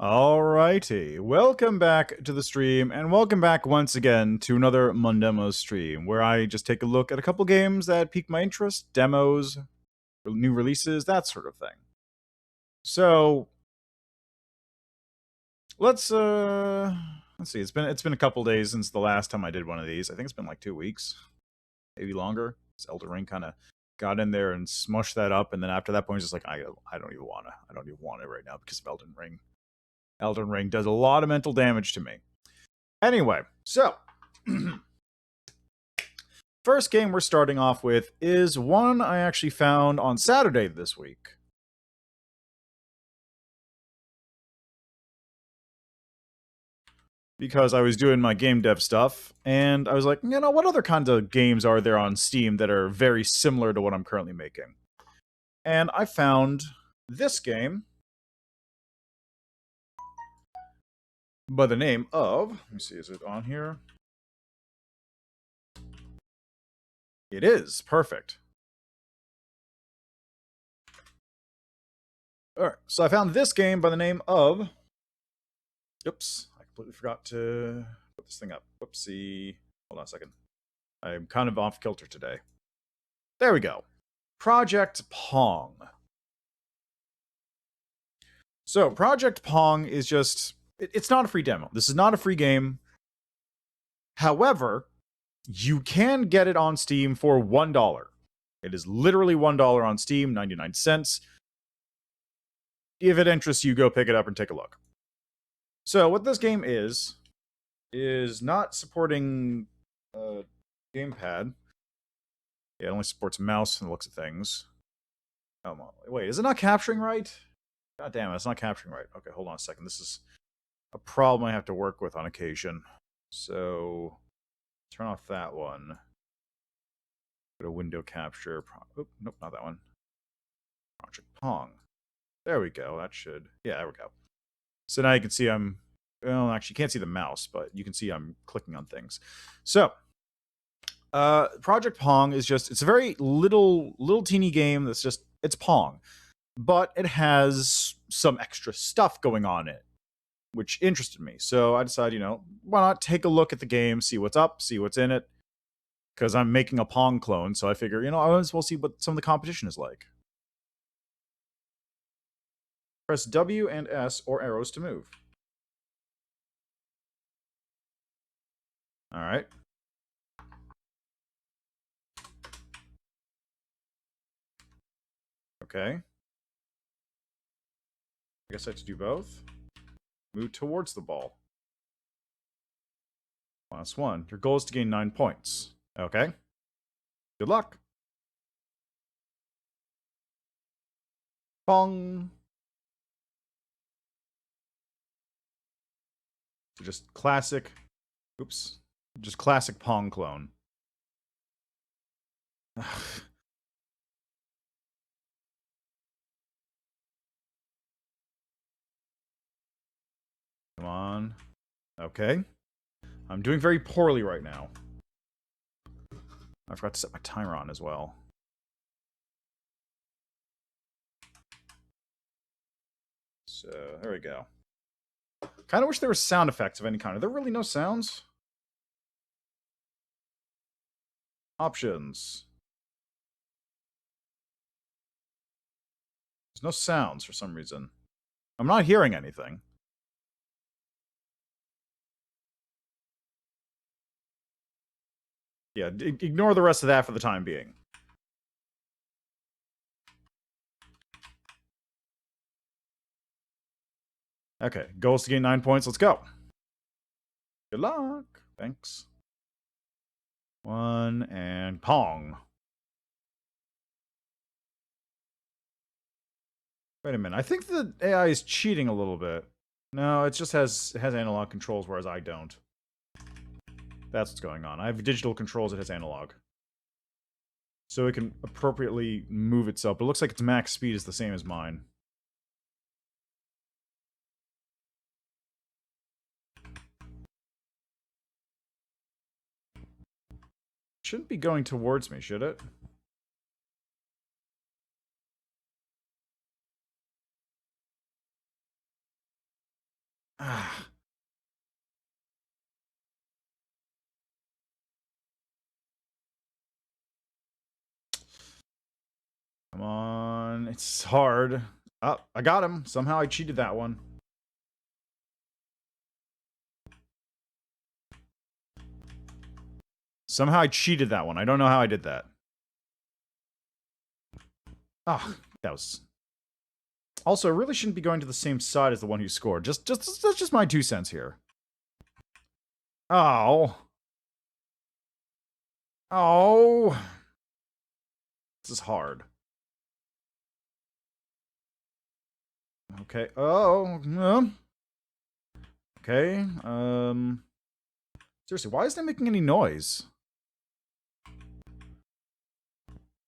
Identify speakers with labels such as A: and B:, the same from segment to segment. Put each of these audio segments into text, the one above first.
A: Alrighty, welcome back to the stream, and welcome back once again to another MonDEMOS stream, where I just take a look at a couple games that pique my interest, demos, new releases, that sort of thing. So, let's see, it's been a couple days since the last time I did one of these. I think it's been like 2 weeks, maybe longer. Elden Ring kind of got in there and smushed that up, and then after that point, it's just like, I don't even want it right now because of Elden Ring. Elden Ring does a lot of mental damage to me. Anyway, so first game we're starting off with is one I actually found on Saturday this week. Because I was doing my game dev stuff, and I was like, you know, what other kinds of games are there on Steam that are very similar to what I'm currently making? And I found this game by the name of, let me see, is it on here? It is. Perfect. Alright, so I found this game by the name of... Oops, I completely forgot to put this thing up. Whoopsie. Hold on a second. I'm kind of off kilter today. There we go. Project Pong. So, Project Pong is just... It's not a free demo. This is not a free game. However, you can get it on Steam for $1. It is literally $1 on Steam, 99 cents. If it interests you, go pick it up and take a look. So, what this game is not supporting gamepad. Yeah, it only supports mouse from the looks of things. Oh, wait, is it not capturing right? God damn it, it's not capturing right. Okay, hold on a second. This is a problem I have to work with on occasion. So, turn off that one. Go to window capture. Oop, nope, not that one. Project Pong. There we go. That should... Yeah, there we go. So now you can see I'm... Well, actually, you can't see the mouse, but you can see I'm clicking on things. So, Project Pong is just... It's a very little teeny game that's just... It's Pong. But it has some extra stuff going on in it, which interested me. So I decided, you know, why not take a look at the game, see what's up, see what's in it. Because I'm making a Pong clone, so I figure, you know, I might as well see what some of the competition is like. Press W and S or arrows to move. Alright. Okay. I guess I have to do both. Move towards the ball. Last one. Your goal is to gain 9 points. Okay. Good luck. Pong. Just classic. Oops. Just classic Pong clone. Come on. Okay. I'm doing very poorly right now. I forgot to set my timer on as well. So, there we go. Kind of wish there were sound effects of any kind. Are there really no sounds? Options. There's no sounds for some reason. I'm not hearing anything. Yeah, ignore the rest of that for the time being. Okay, goals to gain 9 points. Let's go. Good luck. Thanks. 1 and Pong. Wait a minute. I think the AI is cheating a little bit. No, it just has analog controls, whereas I don't. That's what's going on. I have digital controls, it has analog. So it can appropriately move itself, but it looks like its max speed is the same as mine. Shouldn't be going towards me, should it? Ah. Come on. It's hard. Oh, I got him. Somehow I cheated that one. Somehow I cheated that one. I don't know how I did that. Ah, that was... Also, I really shouldn't be going to the same side as the one who scored. That's just my 2 cents here. Oh. Oh. This is hard. Okay. Oh. Okay. Seriously, why isn't it making any noise?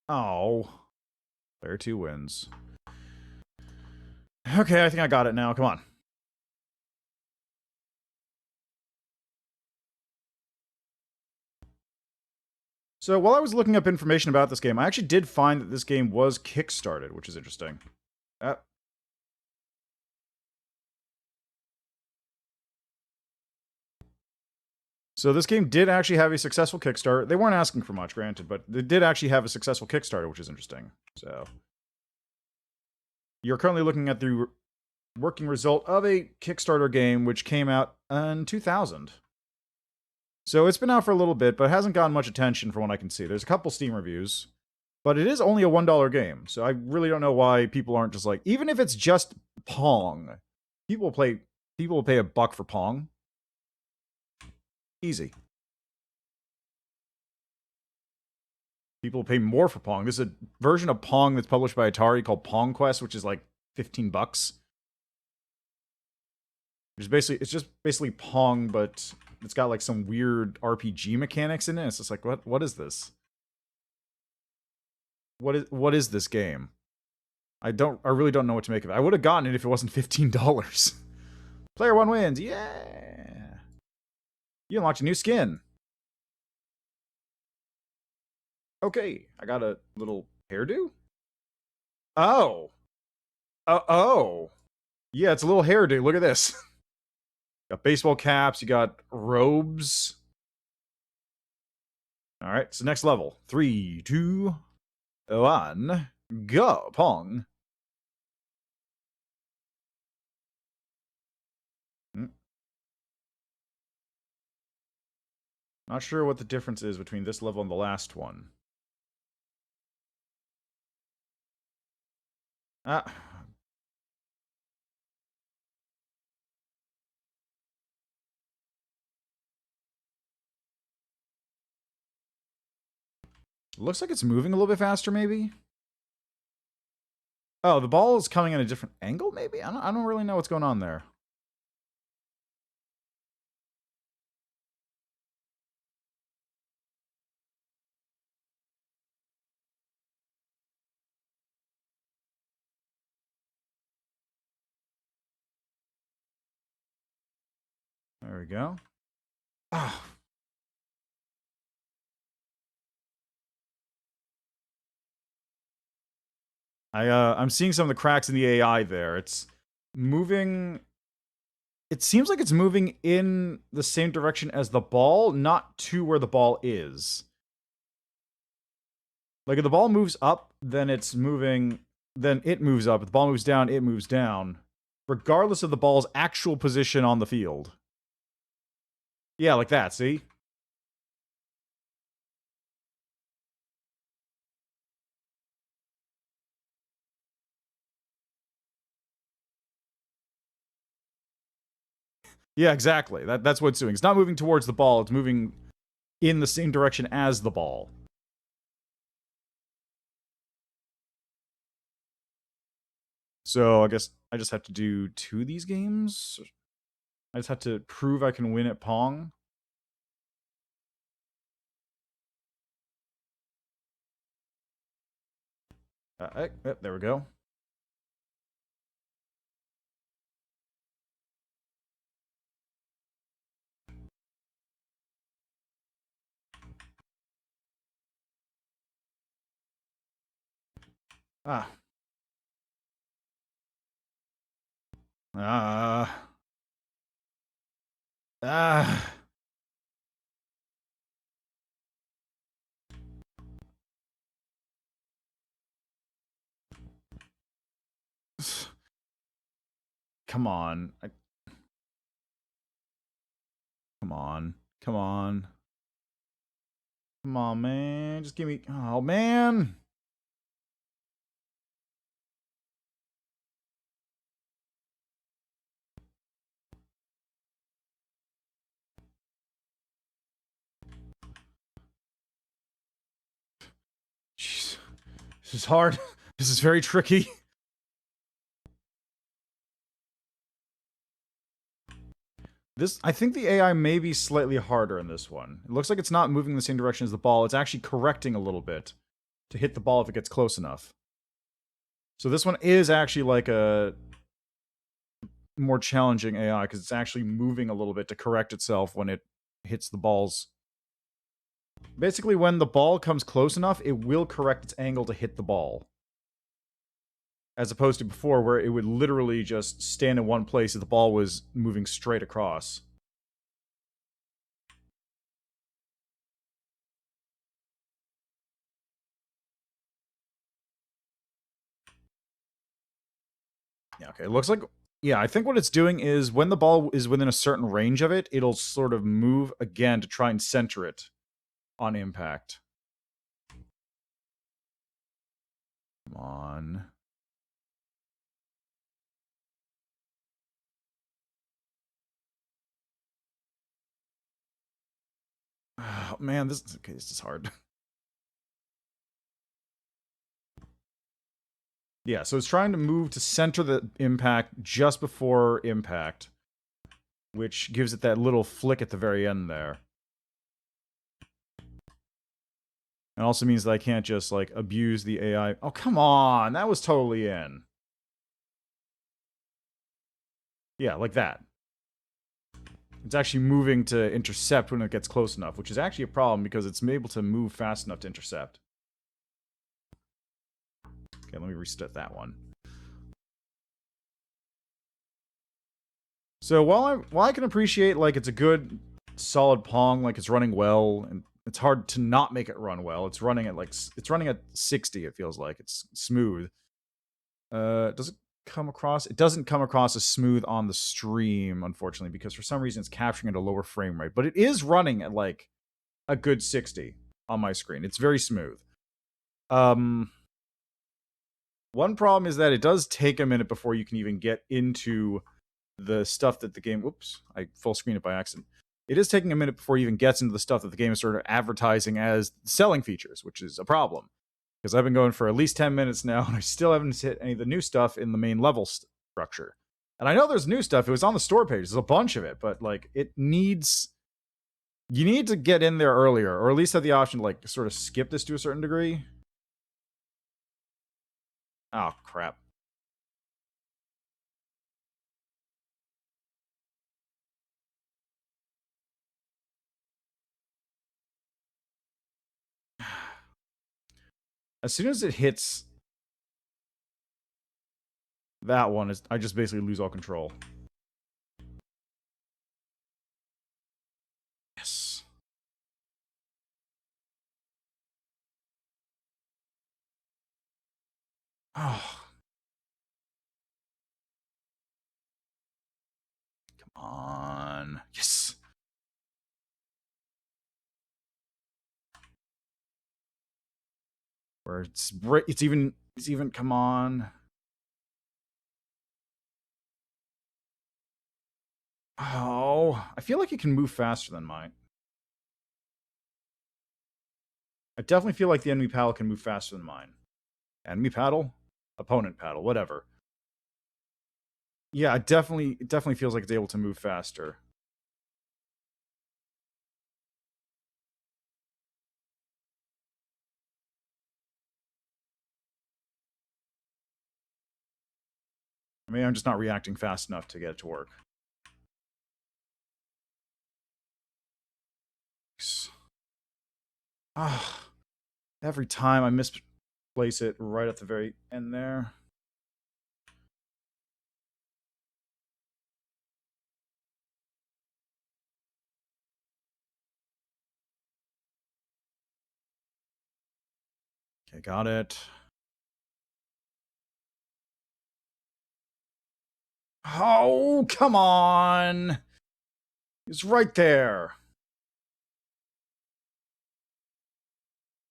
A: Oh. Player 2 wins. Okay, I think I got it now. Come on. So while I was looking up information about this game, I actually did find that this game was kickstarted, which is interesting. So this game did actually have a successful Kickstarter. They weren't asking for much, granted, but they did actually have a successful Kickstarter, which is interesting. So you're currently looking at the working result of a Kickstarter game which came out in 2000. So it's been out for a little bit, but hasn't gotten much attention from what I can see. There's a couple Steam reviews, but it is only a $1 game. So I really don't know why people aren't just like, even if it's just Pong, people will pay $1 for Pong. Easy. People pay more for Pong. There's a version of Pong that's published by Atari called Pong Quest, which is like $15. It's just basically Pong, but it's got like some weird RPG mechanics in it. It's just like, what is this? What is this game? I really don't know what to make of it. I would have gotten it if it wasn't $15. Player 1 wins. Yeah. You unlocked a new skin. Okay, I got a little hairdo. Oh. Oh. Yeah, it's a little hairdo. Look at this. Got baseball caps, you got robes. Alright, so next level. 3, 2, 1, go, Pong. Not sure what the difference is between this level and the last one. Ah. Looks like it's moving a little bit faster, maybe? Oh, the ball is coming at a different angle, maybe? I don't really know what's going on there. There we go. Ah. I'm seeing some of the cracks in the AI there. It's moving... It seems like it's moving in the same direction as the ball, not to where the ball is. Like, if the ball moves up, then it's moving... Then it moves up. If the ball moves down, it moves down. Regardless of the ball's actual position on the field. Yeah, like that, see? Yeah, exactly. That's what it's doing. It's not moving towards the ball, it's moving in the same direction as the ball. So I guess I just have to do 2 of these games? I just have to prove I can win at Pong? There we go. Ah. Ah. Ah. Come on. Come on. Come on. Come on, man. Just give me... Oh, man. Jeez. This is hard. This is very tricky. I think the AI may be slightly harder in this one. It looks like it's not moving in the same direction as the ball. It's actually correcting a little bit to hit the ball if it gets close enough. So this one is actually like a more challenging AI because it's actually moving a little bit to correct itself when it hits the balls. Basically, when the ball comes close enough, it will correct its angle to hit the ball. As opposed to before, where it would literally just stand in one place if the ball was moving straight across. Yeah, okay, it looks like... Yeah, I think what it's doing is when the ball is within a certain range of it, it'll sort of move again to try and center it on impact. Come on. Oh, man, this is hard. Yeah, so it's trying to move to center the impact just before impact, which gives it that little flick at the very end there. It also means that I can't just, like, abuse the AI. Oh, come on! That was totally in. Yeah, like that. It's actually moving to intercept when it gets close enough, which is actually a problem because it's able to move fast enough to intercept. Okay, let me reset that one. So while I can appreciate, like, it's a good, solid Pong, like, it's running well, and it's hard to not make it run well. It's running at, like, it's running at 60, it feels like. It's smooth. Does it come across? It doesn't come across as smooth on the stream, unfortunately, because for some reason it's capturing at a lower frame rate. But it is running at, like, a good 60 on my screen. It's very smooth. One problem is that it does take a minute before you can even get into the stuff that the game... Whoops, I full screened it by accident. It is taking a minute before it even gets into the stuff that the game is sort of advertising as selling features, which is a problem. Because I've been going for at least 10 minutes now, and I still haven't hit any of the new stuff in the main level structure. And I know there's new stuff. It was on the store page. There's a bunch of it, but, like, it needs... You need to get in there earlier, or at least have the option to, like, sort of skip this to a certain degree. Oh, crap. As soon as it hits that one, I just basically lose all control. Yes. Oh. Come on. Yes. Where it's even come on. Oh, I feel like it can move faster than mine. I definitely feel like the enemy paddle can move faster than mine. Enemy paddle? Opponent paddle, whatever. Yeah, it definitely feels like it's able to move faster. I mean, I'm just not reacting fast enough to get it to work. Ah, every time I misplace it right at the very end there. Okay, got it. Oh, come on! It's right there.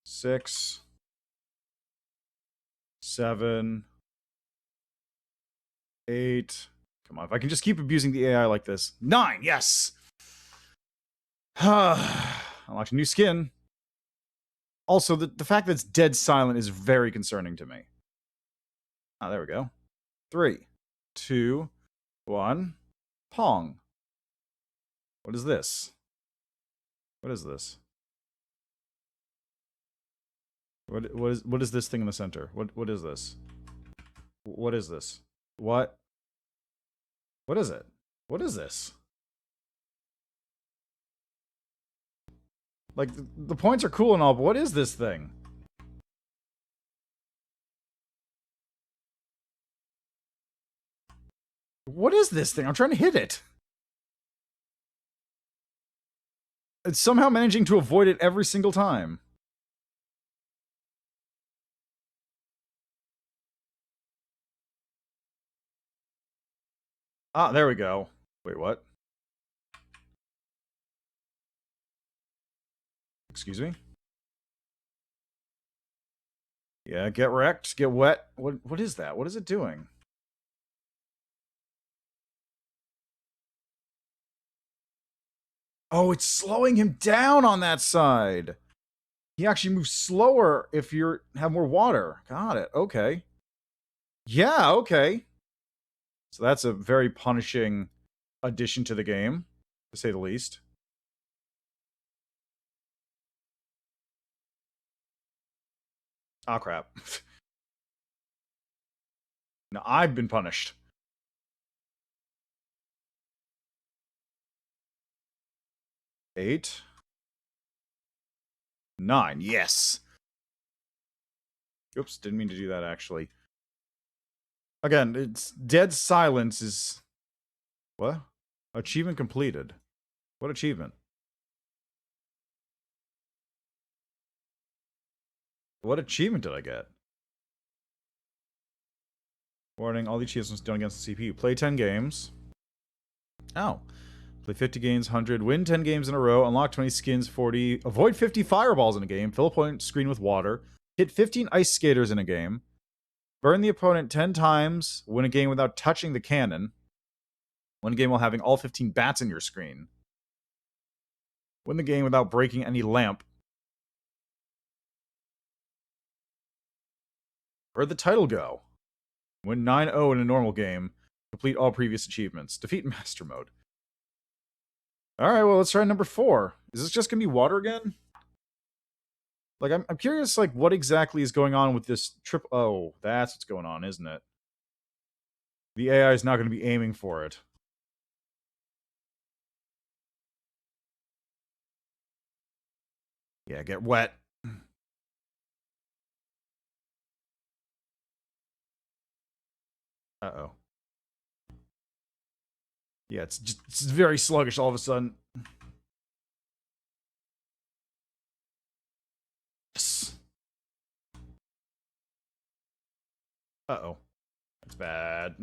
A: 6, 7, 8. Come on, if I can just keep abusing the AI like this. 9, yes! Unlocked a new skin. Also, the fact that it's dead silent is very concerning to me. Ah, there we go. 3, 2, 1. Pong. What is this? What is this? What is this thing in the center? What is this? What is this? What? What is it? What is this? Like, the points are cool and all, but what is this thing? What is this thing? I'm trying to hit it. It's somehow managing to avoid it every single time. Ah, there we go. Wait, what? Excuse me? Yeah, get wrecked, get wet. What is that? What is it doing? Oh, it's slowing him down on that side. He actually moves slower if you have more water. Got it. Okay. Yeah, okay. So that's a very punishing addition to the game, to say the least. Oh, crap. Now I've been punished. 8. 9. Yes! Oops, didn't mean to do that, actually. Again, it's dead silence is... What? Achievement completed. What achievement? What achievement did I get? Warning, all the achievements done against the CPU. Play 10 games. Oh. Play 50 games, 100. Win 10 games in a row. Unlock 20 skins, 40. Avoid 50 fireballs in a game. Fill a point screen with water. Hit 15 ice skaters in a game. Burn the opponent 10 times. Win a game without touching the cannon. Win a game while having all 15 bats in your screen. Win the game without breaking any lamp. Where'd the title go? Win 9-0 in a normal game. Complete all previous achievements. Defeat Master Mode. Alright, well, let's try number 4. Is this just gonna be water again? Like, I'm curious, like, what exactly is going on with this trip... Oh, that's what's going on, isn't it? The AI is not going to be aiming for it. Yeah, get wet. Uh-oh. Yeah, it's very sluggish all of a sudden. Yes. Uh-oh. That's bad.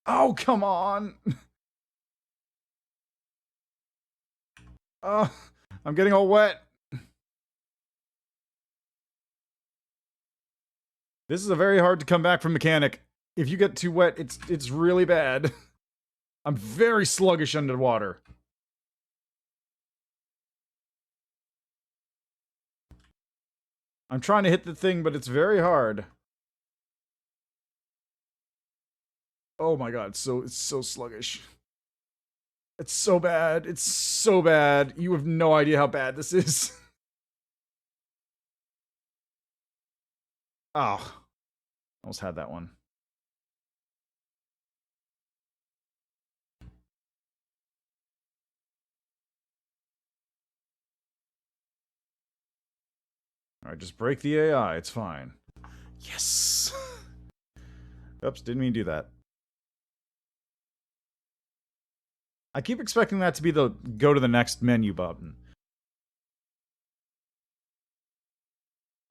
A: Oh, come on! Oh, I'm getting all wet. This is a very hard to come back from mechanic. If you get too wet, it's really bad. I'm very sluggish underwater. I'm trying to hit the thing, but it's very hard. Oh my god, it's so sluggish. It's so bad. It's so bad. You have no idea how bad this is. Oh. Almost had that one. Alright, just break the AI. It's fine. Yes! Oops, didn't mean to do that. I keep expecting that to be the go to the next menu button.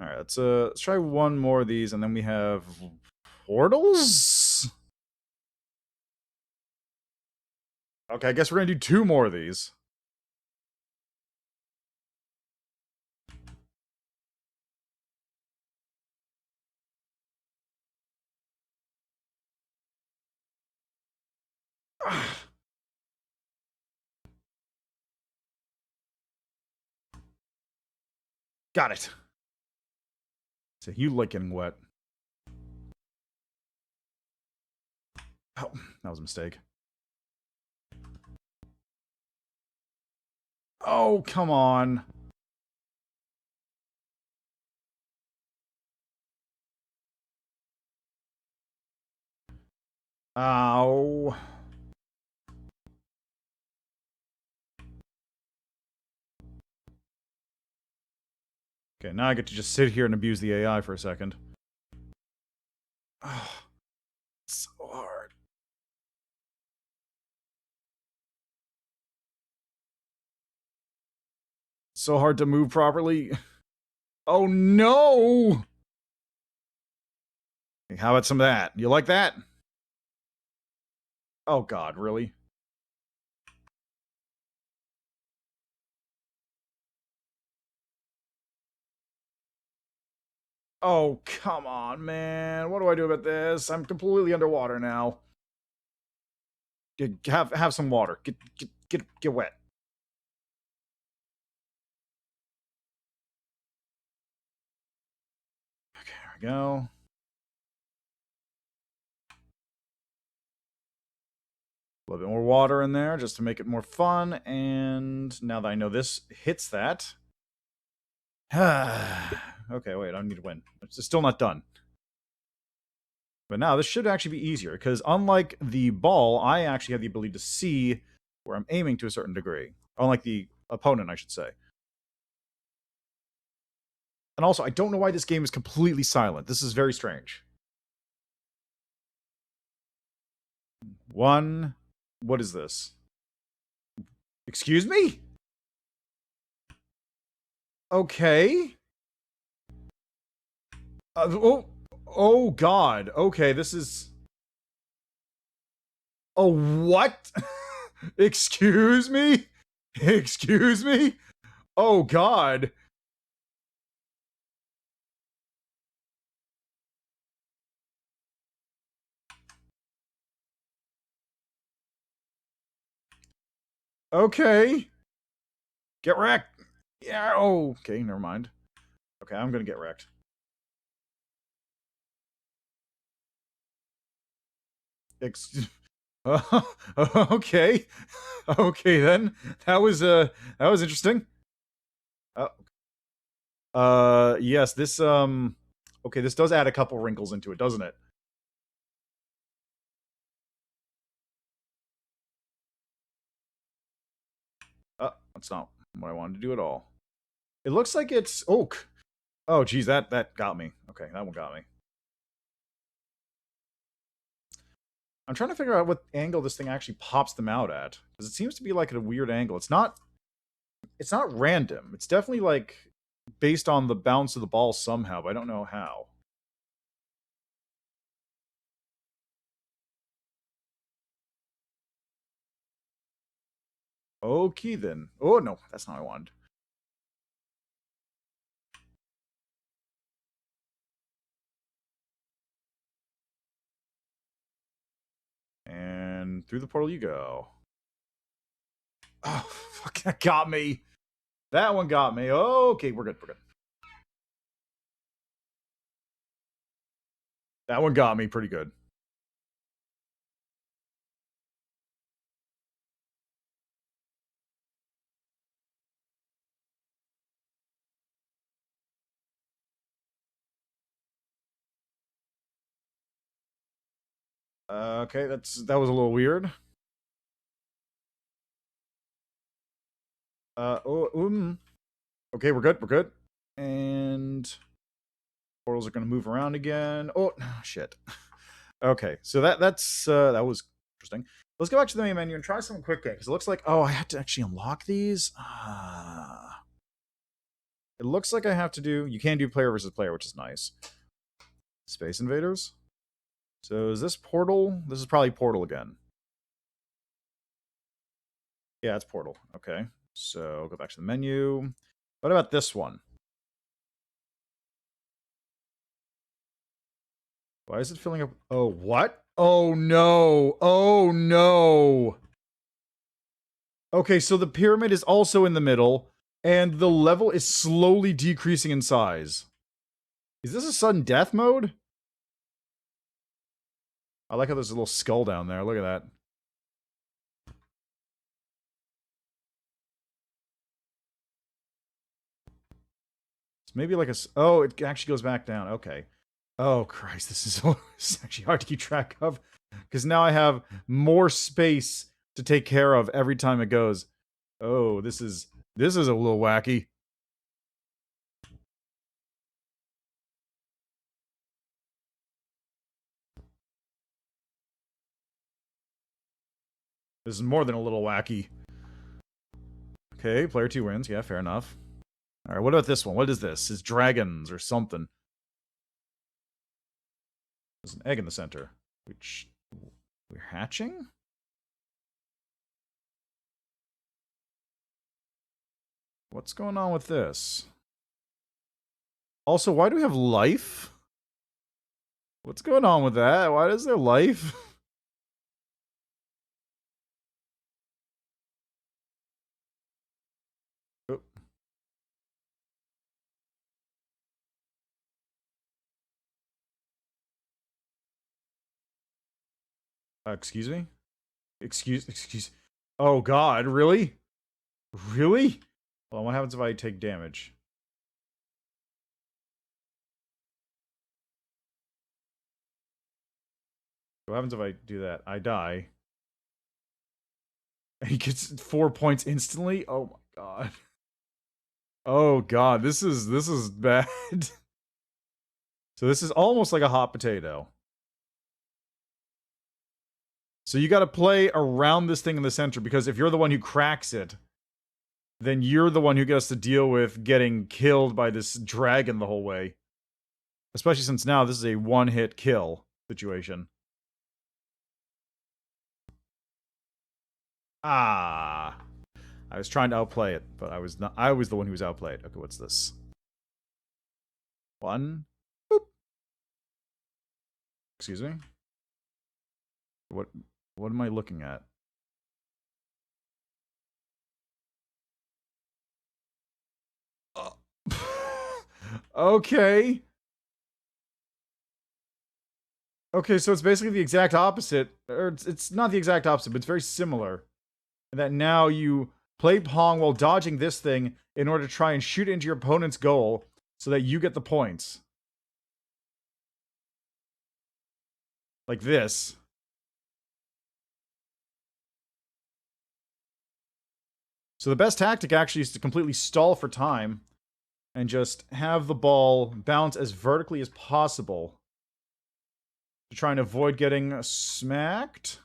A: Alright, let's try one more of these, and then we have portals? Okay, I guess we're gonna do 2 more of these. Got it. So you like getting wet. Oh, that was a mistake. Oh, come on. Ow. Okay, now I get to just sit here and abuse the AI for a second. Oh, it's so hard. So hard to move properly. Oh no! How about some of that? You like that? Oh god, really? Oh, come on, man. What do I do about this? I'm completely underwater now. Have some water. Get wet. Okay, there we go. A little bit more water in there just to make it more fun. And now that I know this hits that. Okay, wait, I need to win. It's still not done. But now this should actually be easier, because unlike the ball, I actually have the ability to see where I'm aiming to a certain degree. Unlike the opponent, I should say. And also, I don't know why this game is completely silent. This is very strange. One. What is this? Excuse me? Okay. Oh god. Okay, this is... Oh, what? Excuse me? Excuse me? Oh god. Okay. Get wrecked. Yeah, oh, okay, never mind. Okay, I'm gonna get wrecked. Okay. Okay then. That was interesting. Yes, this okay, this does add a couple wrinkles into it, doesn't it? That's not what I wanted to do at all. It looks like it's oak. Oh, geez, that got me. Okay, that one got me. I'm trying to figure out what angle this thing actually pops them out at, because it seems to be like at a weird angle. It's not random. It's definitely like based on the bounce of the ball somehow, but I don't know how. Okay then. Oh no, that's not what I wanted. And through the portal you go. Oh, fuck, that got me. That one got me. Okay, we're good, we're good. That one got me pretty good. Okay, that was a little weird. Okay, we're good, we're good. And portals are going to move around again. Oh, shit. Okay, so that was interesting. Let's go back to the main menu and try some quick game, because it looks like, oh, I have to actually unlock these? It looks like I have to do, you can do player versus player, which is nice. Space Invaders? So is this Portal? This is probably Portal again. Yeah, it's Portal. Okay, so go back to the menu. What about this one? Why is it filling up? Oh, what? Oh, no. Oh, no. Okay, so the pyramid is also in the middle, and the level is slowly decreasing in size. Is this a sudden death mode? I like how there's a little skull down there. Look at that. It's maybe like a... Oh, it actually goes back down. Okay. Oh, Christ. This is actually hard to keep track of. Because now I have more space to take care of every time it goes. Oh, this is a little wacky. This is more than a little wacky. Okay, player 2 wins. Yeah, fair enough. Alright, what about this one? What is this? It's dragons or something. There's an egg in the center. Which... We're hatching? What's going on with this? Also, why do we have life? What's going on with that? Why is there life? Oh. Excuse me? Excuse... Oh god, really? Really? Well, what happens if I take damage? What happens if I do that? I die. And he gets 4 points instantly? Oh my god. Oh god, this is bad. So this is almost like a hot potato. So you gotta play around this thing in the center, because if you're the one who cracks it, then you're the one who gets to deal with getting killed by this dragon the whole way. Especially since now this is a one-hit kill situation. Ah. I was trying to outplay it, but I was not. I was the one who was outplayed. Okay, what's this? 1. Boop. Excuse me? What am I looking at? Okay. Okay, so it's basically the exact opposite. Or it's not the exact opposite, but it's very similar. And that now you play Pong while dodging this thing in order to try and shoot into your opponent's goal so that you get the points. Like this. So the best tactic actually is to completely stall for time and just have the ball bounce as vertically as possible to try and avoid getting smacked.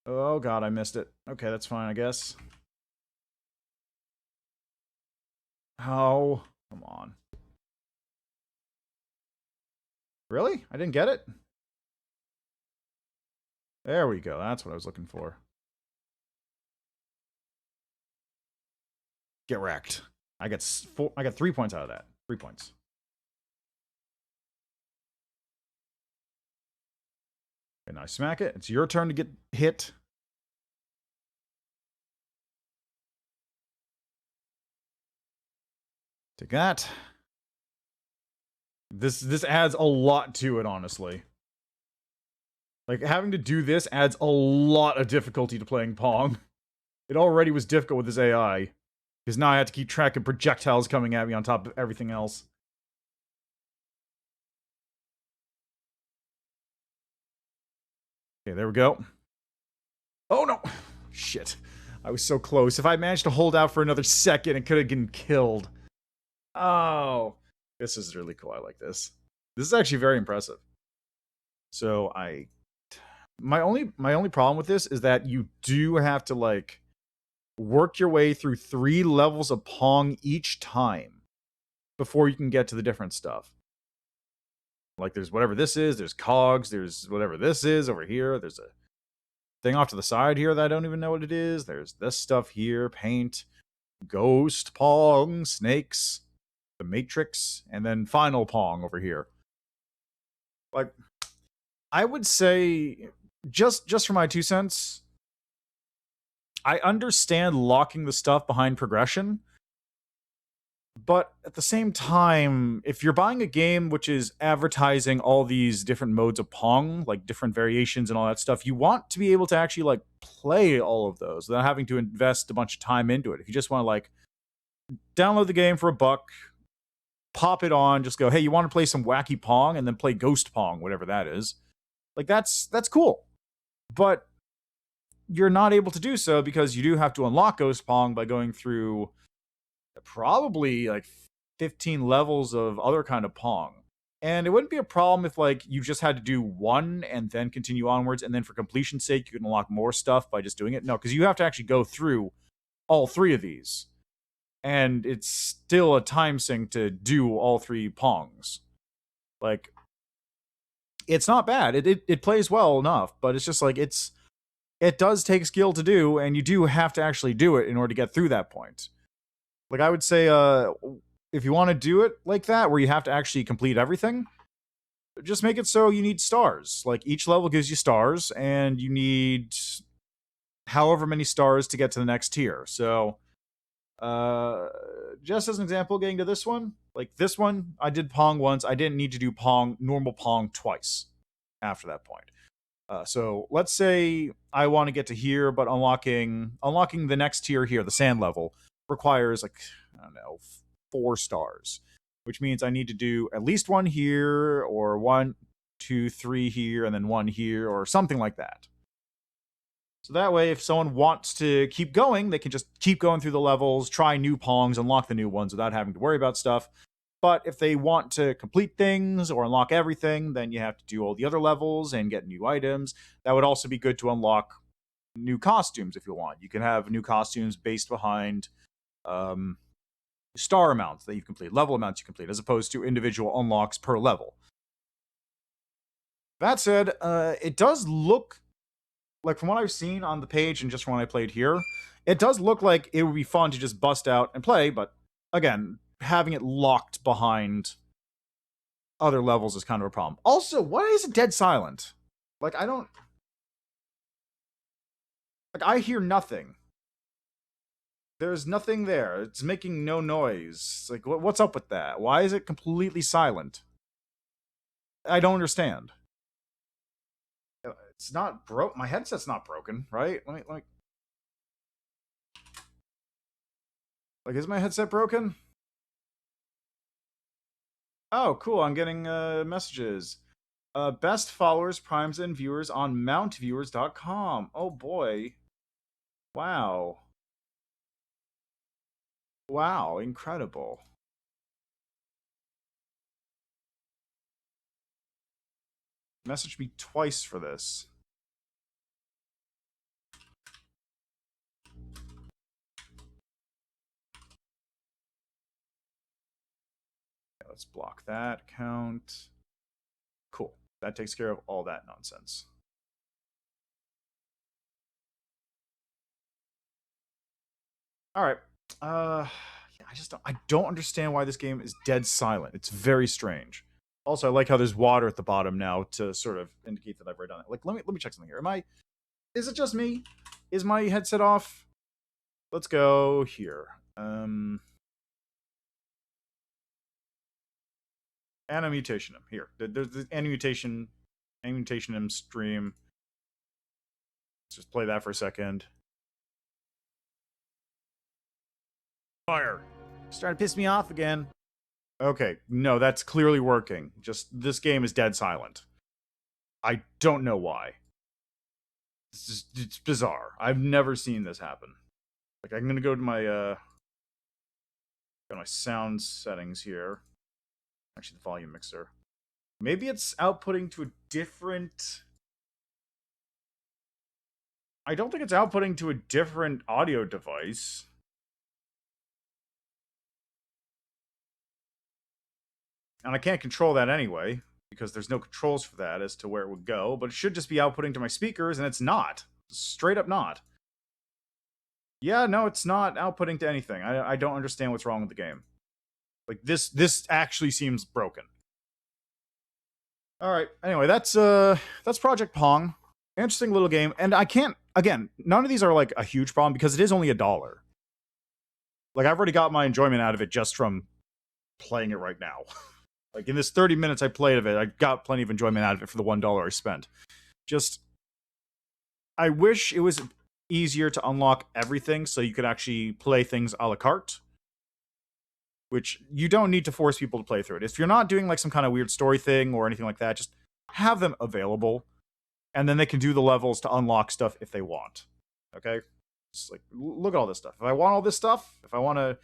A: Oh god, I missed it. Okay, that's fine, I guess. Oh, come on. Really? I didn't get it? There we go. That's what I was looking for. Get wrecked. I got 3 points out of that. 3 points. Okay, now I smack it. It's your turn to get hit. Take that. This adds a lot to it, honestly. Like, having to do this adds a lot of difficulty to playing Pong. It already was difficult with this AI. Because now I have to keep track of projectiles coming at me on top of everything else. Okay, there we go. Oh no! Shit. I was so close. If I managed to hold out for another second, it could have been killed. Oh. This is really cool. I like this. This is actually very impressive. So my only problem with this is that you do have to like work your way through 3 levels of Pong each time before you can get to the different stuff. Like there's whatever this is, there's cogs, there's whatever this is over here, there's a thing off to the side here that I don't even know what it is. There's this stuff here, paint, ghost, Pong, snakes, the Matrix, and then final Pong over here. Like I would say just for my 2 cents, I understand locking the stuff behind progression, but at the same time, if you're buying a game which is advertising all these different modes of Pong, like different variations and all that stuff, you want to be able to actually like play all of those without having to invest a bunch of time into it. If you just want to like download the game for $1, pop it on, just go, hey, you want to play some wacky Pong, and then play Ghost Pong, whatever that is. Like that's cool. But you're not able to do so because you do have to unlock Ghost Pong by going through probably like 15 levels of other kind of Pong. And it wouldn't be a problem if like you just had to do one and then continue onwards, and then for completion's sake you can unlock more stuff by just doing it. No, because you have to actually go through all 3 of these. And it's still a time sink to do all 3 Pongs. Like it's not bad. It plays well enough, but it's just like it does take skill to do, and you do have to actually do it in order to get through that point. Like I would say, if you want to do it like that, where you have to actually complete everything, just make it so you need stars. Like each level gives you stars, and you need however many stars to get to the next tier. So, just as an example, getting to this one, like this one, I did Pong once. I didn't need to do normal Pong twice after that point. So let's say I want to get to here, but unlocking the next tier here, the sand level, requires like, I don't know, 4 stars, which means I need to do at least 1 here, or 1, 2, 3 here, and then 1 here, or something like that. So that way, if someone wants to keep going, they can just keep going through the levels, try new Pongs, unlock the new ones without having to worry about stuff. But if they want to complete things or unlock everything, then you have to do all the other levels and get new items. That would also be good to unlock new costumes if you want. You can have new costumes based behind star amounts that you complete, level amounts you complete, as opposed to individual unlocks per level. That said, it does look like, from what I've seen on the page and just from when I played here, it does look like it would be fun to just bust out and play, but again, having it locked behind other levels is kind of a problem. Also, why is it dead silent? Like, I hear nothing. There's nothing there. It's making no noise. Like, what's up with that? Why is it completely silent? I don't understand. It's not broke. My headset's not broken, right? Let me like, is my headset broken? Oh, cool. I'm getting messages. Best followers, primes, and viewers on mountviewers.com. Oh boy. Wow. Wow, incredible. Message me twice for this. Let's block that account. Cool. That takes care of all that nonsense. All right. Yeah, I don't understand why this game is dead silent. It's very strange. Also, I like how there's water at the bottom now to sort of indicate that I've already done it. Like, let me check something here. Is it just me? Is my headset off? Let's go here. Animutation here. There's the animutation stream. Let's just play that for a second. Fire. Starting to piss me off again. Okay, no, that's clearly working. Just this game is dead silent. I don't know why. It's bizarre. I've never seen this happen. Like, I'm gonna go to my sound settings here. Actually, the volume mixer. Maybe it's outputting to a different... I don't think it's outputting to a different audio device. And I can't control that anyway, because there's no controls for that as to where it would go, but it should just be outputting to my speakers, and it's not. Straight up not. Yeah, no, it's not outputting to anything. I don't understand what's wrong with the game. Like, this actually seems broken. Alright, anyway, that's Project Pong. Interesting little game, and I can't... Again, none of these are, like, a huge problem, because it is only $1. Like, I've already got my enjoyment out of it just from playing it right now. Like, in this 30 minutes I played of it, I got plenty of enjoyment out of it for the $1 I spent. Just... I wish it was easier to unlock everything so you could actually play things a la carte. Which, you don't need to force people to play through it. If you're not doing, like, some kind of weird story thing or anything like that, just have them available. And then they can do the levels to unlock stuff if they want. Okay? Just, like, look at all this stuff. If I want all this stuff, if I want to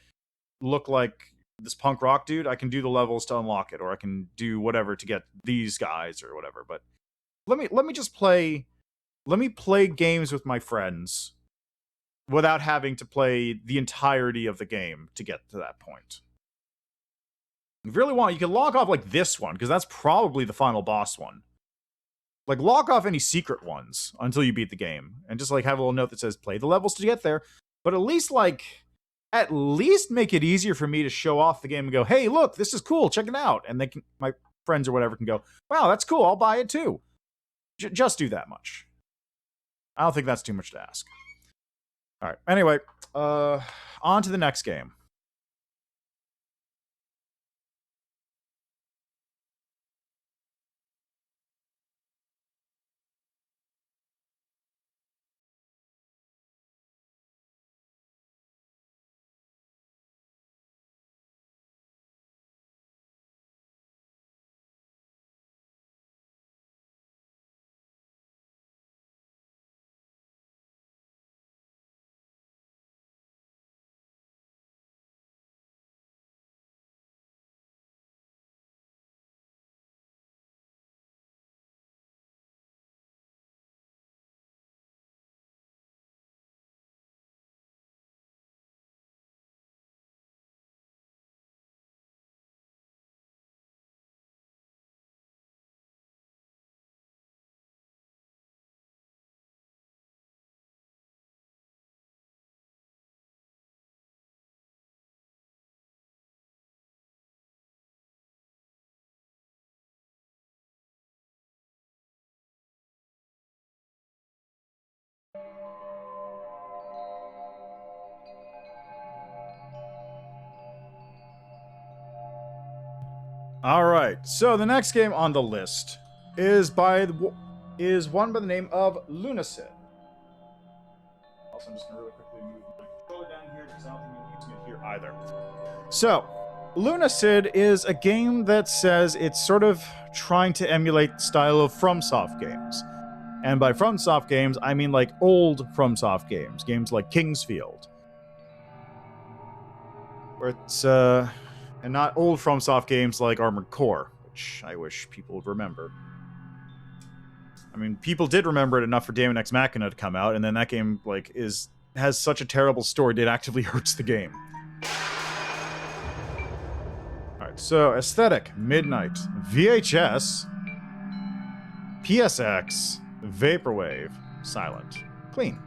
A: look like this punk rock dude, I can do the levels to unlock it, or I can do whatever to get these guys or whatever. But let me just play... Let me play games with my friends without having to play the entirety of the game to get to that point. If you really want, you can log off like this one, because that's probably the final boss one. Like, log off any secret ones until you beat the game, and just like have a little note that says play the levels to get there. But at least make it easier for me to show off the game and go, hey, look, this is cool, check it out. And they can, my friends or whatever can go, wow, that's cool, I'll buy it too. Just do that much. I don't think that's too much to ask. All right. Anyway, on to the next game. All right, so the next game on the list is one by the name of Lunacid. Also, I'm just gonna really quickly move my controller down here because I don't think I'm using it here either. So, Lunacid is a game that says it's sort of trying to emulate the style of FromSoft games. And by FromSoft games, I mean like old FromSoft games. Games like Kingsfield. Where it's, and not old FromSoft games like Armored Core, which I wish people would remember. I mean, people did remember it enough for Daemon X Machina to come out, and then that game, like, has such a terrible story that it actively hurts the game. Alright, so, aesthetic, Midnight, VHS, PSX, Vaporwave, Silent, Clean.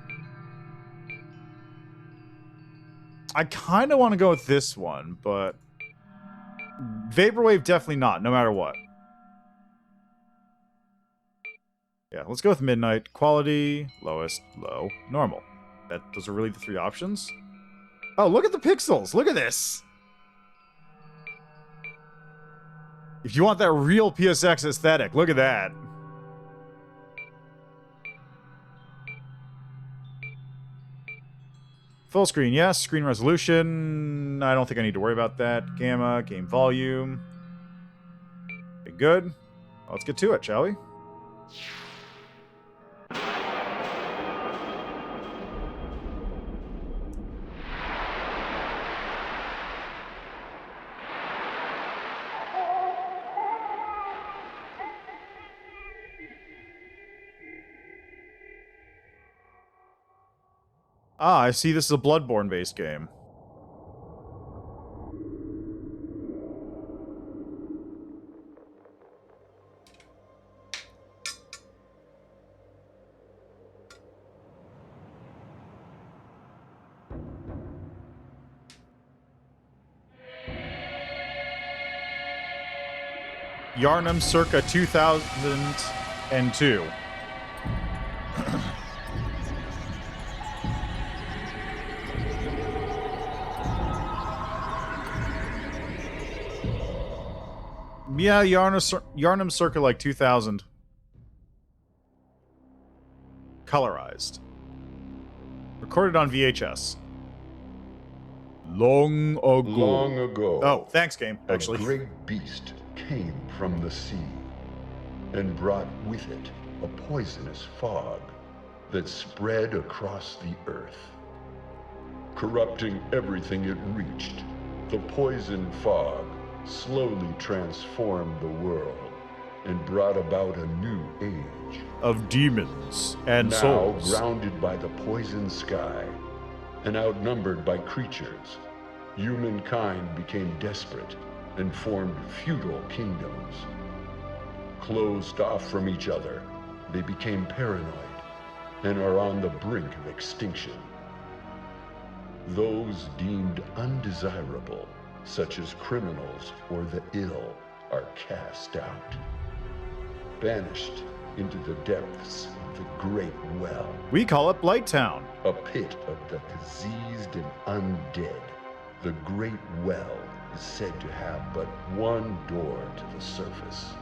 A: I kind of want to go with this one, but Vaporwave definitely not, no matter what. Yeah, let's go with Midnight. Quality, lowest, low, normal. Those are really the three options. Oh, look at the pixels! Look at this! If you want that real PSX aesthetic, look at that. Full screen, yes. Screen resolution, I don't think I need to worry about that. Gamma, game volume. Okay, good. Well, let's get to it, shall we? Ah, I see this is a Bloodborne-based game. Yarnum circa 2002. Yeah, Yarnum circa like 2000. Colorized. Recorded on VHS. Long ago.
B: Long ago.
A: Oh, thanks, game, actually.
B: A great beast came from the sea and brought with it a poisonous fog that spread across the earth. Corrupting everything it reached, the poison fog slowly transformed the world and brought about a new age
A: of demons and
B: now
A: souls.
B: Grounded by the poison sky and outnumbered by creatures, humankind became desperate and formed feudal kingdoms. Closed off from each other, they became paranoid and are on the brink of extinction. Those deemed undesirable, such as criminals or the ill, are cast out, banished into the depths of the Great Well.
A: We call it Blighttown.
B: A pit of the diseased and undead. The Great Well is said to have but one door to the surface.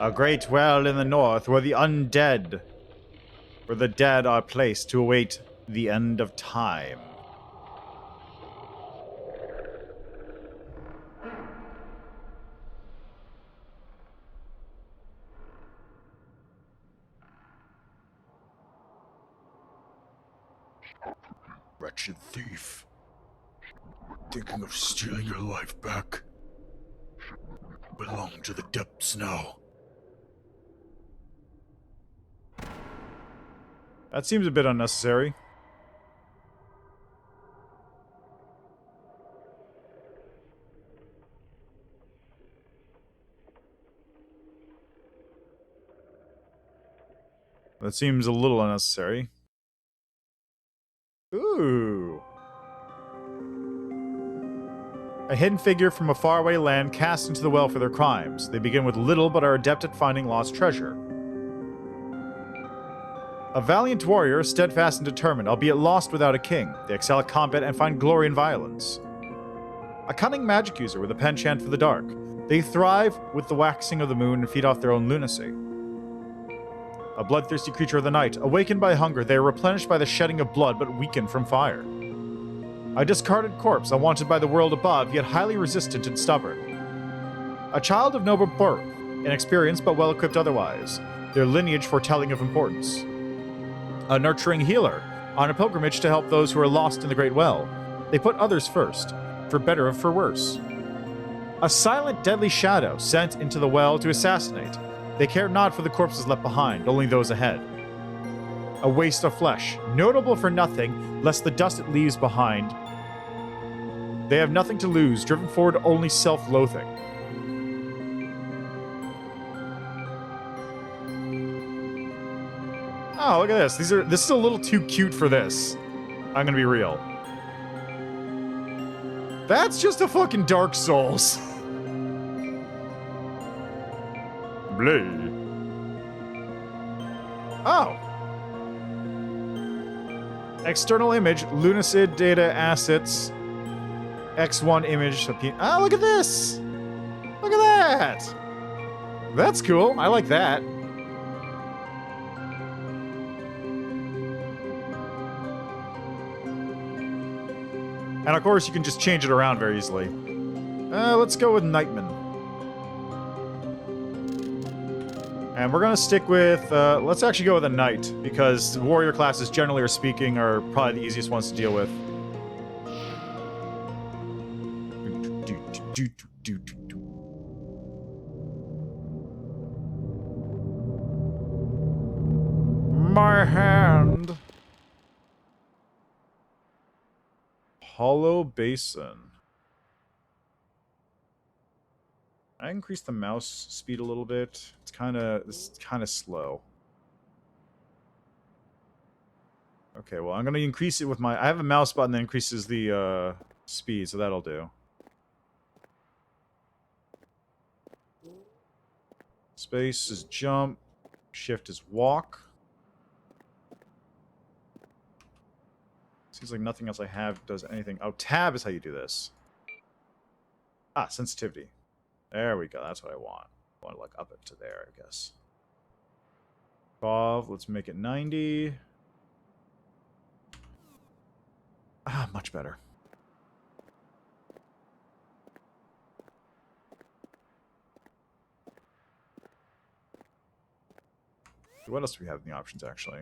A: A great well in the north where the undead, where the dead are placed to await the end of time. Wretched thief. Thinking of stealing your life back. Belong to the depths now. That seems a bit unnecessary. That seems a little unnecessary. Ooh. A hidden figure from a faraway land cast into the well for their crimes. They begin with little but are adept at finding lost treasure. A valiant warrior, steadfast and determined, albeit lost without a king. They excel at combat and find glory in violence. A cunning magic user with a penchant for the dark. They thrive with the waxing of the moon and feed off their own lunacy. A bloodthirsty creature of the night. Awakened by hunger, they are replenished by the shedding of blood but weakened from fire. A discarded corpse, unwanted by the world above, yet highly resistant and stubborn. A child of noble birth, inexperienced but well-equipped otherwise. Their lineage foretelling of importance. A nurturing healer, on a pilgrimage to help those who are lost in the Great Well. They put others first, for better or for worse. A silent, deadly shadow sent into the well to assassinate. They care not for the corpses left behind, only those ahead. A waste of flesh, notable for nothing, lest the dust it leaves behind. They have nothing to lose, driven forward only self-loathing. Oh, look at this. This is a little too cute for this. I'm gonna be real. That's just a fucking Dark Souls. Blade. Oh. External image, Lunacid data assets. X1 image. Oh, look at this. Look at that. That's cool. I like that. And of course, you can just change it around very easily. Let's go with Nightman. And we're going to stick with, let's actually go with a knight, because warrior classes, generally speaking, are probably the easiest ones to deal with. My hand. Hollow Basin. I increased the mouse speed a little bit. It's kind of slow. Okay, well, I'm going to increase it with my... I have a mouse button that increases the speed, so that'll do. Space is jump. Shift is walk. Seems like nothing else I have does anything. Oh, tab is how you do this. Ah, sensitivity. There we go. That's what I want. I want to, like, up it to there, I guess. 12. Let's make it 90. Ah, much better. What else do we have in the options, actually?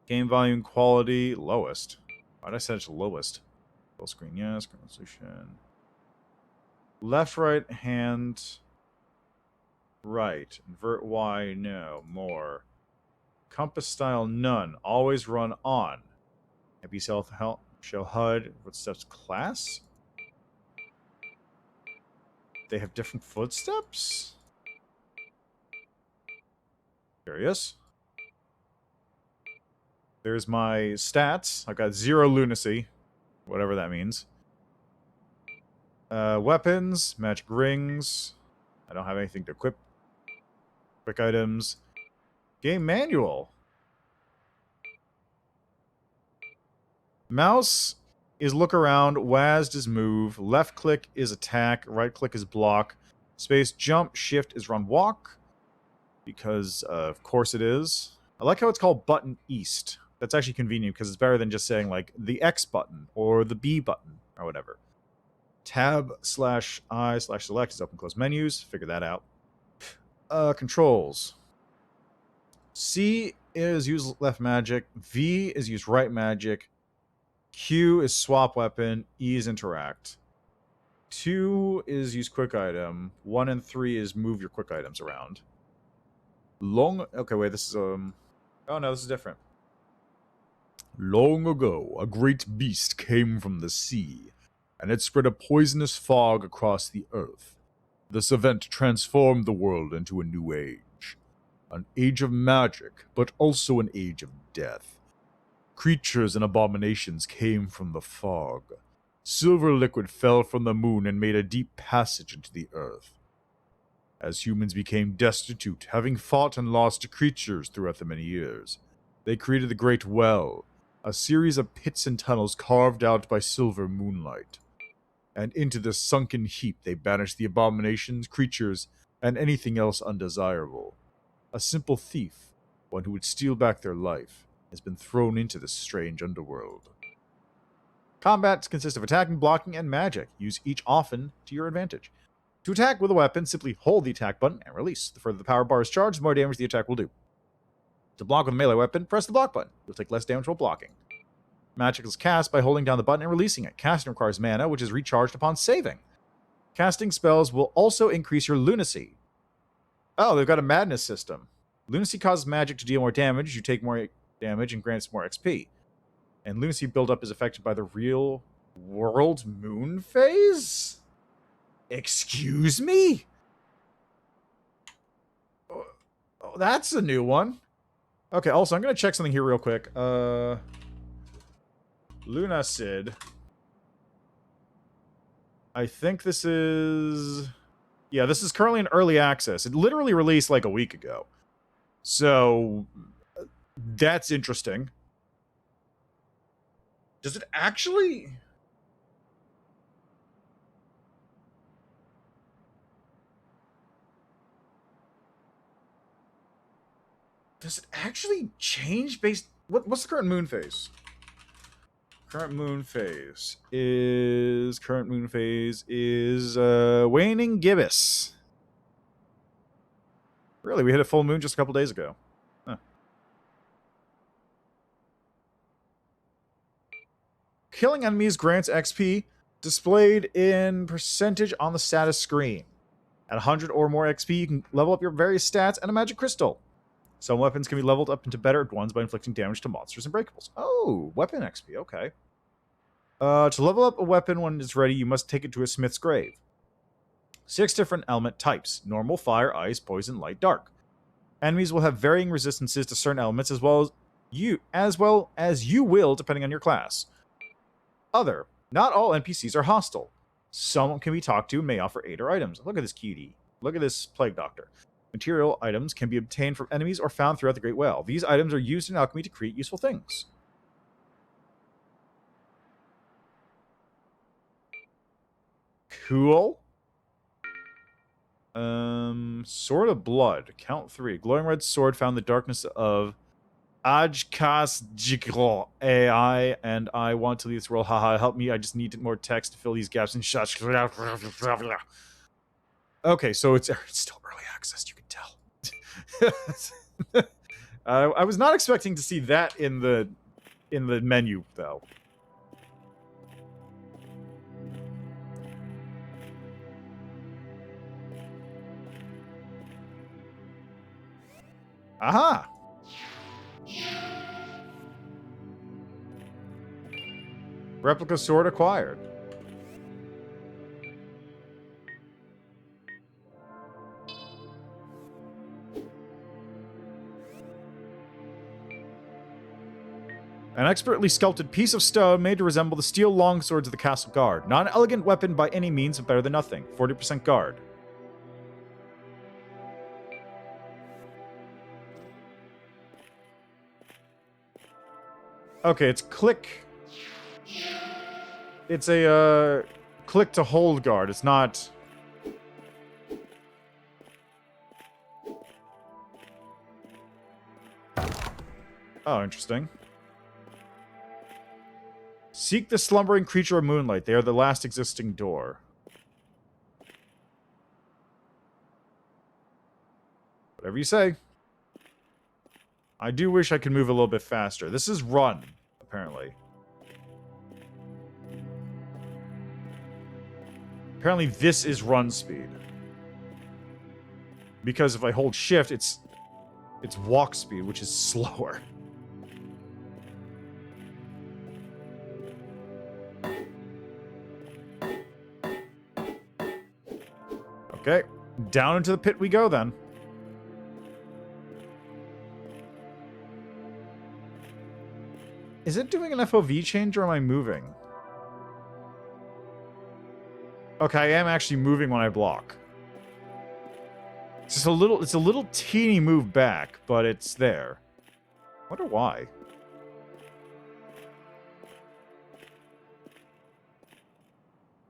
A: Game volume quality, lowest. Why did I set it to lowest? Full screen, yes. Screen resolution. Left, right, hand, right. Invert Y, no. More. Compass style, none. Always run on. Happy self help. Show HUD. Footsteps class. They have different footsteps? Curious. There's my stats. I've got 0 lunacy. Whatever that means. Weapons. Magic rings. I don't have anything to equip. Quick items. Game manual. Mouse is look around. WASD is move. Left click is attack. Right click is block. Space jump. Shift is run walk. Because, of course it is. I like how it's called button east. That's actually convenient because it's better than just saying, like, the X button or the B button or whatever. Tab /I /select is open close menus. Figure that out. Controls. C is use left magic. V is use right magic. Q is swap weapon. E is interact. 2 is use quick item. 1 and 3 is move your quick items around. Okay, wait, this is, oh no, this is different. Long ago, a great beast came from the sea, and it spread a poisonous fog across the earth. This event transformed the world into a new age. An age of magic, but also an age of death. Creatures and abominations came from the fog. Silver liquid fell from the moon and made a deep passage into the earth. As humans became destitute, having fought and lost to creatures throughout the many years, they created the Great Well, a series of pits and tunnels carved out by silver moonlight. And into this sunken heap they banished the abominations, creatures, and anything else undesirable. A simple thief, one who would steal back their life, has been thrown into this strange underworld. Combat consists of attacking, blocking, and magic. Use each often to your advantage. To attack with a weapon, simply hold the attack button and release. The further the power bar is charged, the more damage the attack will do. To block with a melee weapon, press the block button. You'll take less damage while blocking. Magic is cast by holding down the button and releasing it. Casting requires mana, which is recharged upon saving. Casting spells will also increase your lunacy. Oh, they've got a madness system. Lunacy causes magic to deal more damage. You take more damage and grants more XP. And lunacy buildup is affected by the real world moon phase? Excuse me? Oh, that's a new one. Okay, also, I'm going to check something here real quick. Lunacid. I think this is... Yeah, this is currently in early access. It literally released like a week ago. So, that's interesting. Does it actually... Does it actually change based... What's the current moon phase? Current moon phase is waning gibbous. Really, we hit a full moon just a couple days ago. Huh. Killing enemies grants XP displayed in percentage on the status screen. At 100 or more XP, you can level up your various stats and a magic crystal. Some weapons can be leveled up into better ones by inflicting damage to monsters and breakables. Oh, weapon XP, okay. To level up a weapon when it's ready, you must take it to a smith's grave. 6 different element types: normal, fire, ice, poison, light, dark. Enemies will have varying resistances to certain elements as well as you will depending on your class. Other. Not all NPCs are hostile. Some can be talked to and may offer aid or items. Look at this cutie. Look at this plague doctor. Material items can be obtained from enemies or found throughout the Great Well. These items are used in alchemy to create useful things. Cool. Sword of Blood. Count 3. Glowing red sword found in the darkness of Ajkas Jigro AI, and I want to leave this world. Haha, help me. I just need more text to fill these gaps in shots. Okay, so it's still early access, you can tell. I was not expecting to see that in the menu, though. Aha! Replica sword acquired. An expertly sculpted piece of stone made to resemble the steel longswords of the castle guard. Not an elegant weapon by any means, but better than nothing. 40% guard. Okay, it's click. It's a click to hold guard. It's not. Oh, interesting. Seek the slumbering creature of moonlight. They are the last existing door. Whatever you say. I do wish I could move a little bit faster. This is run, apparently. Apparently this is run speed. Because if I hold shift, it's walk speed, which is slower. Okay, down into the pit we go then. Is it doing an FOV change or am I moving? Okay, I am actually moving when I block. It's just a little teeny move back, but it's there. I wonder why.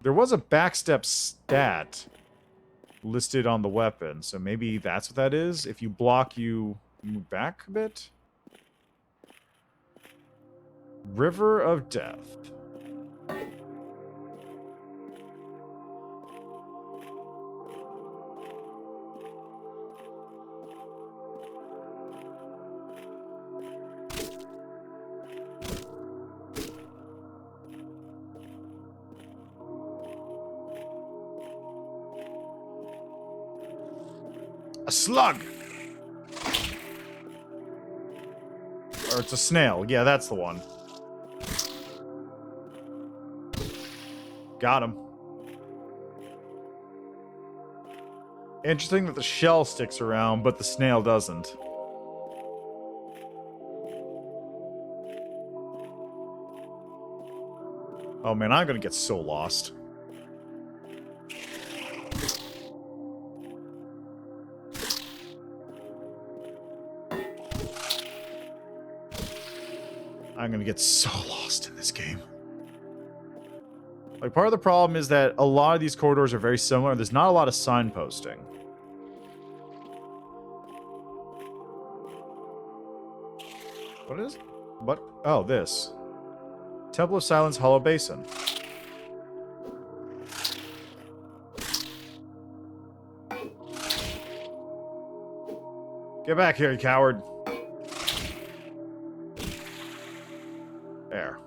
A: There was a backstep stat listed on the weapon, so maybe that's what that is. If you block, you move back a bit. River of Death. A slug! Or it's a snail. Yeah, that's the one. Got him. Interesting that the shell sticks around, but the snail doesn't. Oh man, I'm gonna get so lost. I'm gonna get so lost in this game. Like, part of the problem is that a lot of these corridors are very similar. There's not a lot of signposting. What is... What? Oh, this. Temple of Silence, Hollow Basin. Get back here, you coward. There.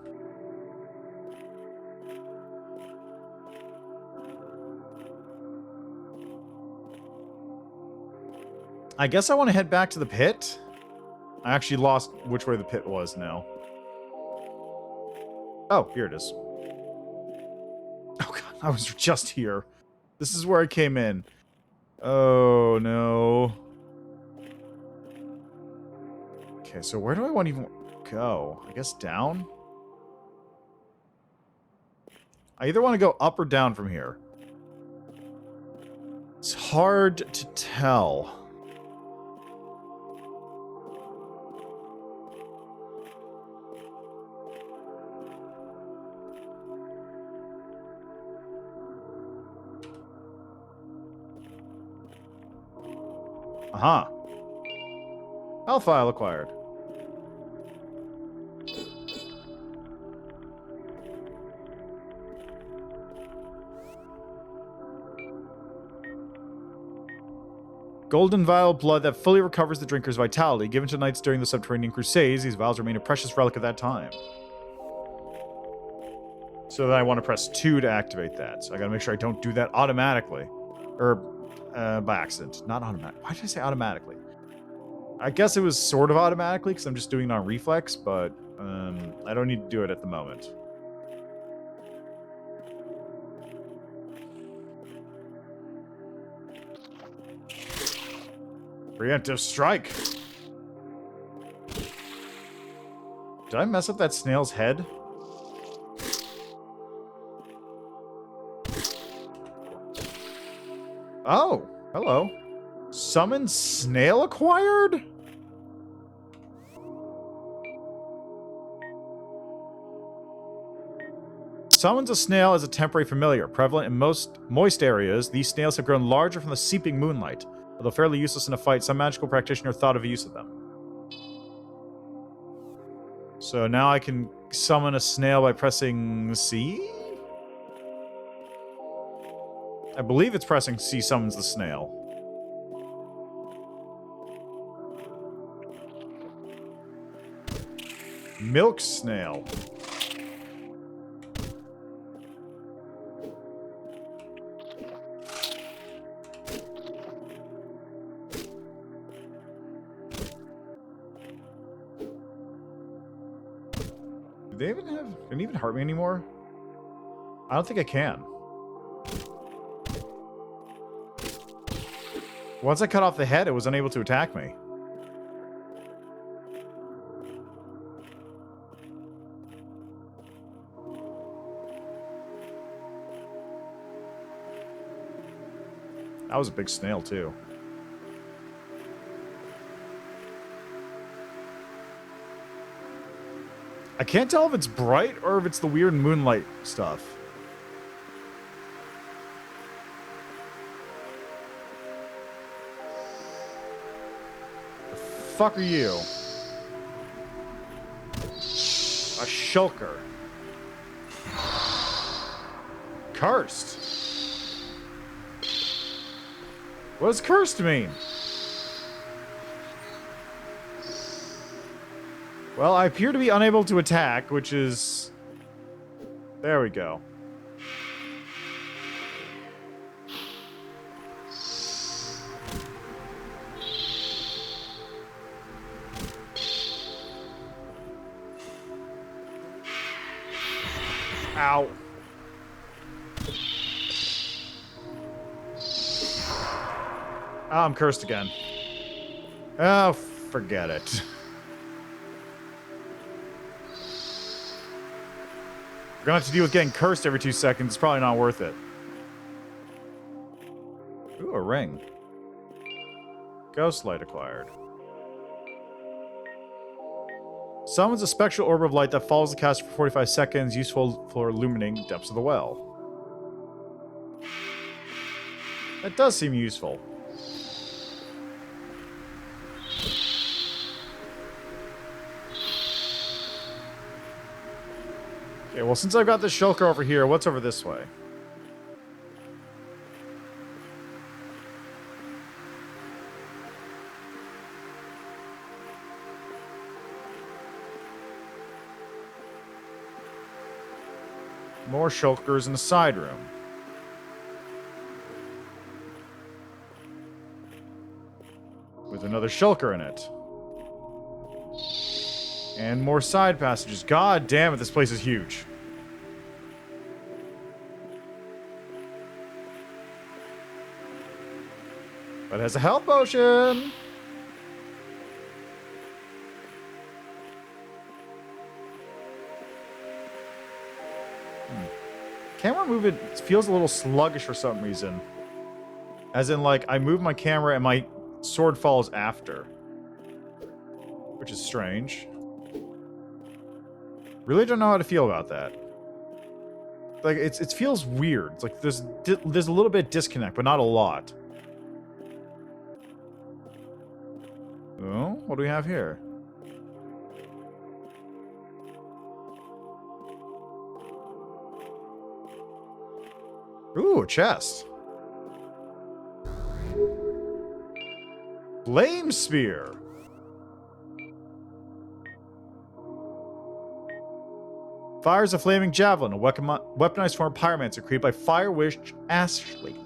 A: I guess I want to head back to the pit. I actually lost which way the pit was now. Oh, here it is. Oh god, I was just here. This is where I came in. Oh no. Okay, so where do I want to even go? I guess down? I either want to go up or down from here. It's hard to tell. Aha. Health file acquired. Golden vial of blood that fully recovers the drinker's vitality. Given to knights during the subterranean crusades, these vials remain a precious relic of that time. So then I want to press 2 to activate that. So I gotta make sure I don't do that automatically. Or by accident. Not automatic. Why did I say automatically? I guess it was sort of automatically because I'm just doing it on reflex, but I don't need to do it at the moment. Preemptive strike. Did I mess up that snail's head? Oh, hello. Summon snail acquired? Summons a snail as a temporary familiar. Prevalent in most moist areas, these snails have grown larger from the seeping moonlight. Although fairly useless in a fight, some magical practitioner thought of use of them. So now I can summon a snail by pressing C? I believe it's pressing C summons the snail. Milk snail. Do they even have... Can it even hurt me anymore? I don't think I can. Once I cut off the head, it was unable to attack me. That was a big snail, too. I can't tell if it's bright or if it's the weird moonlight stuff. The fuck are you? A shulker. Cursed. What does cursed mean? Well, I appear to be unable to attack, which is... There we go. Ow. Oh, I'm cursed again. Oh, forget it. We're gonna have to deal with getting cursed every 2 seconds. It's probably not worth it. Ooh, a ring. Ghost light acquired. Summons a spectral orb of light that follows the caster for 45 seconds, useful for illuminating the depths of the well. That does seem useful. Okay, well, since I've got this shulker over here, what's over this way? More shulkers in the side room. With another shulker in it. And more side passages. God damn it, this place is huge. But it has a health potion! Camera movement feels a little sluggish for some reason. As in, like, I move my camera and my sword falls after. Which is strange. Really don't know how to feel about that. Like, it feels weird. It's like there's a little bit of disconnect, but not a lot. Oh, what do we have here? Ooh, a chest. Flame Spear. Fires a flaming javelin, a weaponized form of pyromancer created by Fire Wish Ashley.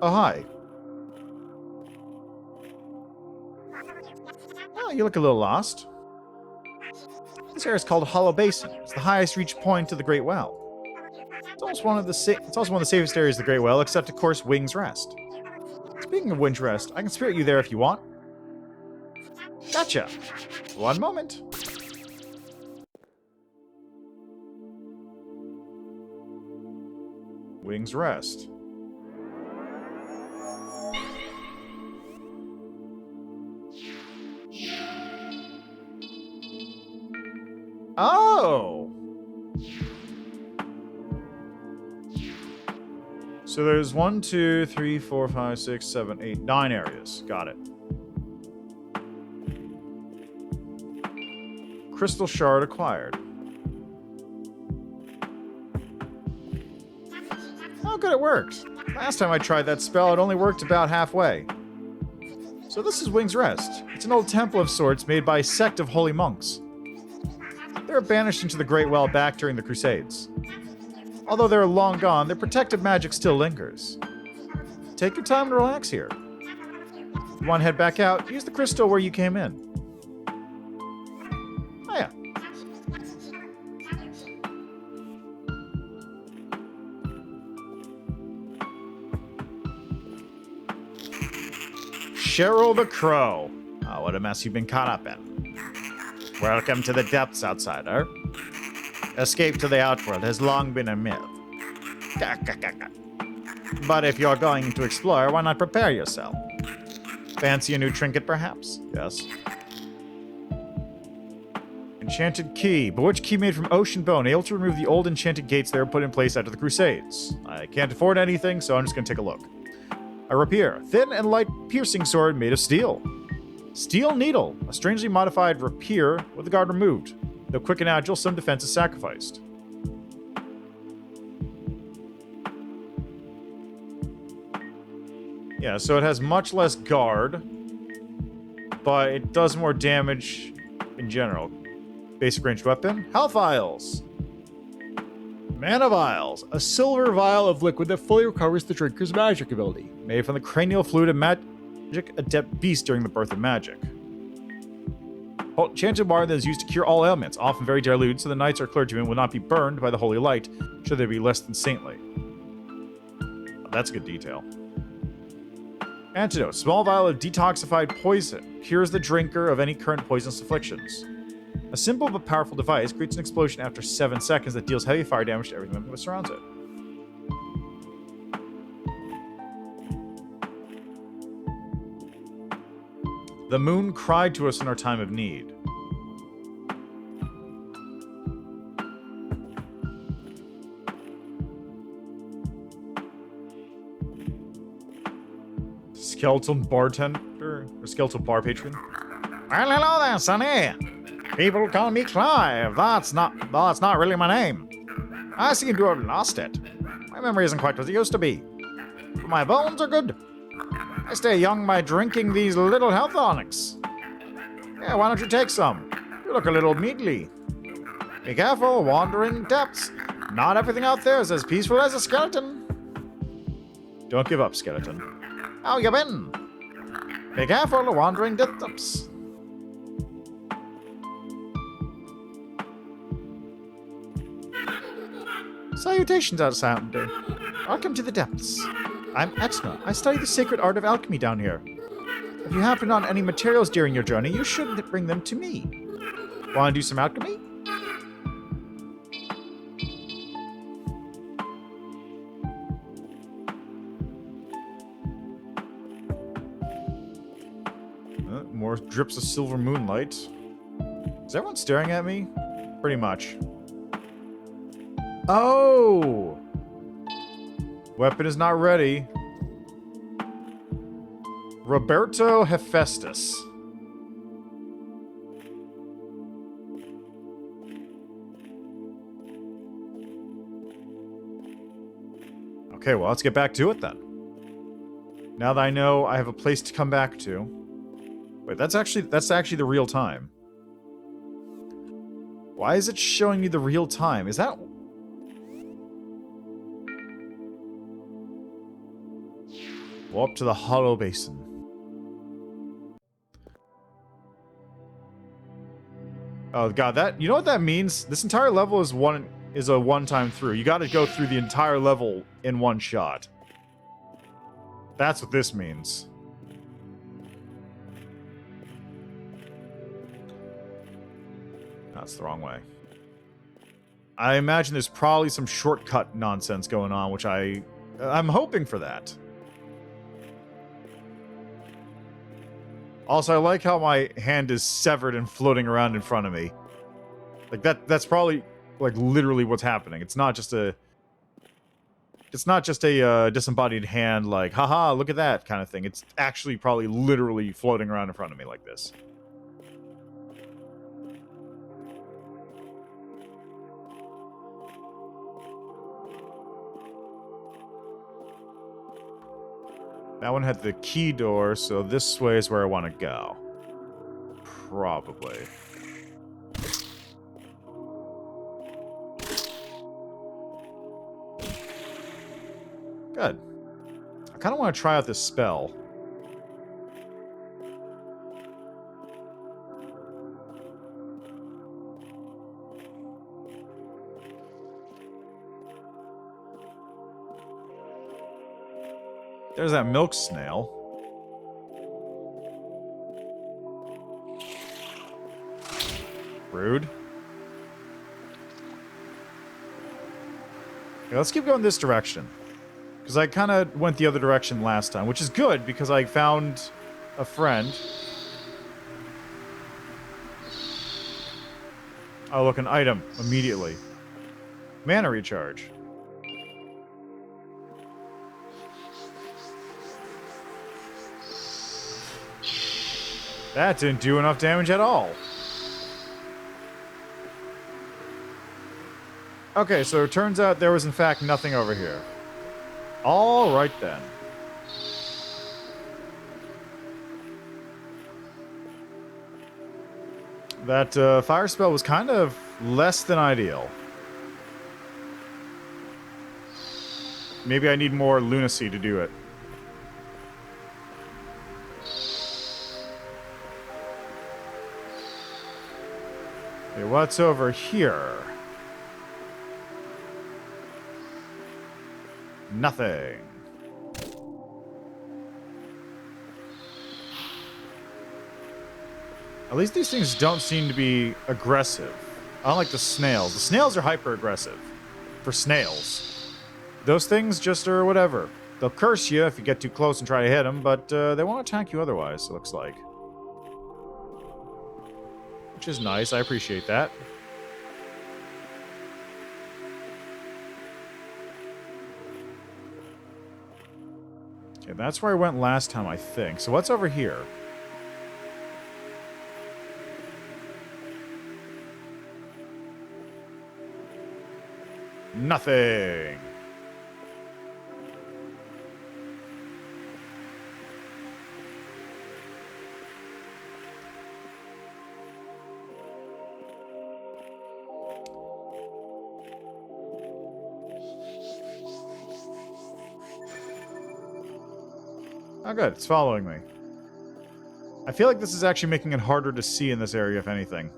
A: Oh, hi. Oh, you look a little lost. This area is called Hollow Basin. It's the highest reach point of the Great Well. It's also one of the safest areas of the Great Well, except, of course, Wing's Rest. Speaking of Wing's Rest, I can spirit you there if you want. Gotcha. One moment. Wing's Rest. Oh! So there's 1, 2, 3, 4, 5, 6, 7, 8, 9 areas. Got it. Crystal shard acquired. Oh, good, it worked. Last time I tried that spell, it only worked about halfway. So this is Wing's Rest. It's an old temple of sorts made by a sect of holy monks. They were banished into the Great Well back during the Crusades. Although they're long gone, their protective magic still lingers. Take your time to relax here. If you want to head back out, use the crystal where you came in. Oh yeah. Cheryl the Crow. Oh, what a mess you've been caught up in. Welcome to the depths, outsider. Escape to the outworld has long been a myth. But if you're going to explore, why not prepare yourself? Fancy a new trinket, perhaps? Yes. Enchanted key. Bewitched key made from ocean bone, able to remove the old enchanted gates that were put in place after the Crusades. I can't afford anything, so I'm just going to take a look. A rapier. Thin and light piercing sword made of steel. Steel Needle, a strangely modified rapier with the guard removed. Though quick and agile, some defense is sacrificed. Yeah, so it has much less guard, but it does more damage in general. Basic ranged weapon. Health Vials. Mana Vials, a silver vial of liquid that fully recovers the drinker's magic ability. Made from the cranial fluid of magic adept beast during the birth of magic. Enchanted water that is used to cure all ailments, often very dilute, so the knights or clergymen will not be burned by the holy light, should they be less than saintly. Oh, that's a good detail. Antidote. Small vial of detoxified poison. Cures the drinker of any current poisonous afflictions. A simple but powerful device creates an explosion after 7 seconds that deals heavy fire damage to everything that surrounds it. The moon cried to us in our time of need. Skeleton bartender? Or skeletal bar patron? Well, hello there, Sonny. People call me Clive. That's not really my name. I seem to have lost it. My memory isn't quite what it used to be. But my bones are good. I stay young by drinking these little health tonics. Yeah, why don't you take some? You look a little meagly. Be careful, wandering depths. Not everything out there is as peaceful as a skeleton. Don't give up, skeleton. How you been? Be careful, wandering depths. Salutations, Outlander. Welcome to the depths. I'm Etna. I study the sacred art of alchemy down here. If you happen on any materials during your journey, you should bring them to me. Want to do some alchemy? More drips of silver moonlight. Is everyone staring at me? Pretty much. Oh! Weapon is not ready. Roberto Hephaestus. Okay, well, let's get back to it then. Now that I know I have a place to come back to. Wait, that's actually the real time. Why is it showing me the real time? Is that... Go up to the Hollow Basin. Oh god, that... You know what that means? This entire level is a one-time through. You gotta go through the entire level in one shot. That's what this means. That's the wrong way. I imagine there's probably some shortcut nonsense going on, which I'm hoping for that. Also, I like how my hand is severed and floating around in front of me. Like that's probably like literally what's happening. It's not just a disembodied hand like, haha, look at that kind of thing. It's actually probably literally floating around in front of me like this. That one had the key door, so this way is where I want to go. Probably. Good. I kind of want to try out this spell. There's that milk snail. Rude. Okay, let's keep going this direction. Because I kind of went the other direction last time, which is good because I found a friend. Oh, look, an item immediately. Mana recharge. That didn't do enough damage at all. Okay, so it turns out there was in fact nothing over here. All right then. That fire spell was kind of less than ideal. Maybe I need more Lunacid to do it. Okay, what's over here? Nothing. At least these things don't seem to be aggressive. Unlike the snails. The snails are hyper-aggressive. For snails. Those things just are whatever. They'll curse you if you get too close and try to hit them, but they won't attack you otherwise, it looks like. Which is nice, I appreciate that. Okay, that's where I went last time, I think. So what's over here? Nothing. Oh, good. It's following me. I feel like this is actually making it harder to see in this area, if anything.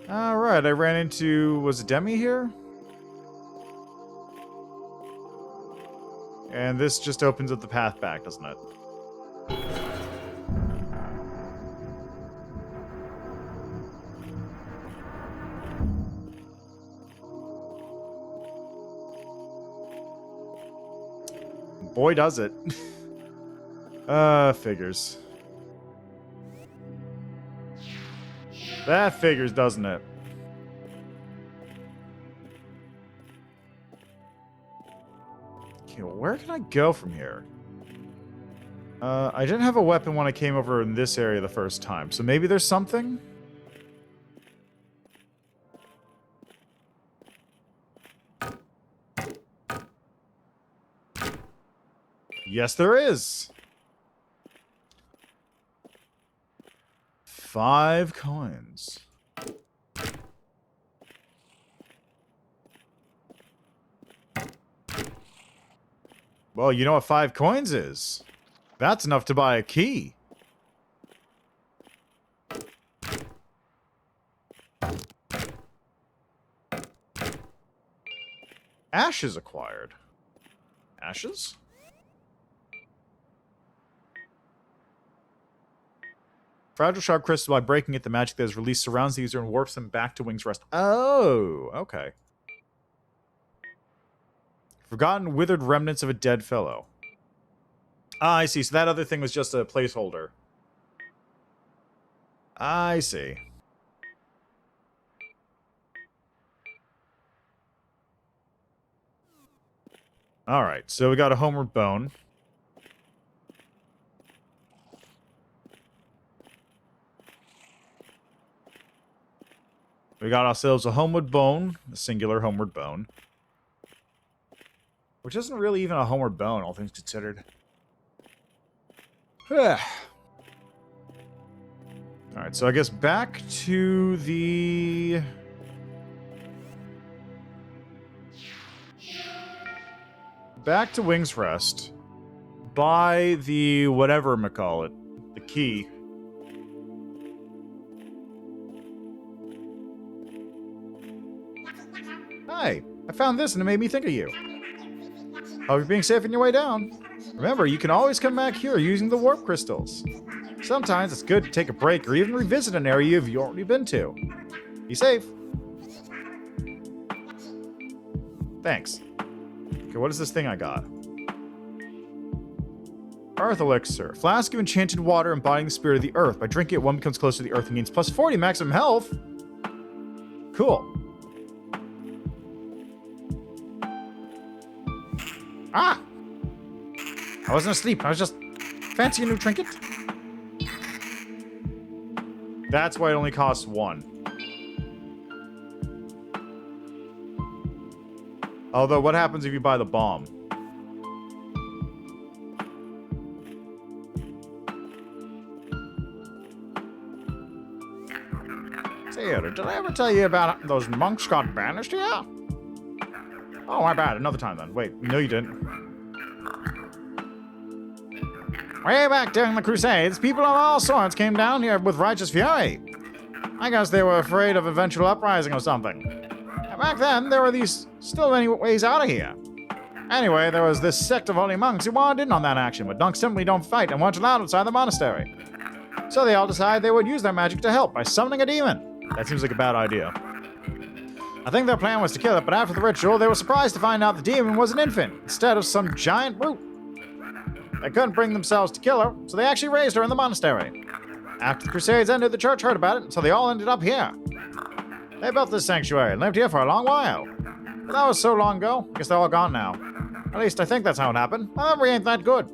A: Alright, I ran into... Was it Demi here? And this just opens up the path back, doesn't it? Boy, does it. Figures. That figures, doesn't it? Okay, well, where can I go from here? I didn't have a weapon when I came over in this area the first time, so maybe there's something? Yes, there is! 5 coins. Well, you know what 5 coins is? That's enough to buy a key. Ashes acquired. Ashes? Fragile sharp crystal, by breaking it, the magic that is released surrounds the user and warps them back to Wing's Rest. Oh, okay. Forgotten withered remnants of a dead fellow. Ah, I see. So that other thing was just a placeholder. I see. Alright, so we got a homeward bone. We got ourselves a homeward bone, a singular homeward bone. Which isn't really even a homeward bone, all things considered. Alright, so I guess back to the... Back to Wing's Rest. Buy the whatever-macall-it. The key. Hi, I found this and it made me think of you. Hope you're being safe on your way down. Remember, you can always come back here using the warp crystals. Sometimes it's good to take a break or even revisit an area you've already been to. Be safe. Thanks. Okay, what is this thing I got? Earth Elixir. Flask of enchanted water embodying the spirit of the earth. By drinking it, one becomes closer to the earth and gains plus 40 maximum health. Cool. Ah! I wasn't asleep. I was just fancy a new trinket. That's why it only costs 1. Although, what happens if you buy the bomb? Say, did I ever tell you about those monks got banished here? Oh, my bad. Another time then. Wait, no you didn't. Way back during the Crusades, people of all sorts came down here with righteous fury. I guess they were afraid of eventual uprising or something. And back then, there were still many ways out of here. Anyway, there was this sect of holy monks who wanted in on that action, but monks simply don't fight and weren't allowed outside the monastery. So they all decided they would use their magic to help by summoning a demon. That seems like a bad idea. I think their plan was to kill it, but after the ritual, they were surprised to find out the demon was an infant, instead of some giant brute. They couldn't bring themselves to kill her, so they actually raised her in the monastery. After the Crusades ended, the church heard about it, so they all ended up here. They built this sanctuary and lived here for a long while. But that was so long ago, I guess they're all gone now. At least I think that's how it happened. My memory ain't that good.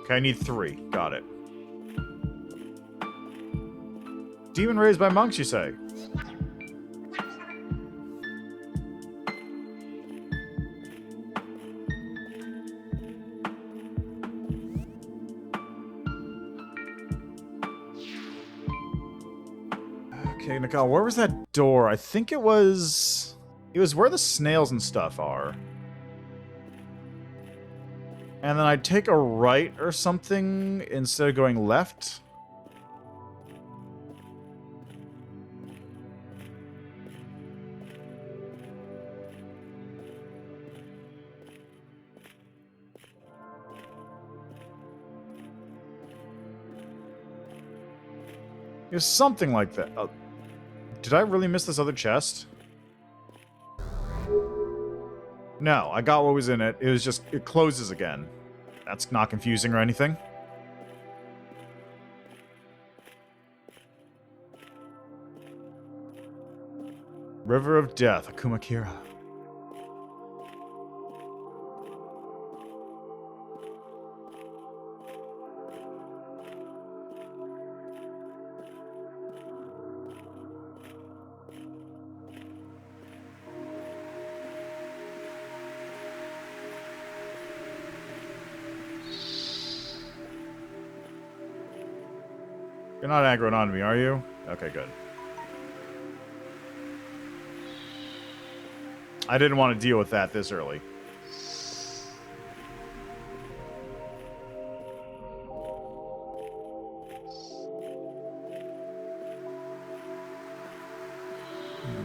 A: Okay, I need 3. Got it. Demon raised by monks, you say? Okay, Nicole, where was that door? I think it was where the snails and stuff are. And then I'd take a right or something instead of going left. It was something like that. Oh, did I really miss this other chest? No, I got what was in it. It was just, it closes again. That's not confusing or anything. River of Death, Akuma KIRA. You're not aggroing on me, are you? Okay, good. I didn't want to deal with that this early.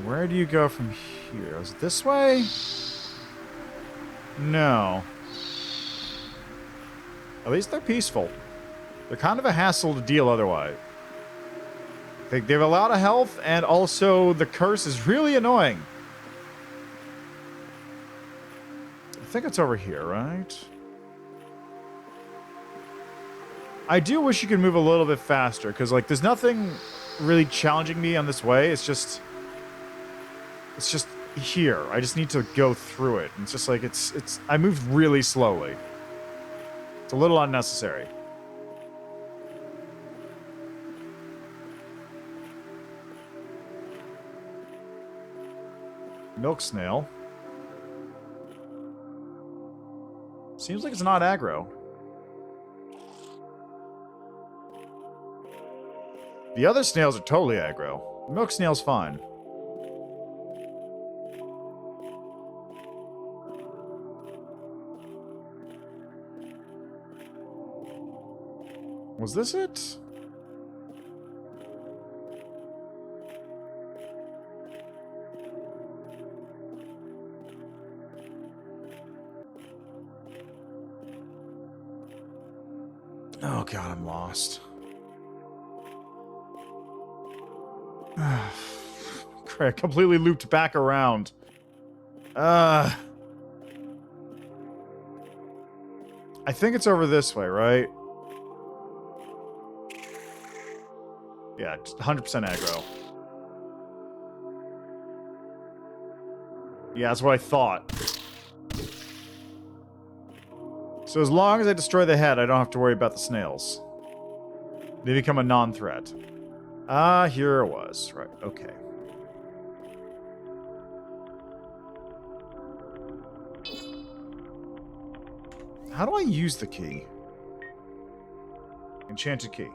A: Where do you go from here? Is it this way? No. At least they're peaceful. They're kind of a hassle to deal otherwise. They have a lot of health, and also the curse is really annoying. I think it's over here, right? I do wish you could move a little bit faster, because, like, there's nothing really challenging me on this way. It's just here. I just need to go through it. It's just like, I moved really slowly. It's a little unnecessary. Milk snail. Seems like it's not aggro. The other snails are totally aggro. The milk snail's fine. Was this it? Oh god, I'm lost. Crap, completely looped back around. I think it's over this way, right? Yeah, 100% aggro. Yeah, that's what I thought. So as long as I destroy the head, I don't have to worry about the snails. They become a non-threat. Ah, here it was. Right, okay. How do I use the key? Enchanted key.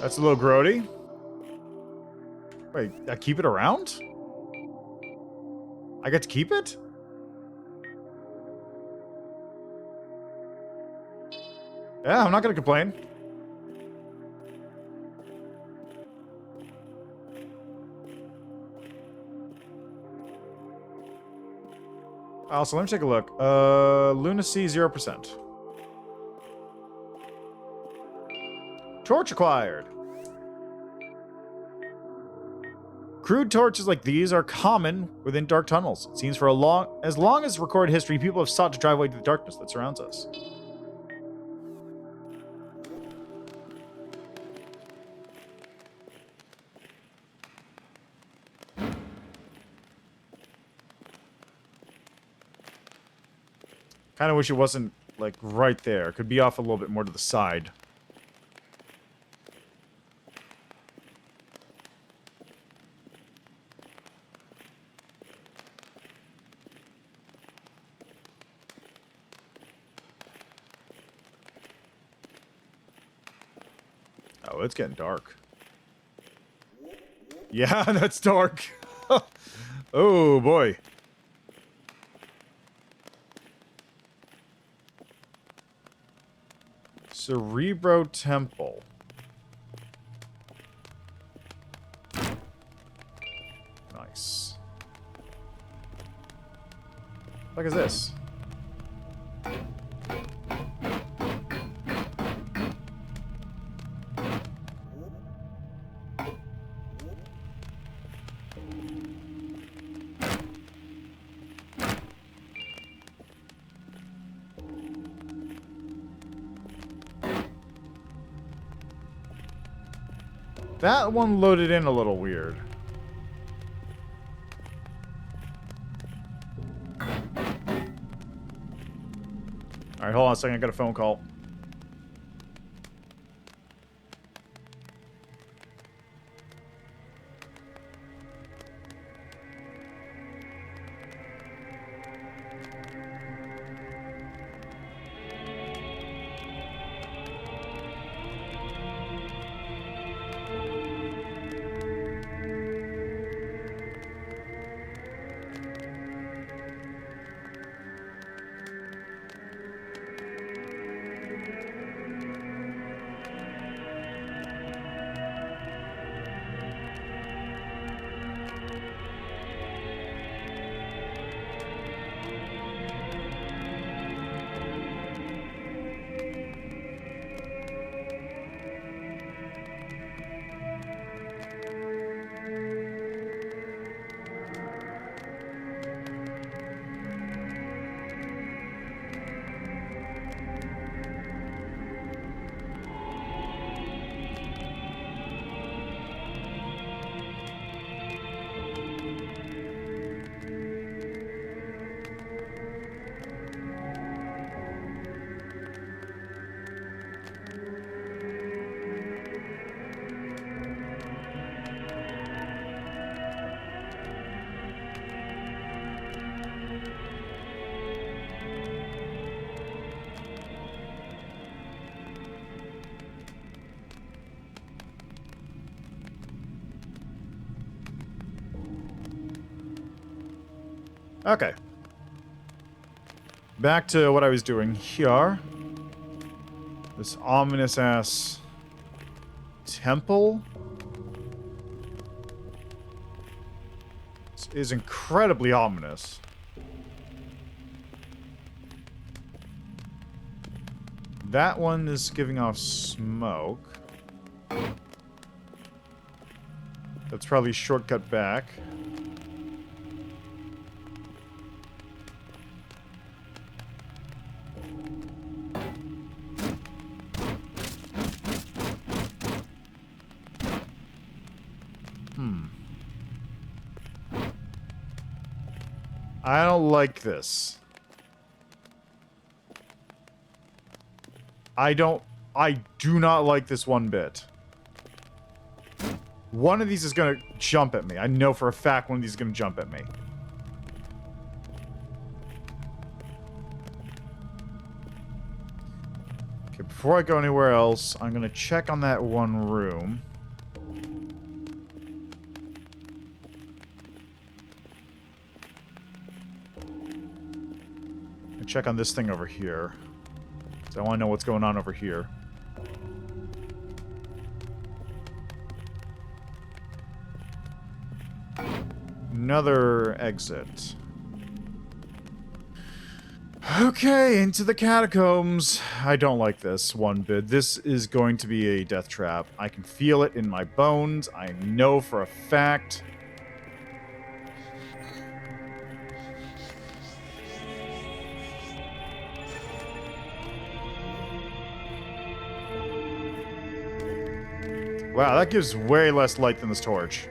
A: That's a little grody. Wait, I keep it around? I get to keep it? Yeah, I'm not gonna complain. Also, let me take a look. Lunacid 0%. Torch acquired. Crude torches like these are common within dark tunnels. It seems for as long as recorded history, people have sought to drive away the darkness that surrounds us. Kind of wish it wasn't, like, right there. Could be off a little bit more to the side. Oh, it's getting dark. Yeah, that's dark. Oh, boy. Cerebro Temple. Nice. What is this? That one loaded in a little weird. Alright, hold on a second. I got a phone call. Okay. Back to what I was doing here. This ominous-ass temple. This is incredibly ominous. That one is giving off smoke. That's probably shortcut back. I don't like this. I do not like this one bit. One of these is gonna jump at me. I know for a fact one of these is gonna jump at me. Okay, before I go anywhere else, I'm gonna check on that one room. Check on this thing over here. So I want to know what's going on over here. Another exit. Okay, into the catacombs. I don't like this one bit. This is going to be a death trap. I can feel it in my bones. I know for a fact. Wow, that gives way less light than this torch.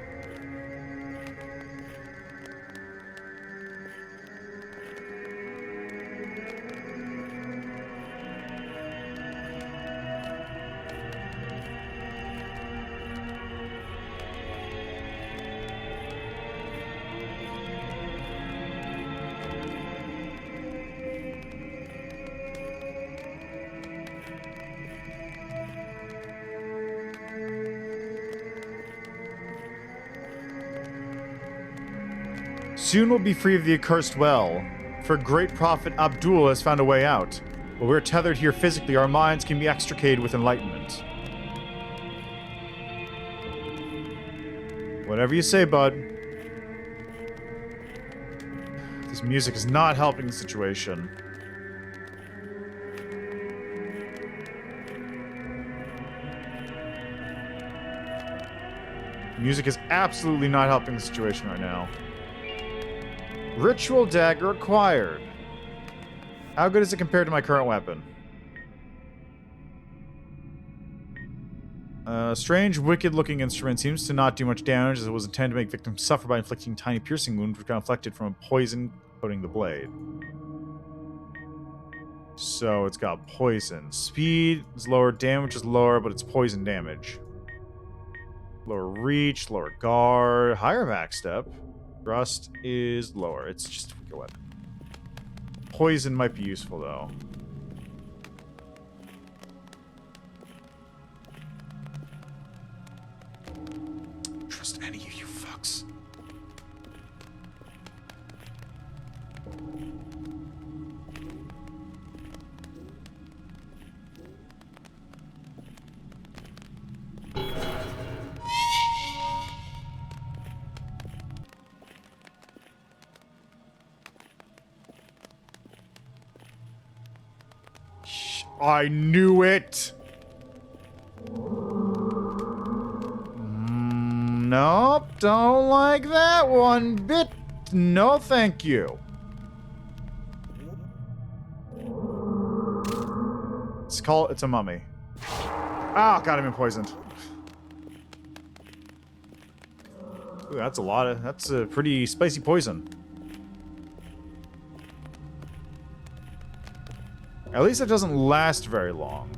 A: Soon we'll be free of the accursed well. For great prophet Abdul has found a way out. While we're tethered here physically, our minds can be extricated with enlightenment. Whatever you say, bud. This music is not helping the situation. Music is absolutely not helping the situation right now. Ritual dagger acquired. How good is it compared to my current weapon? Strange, wicked-looking instrument seems to not do much damage, as it was intended to make victims suffer by inflicting tiny piercing wounds which got inflicted from a poison coating the blade. So it's got poison. Speed is lower, damage is lower, but it's poison damage. Lower reach, lower guard, higher back step. Rust is lower. It's just a weaker weapon. Poison might be useful, though. Trust any of you fucks. I knew it! Nope, don't like that one bit. No, thank you. It's a mummy. Ah, got him poisoned. Ooh, that's a pretty spicy poison. At least it doesn't last very long.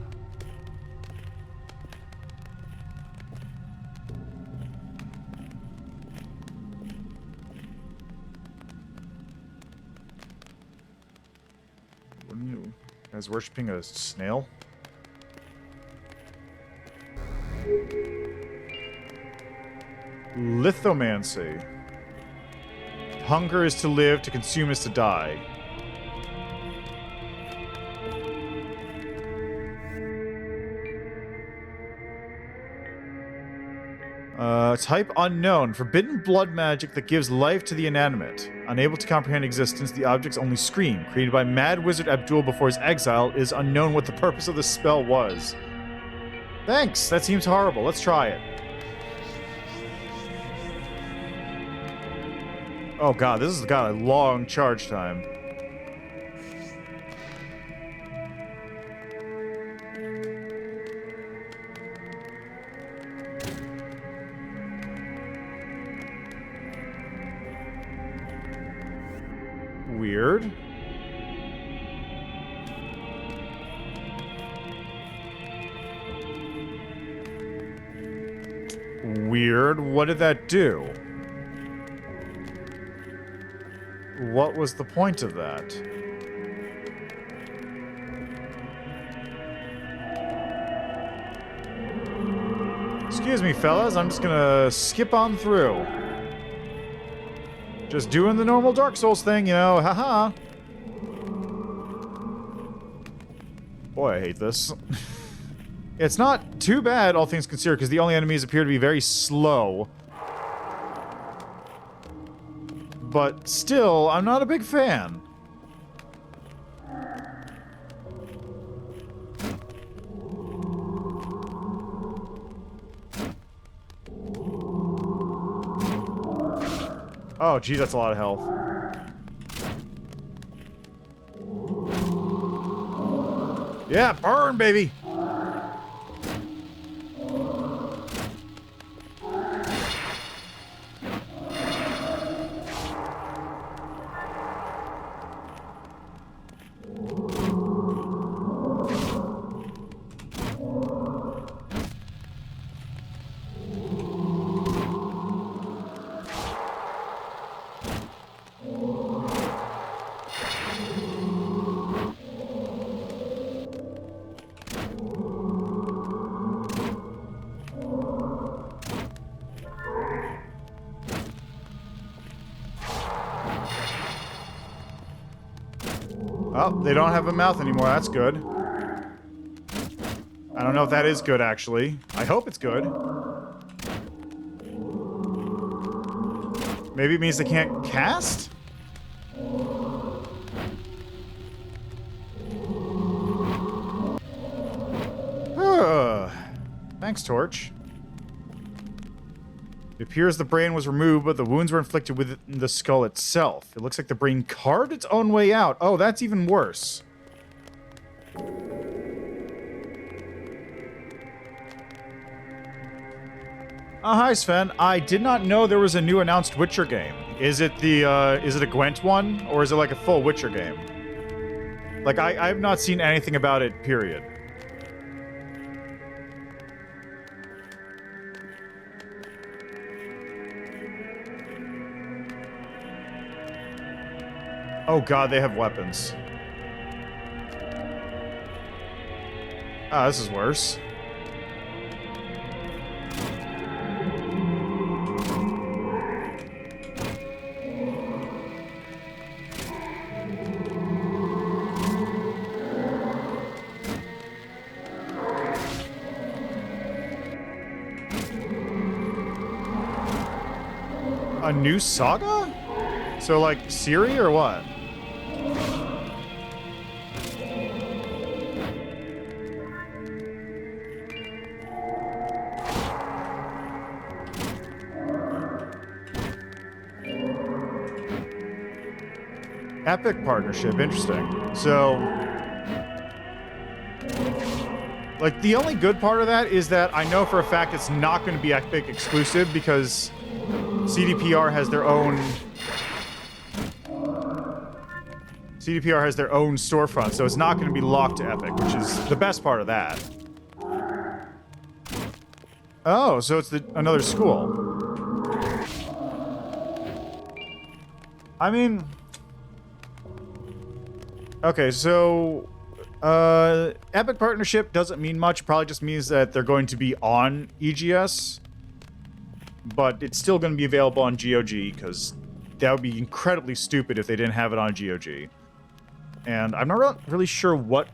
A: What are you guys worshipping a snail? Lithomancy. Hunger is to live, to consume is to die. Type unknown. Forbidden blood magic that gives life to the inanimate. Unable to comprehend existence, the objects only scream. Created by Mad Wizard Abdul before his exile, it is unknown what the purpose of the spell was. Thanks, that seems horrible. Let's try it. Oh god, this has got a long charge time. Weird. Weird. What did that do? What was the point of that? Excuse me, fellas. I'm just gonna skip on through. Just doing the normal Dark Souls thing, you know, haha. Boy, I hate this. It's not too bad, all things considered, because the only enemies appear to be very slow. But still, I'm not a big fan. Oh, gee, that's a lot of health. Yeah, burn, baby! Oh, they don't have a mouth anymore. That's good. I don't know if that is good, actually. I hope it's good. Maybe it means they can't cast? Thanks, Torch. It appears the brain was removed, but the wounds were inflicted within the skull itself. It looks like the brain carved its own way out. Oh, that's even worse. Hi, Sven. I did not know there was a new announced Witcher game. Is it a Gwent one, or is it like a full Witcher game? Like, I've not seen anything about it, period. Oh god, they have weapons. Ah, this is worse. A new saga? So, like, Siri or what? Epic partnership, interesting. So, like, the only good part of that is that I know for a fact it's not going to be Epic exclusive because CDPR has their own storefront, so it's not going to be locked to Epic, which is the best part of that. Oh, so it's another school. I mean, okay, so Epic partnership doesn't mean much. It probably just means that they're going to be on EGS, but it's still going to be available on GOG because that would be incredibly stupid if they didn't have it on GOG. And I'm not really sure what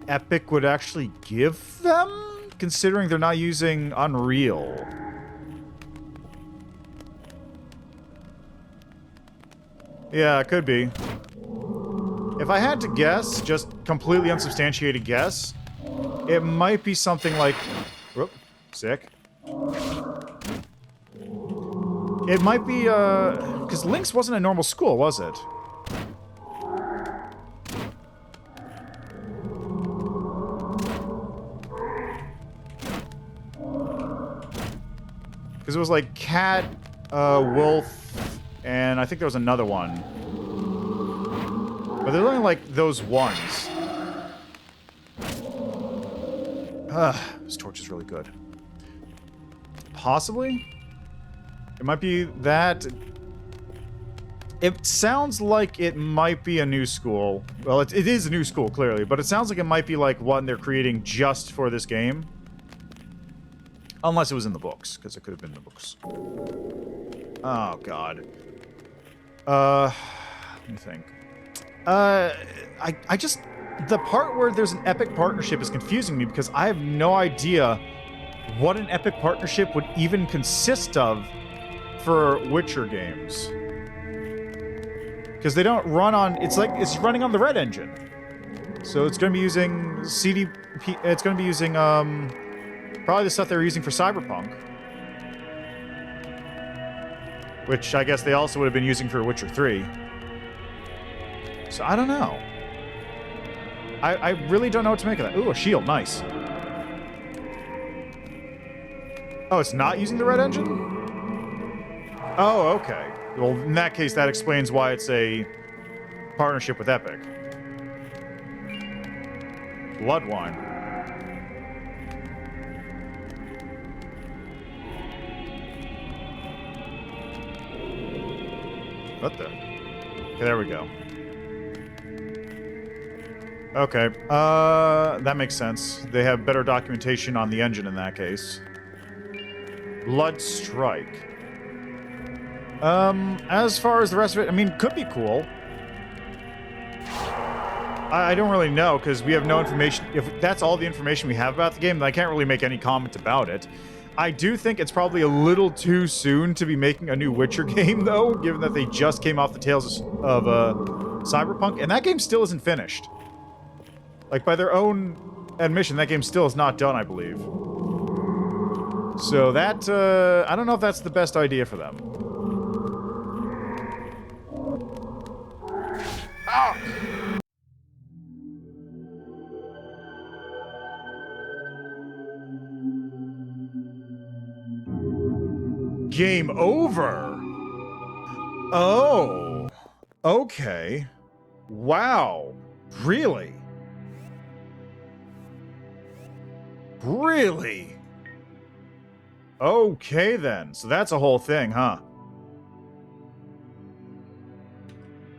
A: Epic would actually give them, considering they're not using Unreal. Yeah, it could be. If I had to guess, just completely unsubstantiated guess, it might be something like... Whoop, sick. It might be, because Lynx wasn't a normal school, was it? Because it was like Cat, Wolf, and I think there was another one. But they're only like those ones. This torch is really good. Possibly? It might be that. It sounds like it might be a new school. Well, it is a new school, clearly, but it sounds like it might be like one they're creating just for this game. Unless it was in the books, because it could have been in the books. Oh, God. Let me think. I just... The part where there's an Epic partnership is confusing me because I have no idea what an Epic partnership would even consist of for Witcher games. Because they don't run on... It's like, it's running on the Red Engine. So it's going to be using CDP... It's going to be using, probably the stuff they were using for Cyberpunk. Which I guess they also would have been using for Witcher 3. So I don't know. I really don't know what to make of that. Ooh, a shield. Nice. Oh, it's not using the Red Engine? Oh, okay. Well, in that case, that explains why it's a partnership with Epic. Blood wine. What the? Okay, there we go. Okay, that makes sense. They have better documentation on the engine in that case. Blood Strike. As far as the rest of it, I mean, could be cool. I don't really know, because we have no information. If that's all the information we have about the game, then I can't really make any comment about it. I do think it's probably a little too soon to be making a new Witcher game, though, given that they just came off the tails of Cyberpunk, and that game still isn't finished. Like, by their own admission, that game still is not done, I believe. So that, I don't know if that's the best idea for them. Ah! Game over? Oh. Okay. Wow. Really? Really? Okay, then. So that's a whole thing, huh?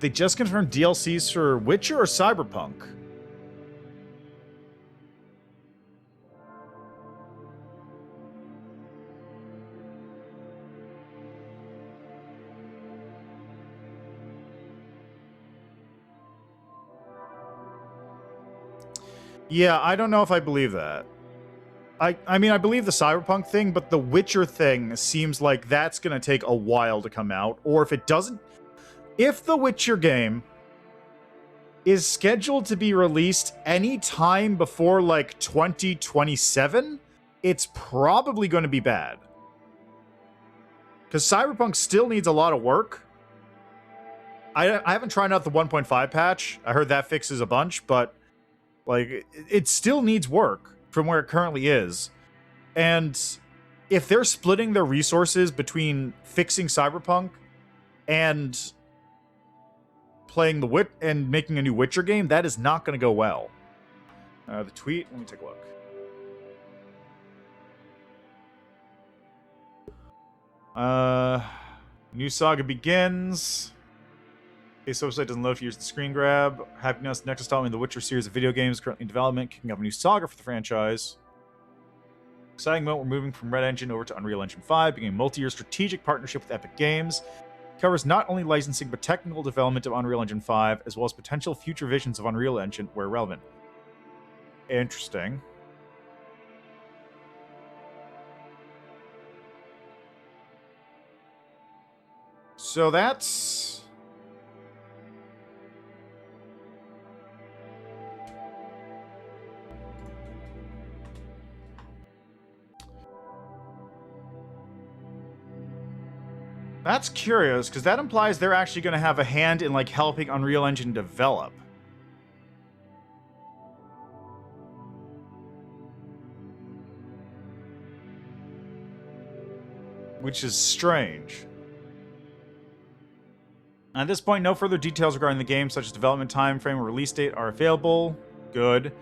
A: They just confirmed DLCs for Witcher or Cyberpunk? Yeah, I don't know if I believe that. I mean, I believe the Cyberpunk thing, but the Witcher thing seems like that's going to take a while to come out. Or if it doesn't... If the Witcher game is scheduled to be released any time before, like, 2027, it's probably going to be bad. Because Cyberpunk still needs a lot of work. I haven't tried out the 1.5 patch. I heard that fixes a bunch, but, like, it still needs work from where it currently is. And if they're splitting their resources between fixing Cyberpunk and playing and making a new Witcher game, that is not going to go well. The tweet, let me take a look. New saga begins. A social site doesn't load if you use the screen grab. Happiness, next installment in the Witcher series of video games currently in development, kicking off a new saga for the franchise. Exciting moment, we're moving from Red Engine over to Unreal Engine 5, beginning a multi-year strategic partnership with Epic Games. It covers not only licensing, but technical development of Unreal Engine 5, as well as potential future visions of Unreal Engine where relevant. Interesting. So that's... That's curious, because that implies they're actually going to have a hand in, like, helping Unreal Engine develop. Which is strange. At this point, no further details regarding the game, such as development time frame or release date, are available. Good.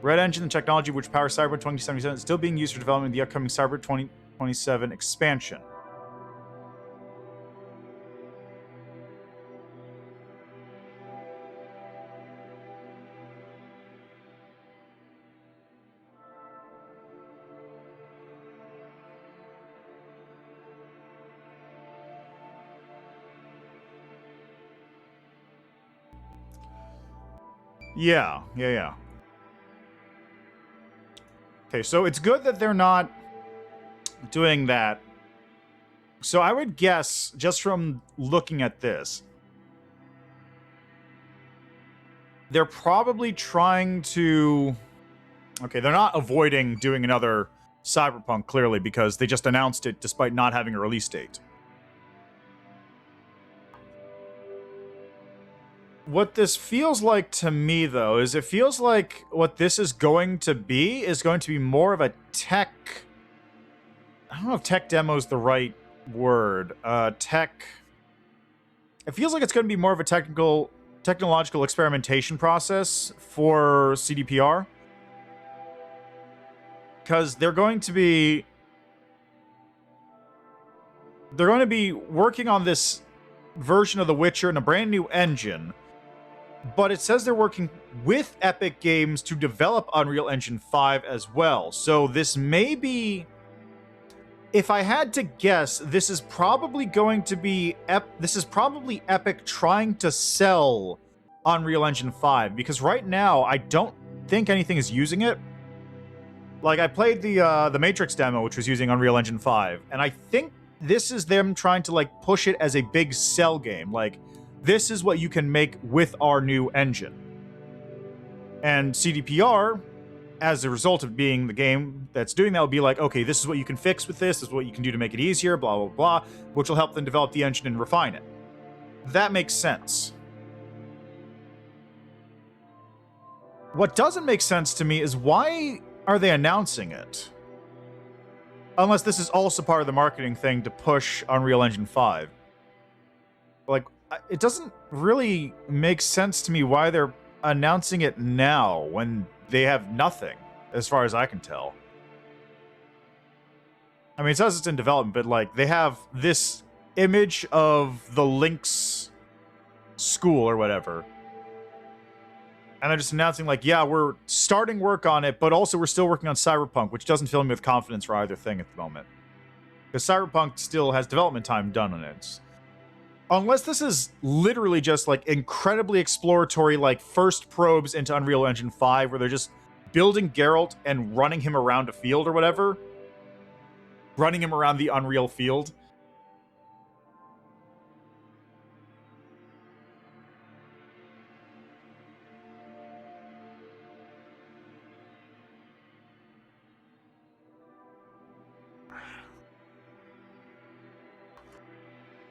A: Red Engine, the technology which powers Cyberpunk 2077, is still being used for development of the upcoming Cyberpunk 2027 expansion. Yeah. Okay, so it's good that they're not doing that. So I would guess, just from looking at this, they're probably trying to... Okay, they're not avoiding doing another Cyberpunk, clearly, because they just announced it despite not having a release date. What this feels like to me, though, is it feels like what this is going to be more of a tech... I don't know if tech demo is the right word. Tech... It feels like it's going to be more of a technological experimentation process for CDPR. Because they're going to be working on this version of The Witcher in a brand new engine. But it says they're working with Epic Games to develop Unreal Engine 5 as well. So this may be... If I had to guess, this is probably going to be... This is probably Epic trying to sell Unreal Engine 5, because right now I don't think anything is using it. Like, I played the Matrix demo, which was using Unreal Engine 5, and I think this is them trying to, like, push it as a big sell game. Like, this is what you can make with our new engine. And CDPR, as a result of being the game that's doing that, will be like, okay, this is what you can fix with this is what you can do to make it easier, blah, blah, blah, which will help them develop the engine and refine it. That makes sense. What doesn't make sense to me is why are they announcing it? Unless this is also part of the marketing thing to push Unreal Engine 5. Like, it doesn't really make sense to me why they're announcing it now when they have nothing, as far as I can tell. I mean, it says it's in development, but, like, they have this image of the Lynx school or whatever. And they're just announcing, like, yeah, we're starting work on it, but also we're still working on Cyberpunk, which doesn't fill me with confidence for either thing at the moment. Because Cyberpunk still has development time done on it. Unless this is literally just, like, incredibly exploratory, like, first probes into Unreal Engine 5, where they're just building Geralt and running him around a field or whatever. Running him around the Unreal field.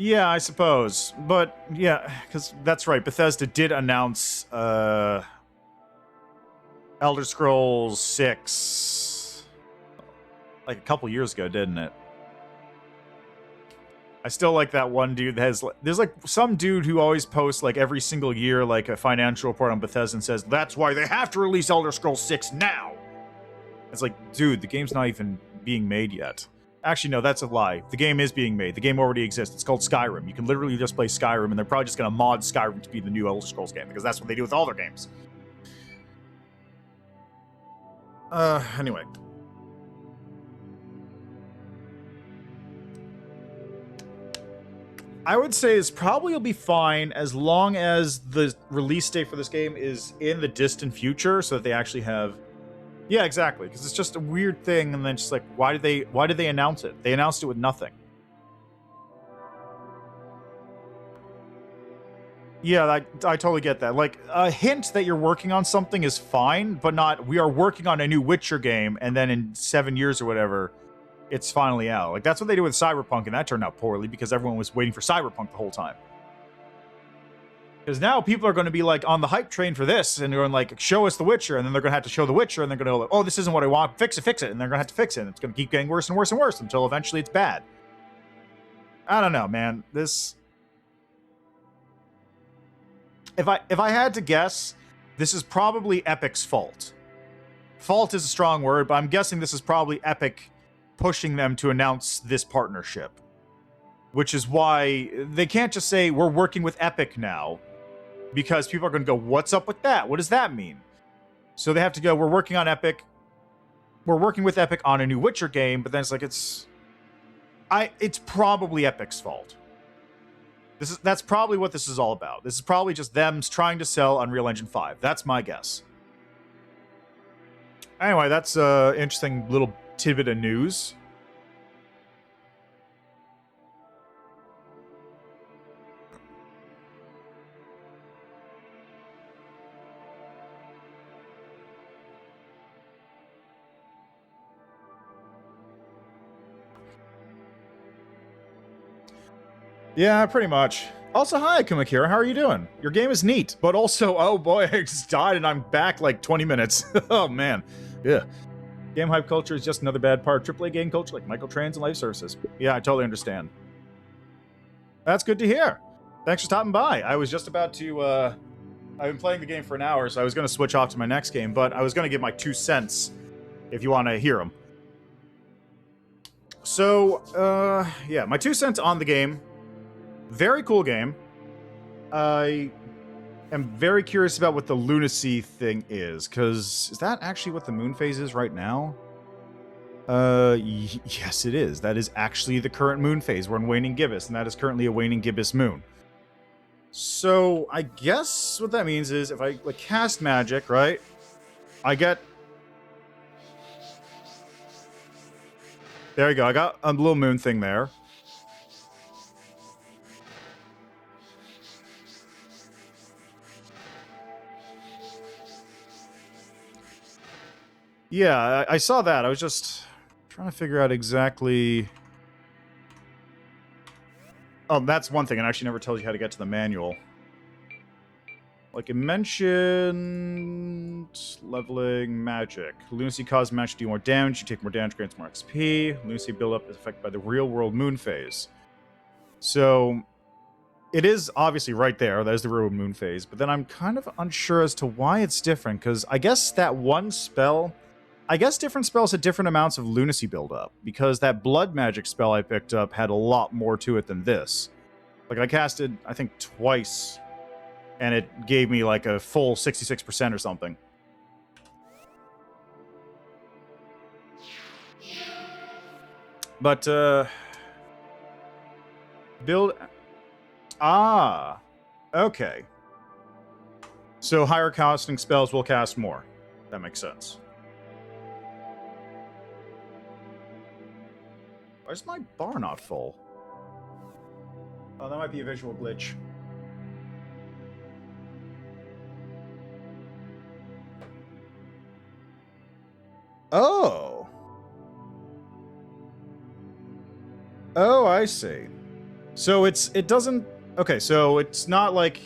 A: Yeah, I suppose. But, yeah, because that's right. Bethesda did announce Elder Scrolls 6 like a couple years ago, didn't it? I still like that one dude that has... There's, like, some dude who always posts, like, every single year, like, a financial report on Bethesda and says, that's why they have to release Elder Scrolls 6 now! It's like, dude, the game's not even being made yet. Actually, no, that's a lie. The game is being made. The game already exists. It's called Skyrim. You can literally just play Skyrim, and they're probably just going to mod Skyrim to be the new Elder Scrolls game, because that's what they do with all their games. Anyway. I would say this probably will be fine as long as the release date for this game is in the distant future, so that they actually have... Yeah, exactly, because it's just a weird thing, and then just like, why did they announce it? They announced it with nothing. Yeah, I totally get that. Like, a hint that you're working on something is fine, but not, we are working on a new Witcher game, and then in 7 years or whatever, it's finally out. Like, that's what they did with Cyberpunk, and that turned out poorly, because everyone was waiting for Cyberpunk the whole time. Because now people are going to be, like, on the hype train for this, and they're going to, like, show us The Witcher, and then they're going to have to show The Witcher, and they're going to go, like, oh, this isn't what I want, fix it, and they're going to have to fix it, and it's going to keep getting worse and worse and worse, until eventually it's bad. I don't know, man. This... If I had to guess, this is probably Epic's fault. Fault is a strong word, but I'm guessing this is probably Epic pushing them to announce this partnership. Which is why they can't just say, we're working with Epic now. Because people are going to go, what's up with that? What does that mean? So they have to go, we're working on Epic. We're working with Epic on a new Witcher game, but then it's like, it's probably Epic's fault. That's probably what this is all about. This is probably just them trying to sell Unreal Engine 5. That's my guess. Anyway, that's an interesting little tidbit of news. Yeah, pretty much. Also, hi, KIRA. How are you doing? Your game is neat, but also, oh boy, I just died and I'm back like 20 minutes. Oh, man. Yeah. Game hype culture is just another bad part of AAA game culture, like microtrans and live services. Yeah, I totally understand. That's good to hear. Thanks for stopping by. I was just about to, I've been playing the game for an hour, so I was going to switch off to my next game, but I was going to give my 2 cents if you want to hear them. So, yeah, my 2 cents on the game. Very cool game. I am very curious about what the Lunacid thing is, because is that actually what the moon phase is right now? Yes, it is. That is actually the current moon phase. We're in waning gibbous, and that is currently a waning gibbous moon. So I guess what that means is if I like cast magic, right? I get. There you go. I got a little moon thing there. Yeah, I saw that. I was just trying to figure out exactly. Oh, that's one thing. It actually never tells you how to get to the manual. Like it mentioned leveling magic. Lunacy causes magic to do more damage. You take more damage, grants more XP. Lunacy buildup is affected by the real world moon phase. So it is obviously right there. That is the real world moon phase. But then I'm kind of unsure as to why it's different. Because I guess that one spell... I guess different spells had different amounts of lunacy buildup. Because that blood magic spell I picked up had a lot more to it than this. Like I casted, I think, twice... and it gave me like a full 66% or something. But, build... Ah! Okay. So higher casting spells will cast more. That makes sense. Why is my bar not full? Oh, that might be a visual glitch. Oh. Oh, I see. So it doesn't... Okay, so it's not like...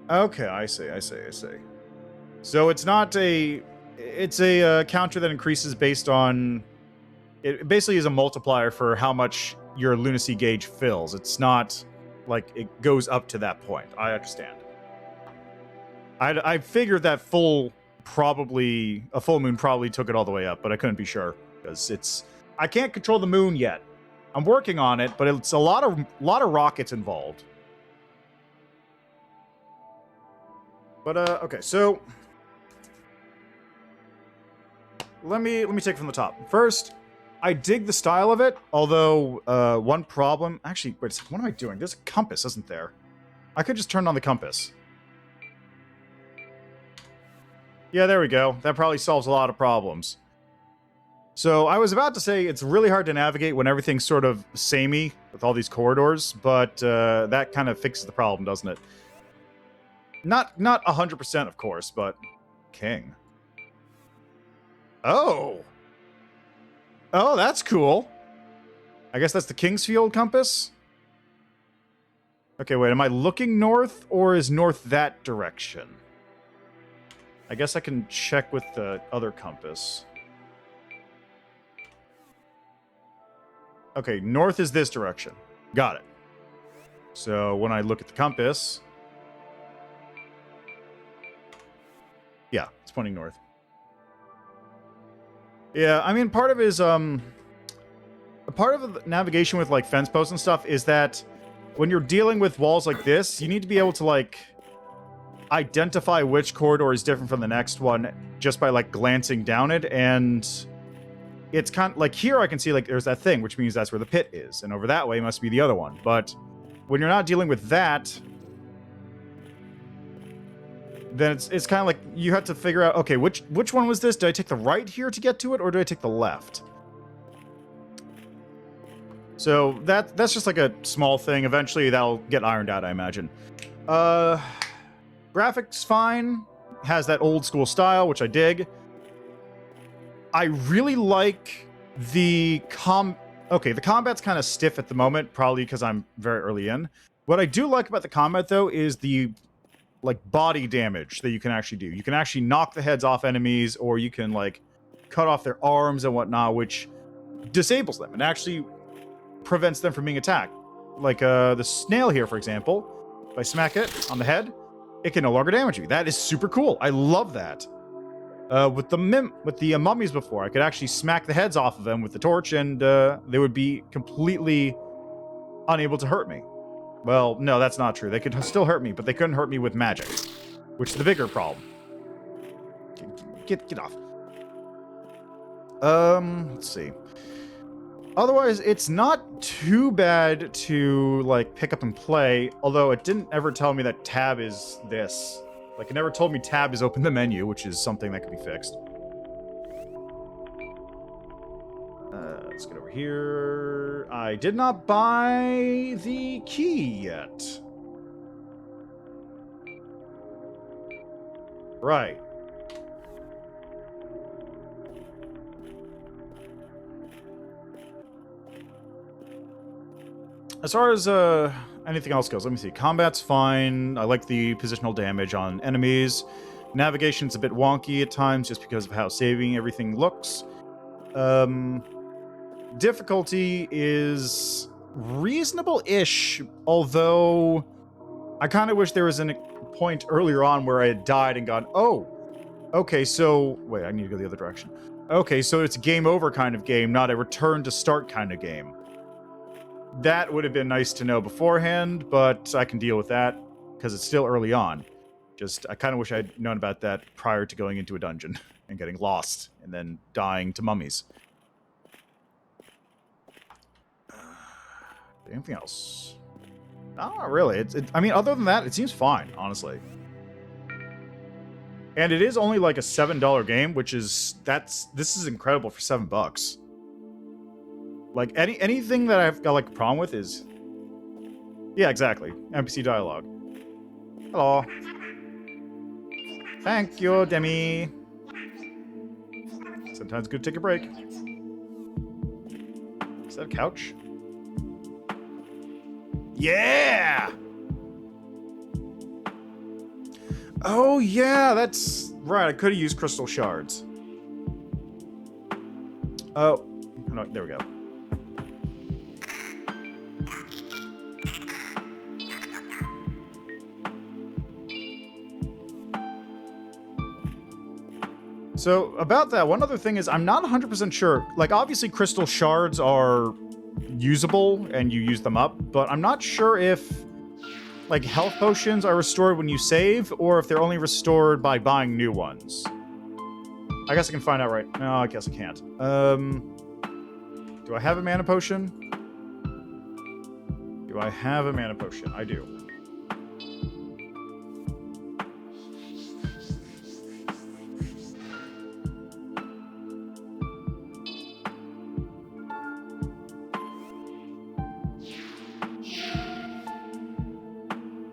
A: Okay, I see. So it's not a... It's a counter that increases based on... It basically is a multiplier for how much your lunacy gauge fills. It's not like it goes up to that point. I understand. I figured that a full moon probably took it all the way up, but I couldn't be sure because I can't control the moon yet. I'm working on it, but it's a lot of rockets involved. But okay, so let me take it from the top. First, I dig the style of it, although one problem. Actually, wait a second, what am I doing? There's a compass, isn't there? I could just turn on the compass. Yeah, there we go. That probably solves a lot of problems. So I was about to say it's really hard to navigate when everything's sort of samey with all these corridors, but that kind of fixes the problem, doesn't it? Not 100%, of course, but King. Oh, that's cool. I guess that's the Kingsfield compass. Okay, wait, am I looking north, or is north that direction? I guess I can check with the other compass. Okay, north is this direction. Got it. So when I look at the compass... Yeah, it's pointing north. Yeah, I mean, part of it is, part of the navigation with, like, fence posts and stuff is that when you're dealing with walls like this, you need to be able to, like, identify which corridor is different from the next one just by, like, glancing down it, and it's kind of, like, here I can see, like, there's that thing, which means that's where the pit is, and over that way must be the other one, but when you're not dealing with that, then it's kind of like you have to figure out, okay, which one was this? Did I take the right here to get to it, or did I take the left? So that's just like a small thing. Eventually that'll get ironed out, I imagine. Graphics fine. Has that old school style, which I dig. I really like the the combat's kind of stiff at the moment, probably because I'm very early in. What I do like about the combat, though, is the like body damage that you can actually do. You can actually knock the heads off enemies, or you can like cut off their arms and whatnot, which disables them and actually prevents them from being attacked. Like the snail here, for example. If I smack it on the head, it can no longer damage you. That is super cool. I love that. With the mummies before, I could actually smack the heads off of them with the torch, and they would be completely unable to hurt me. Well, no, that's not true. They could still hurt me, but they couldn't hurt me with magic, which is the bigger problem. Get off. Let's see. Otherwise, it's not too bad to, like, pick up and play, although it didn't ever tell me that tab is this. Like, it never told me tab is open the menu, which is something that could be fixed. Let's get over here. I did not buy the key yet. Right. As far as anything else goes, let me see. Combat's fine. I like the positional damage on enemies. Navigation's a bit wonky at times just because of how saving everything looks. Difficulty is reasonable-ish, although I kind of wish there was a point earlier on where I had died and gone, oh, okay, so... Wait, I need to go the other direction. Okay, so it's a game over kind of game, not a return to start kind of game. That would have been nice to know beforehand, but I can deal with that, because it's still early on. Just, I kind of wish I'd known about that prior to going into a dungeon and getting lost, and then dying to mummies. Anything else? Not really. I mean, other than that, it seems fine, honestly. And it is only like a $7 game, which is... This is incredible for $7. Like, anything that I've got, like, a problem with is... Yeah, exactly. NPC dialogue. Hello. Thank you, Demi. Sometimes good to take a break. Is that a couch? Yeah! Oh, yeah, that's... Right, I could have used crystal shards. Oh, no, there we go. So, about that, one other thing is I'm not 100% sure. Like, obviously crystal shards are usable and you use them up, but I'm not sure if, like, health potions are restored when you save, or if they're only restored by buying new ones. I guess I can find out right... No, I guess I can't. Do I have a mana potion? Do I have a mana potion? I do.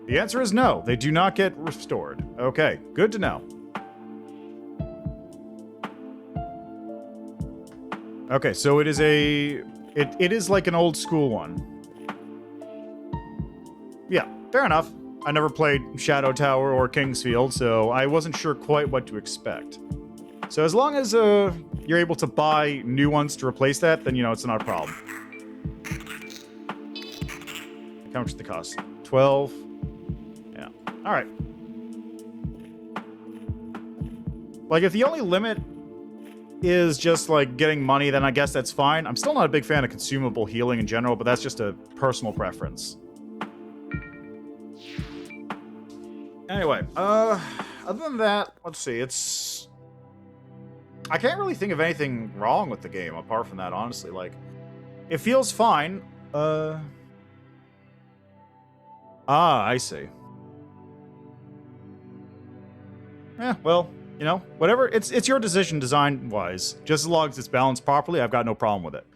A: The answer is no. They do not get restored. Okay, good to know. Okay, so it is a... It is like an old school one. Yeah, fair enough. I never played Shadow Tower or Kingsfield, so I wasn't sure quite what to expect. So as long as you're able to buy new ones to replace that, then, you know, it's not a problem. How much did the cost? 12. Yeah. All right. Like, if the only limit is just, like, getting money, then I guess that's fine. I'm still not a big fan of consumable healing in general, but that's just a personal preference. Anyway, other than that, let's see, it's... I can't really think of anything wrong with the game, apart from that, honestly. Like, it feels fine. I see. Yeah, well, you know, whatever. It's your decision design-wise. Just as long as it's balanced properly, I've got no problem with it.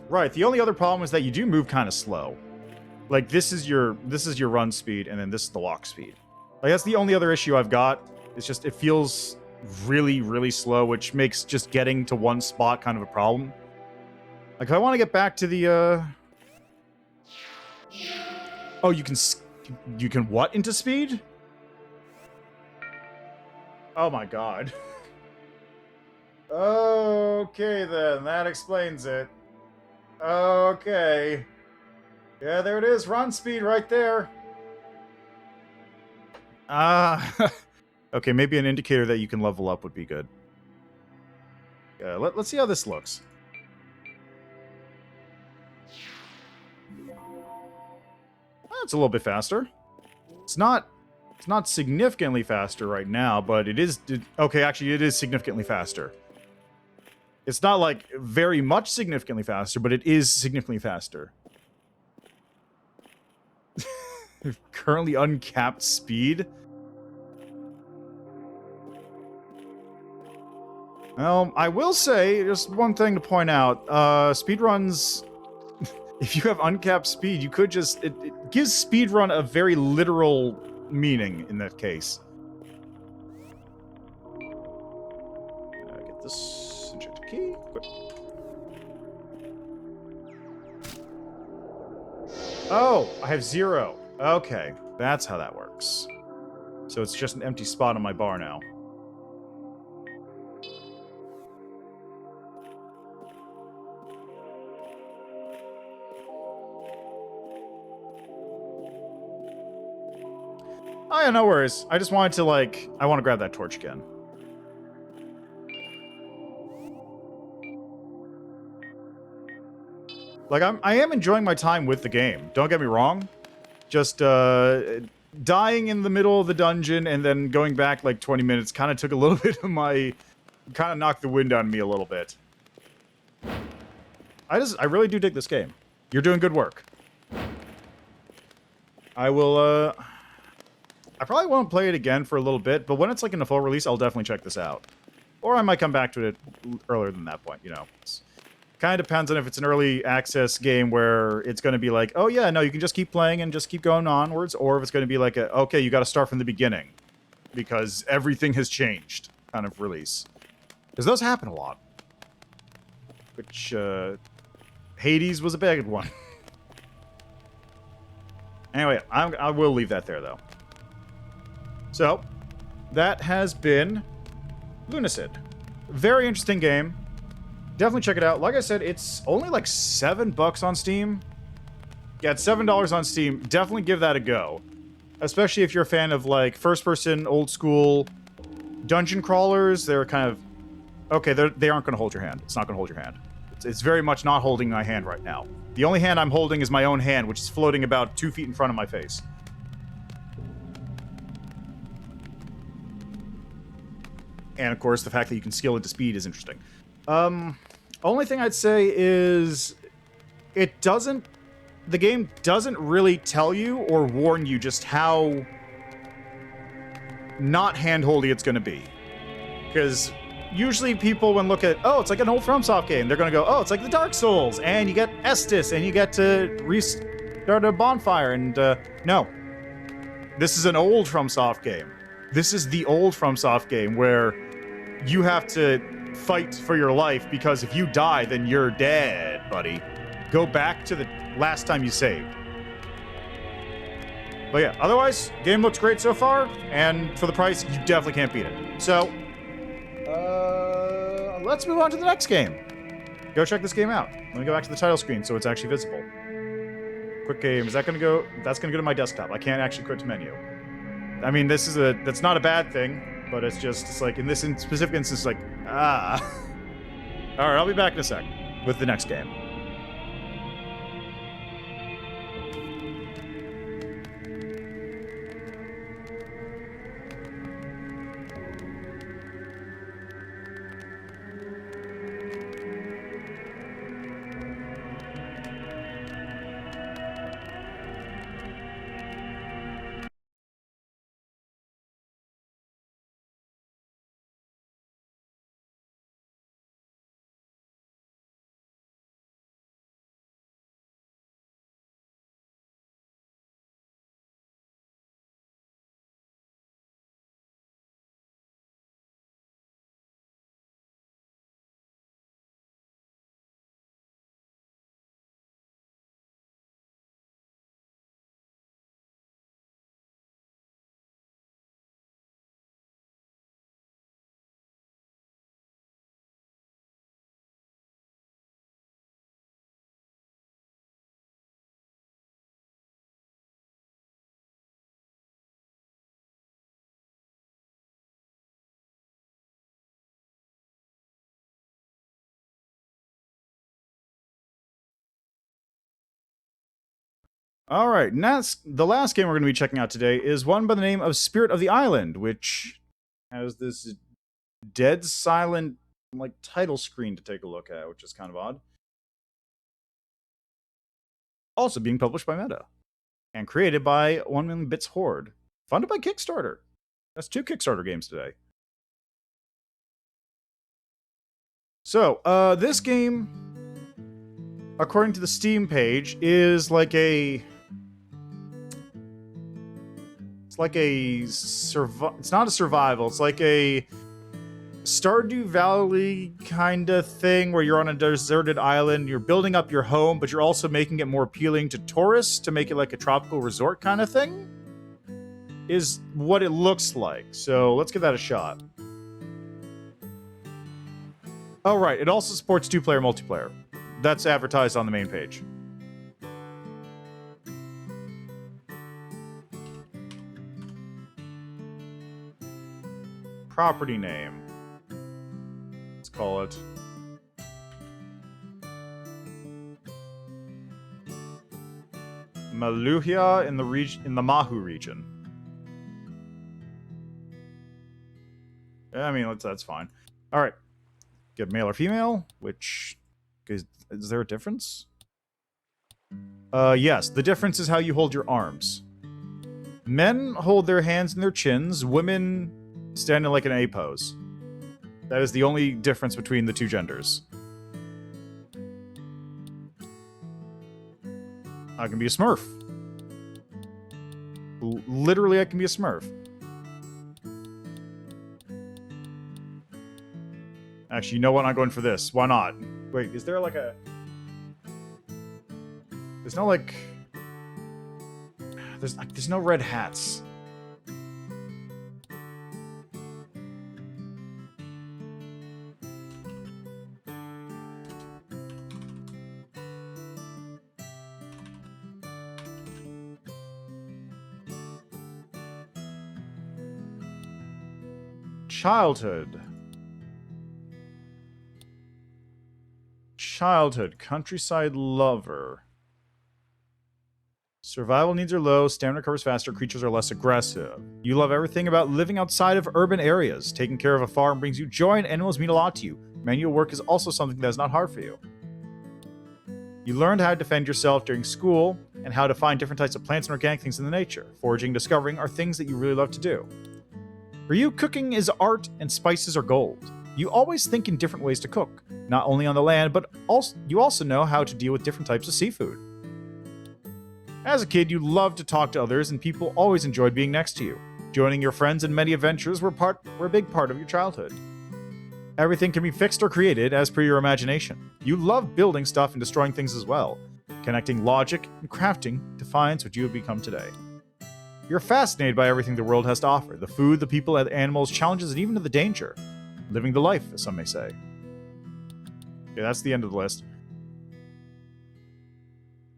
A: Right, the only other problem is that you do move kind of slow. Like, this is your run speed, and then this is the walk speed. Like, that's the only other issue I've got. It's just, it feels really, really slow, which makes just getting to one spot kind of a problem. Like, if I want to get back to the, Oh, you can what into speed? Oh my god. Okay, then. That explains it. Okay. Yeah, there it is. Run speed right there. Okay, maybe an indicator that you can level up would be good. Let's see how this looks. It's a little bit faster. It's not It's not significantly faster right now, but it is... Okay, actually, it is significantly faster. It's not, like, very much significantly faster, but it is significantly faster. Currently uncapped speed? I will say, just one thing to point out. Speedruns... If you have uncapped speed, you could just... It gives speedrun a very literal meaning in that case. Get this injector key. Equip. Oh, I have 0. Okay, that's how that works. So it's just an empty spot on my bar now. Oh yeah, no worries. I just wanted to, like... I want to grab that torch again. Like, I am enjoying my time with the game. Don't get me wrong. Just, dying in the middle of the dungeon and then going back, like, 20 minutes kind of took a little bit of my... Kind of knocked the wind out of me a little bit. I really do dig this game. You're doing good work. I will, I probably won't play it again for a little bit, but when it's, like, in a full release, I'll definitely check this out. Or I might come back to it earlier than that point, you know. Kind of depends on if it's an early access game where it's going to be like, oh yeah, no, you can just keep playing and just keep going onwards, or if it's going to be like, okay, you got to start from the beginning because everything has changed kind of release. Because those happen a lot. Which, Hades was a big one. Anyway, I will leave that there, though. So, that has been Lunacid. Very interesting game. Definitely check it out. Like I said, it's only like $7 on Steam. Yeah, it's $7 on Steam. Definitely give that a go. Especially if you're a fan of, like, first-person, old-school dungeon crawlers. They're kind of... Okay, they aren't going to hold your hand. It's not going to hold your hand. It's very much not holding my hand right now. The only hand I'm holding is my own hand, which is floating about 2 feet in front of my face. And, of course, the fact that you can scale it to speed is interesting. Only thing I'd say is... It doesn't... The game doesn't really tell you or warn you just how... not hand-holdy it's going to be. Because... Usually people, when look at, oh, it's like an old FromSoft game, they're going to go, oh, it's like the Dark Souls, and you get Estus, and you get to restart a bonfire, and, no. This is an old FromSoft game. This is the old FromSoft game where you have to fight for your life, because if you die, then you're dead, buddy. Go back to the last time you saved. But yeah, otherwise, game looks great so far, and for the price, you definitely can't beat it. So... let's move on to the next game. Go check this game out. Let me go back to the title screen so it's actually visible. Quick game. Is that going to go... That's going to go to my desktop. I can't actually quit to menu. I mean, this is a... That's not a bad thing, but it's just... It's like, in this specific instance, like... Ah. Alright, I'll be back in a sec with the next game. All right, and that's the last game we're going to be checking out today is one by the name of Spirit of the Island, which has this dead silent like title screen to take a look at, which is kind of odd. Also being published by Meta and created by 1 Million Bits Horde, funded by Kickstarter. That's 2 Kickstarter games today. So, this game, according to the Steam page, is like a... It's like a... It's not a survival. It's like a Stardew Valley kind of thing where you're on a deserted island, you're building up your home, but you're also making it more appealing to tourists to make it like a tropical resort kind of thing, is what it looks like. So let's give that a shot. Oh, right. It also supports 2-player multiplayer. That's advertised on the main page. Property name. Let's call it Maluhia in the Mahu region. I mean, that's fine. All right. Get male or female, which is there a difference? Yes, the difference is how you hold your arms. Men hold their hands in their chins, women stand in like an A pose. That is the only difference between the 2 genders. I can be a Smurf. Literally, I can be a Smurf. Actually, you know what? I'm going for this. Why not? Wait, is there like a... There's no like... There's no red hats. Childhood. Childhood. Countryside lover. Survival needs are low, stamina recovers faster, creatures are less aggressive. You love everything about living outside of urban areas. Taking care of a farm brings you joy and animals mean a lot to you. Manual work is also something that is not hard for you. You learned how to defend yourself during school and how to find different types of plants and organic things in the nature. Foraging and discovering are things that you really love to do. For you, cooking is art and spices are gold. You always think in different ways to cook, not only on the land, but you also know how to deal with different types of seafood. As a kid, you loved to talk to others, and people always enjoyed being next to you. Joining your friends in many adventures were a big part of your childhood. Everything can be fixed or created as per your imagination. You love building stuff and destroying things as well. Connecting logic and crafting defines what you have become today. You're fascinated by everything the world has to offer. The food, the people, the animals, challenges, and even the danger. Living the life, as some may say. Okay, that's the end of the list.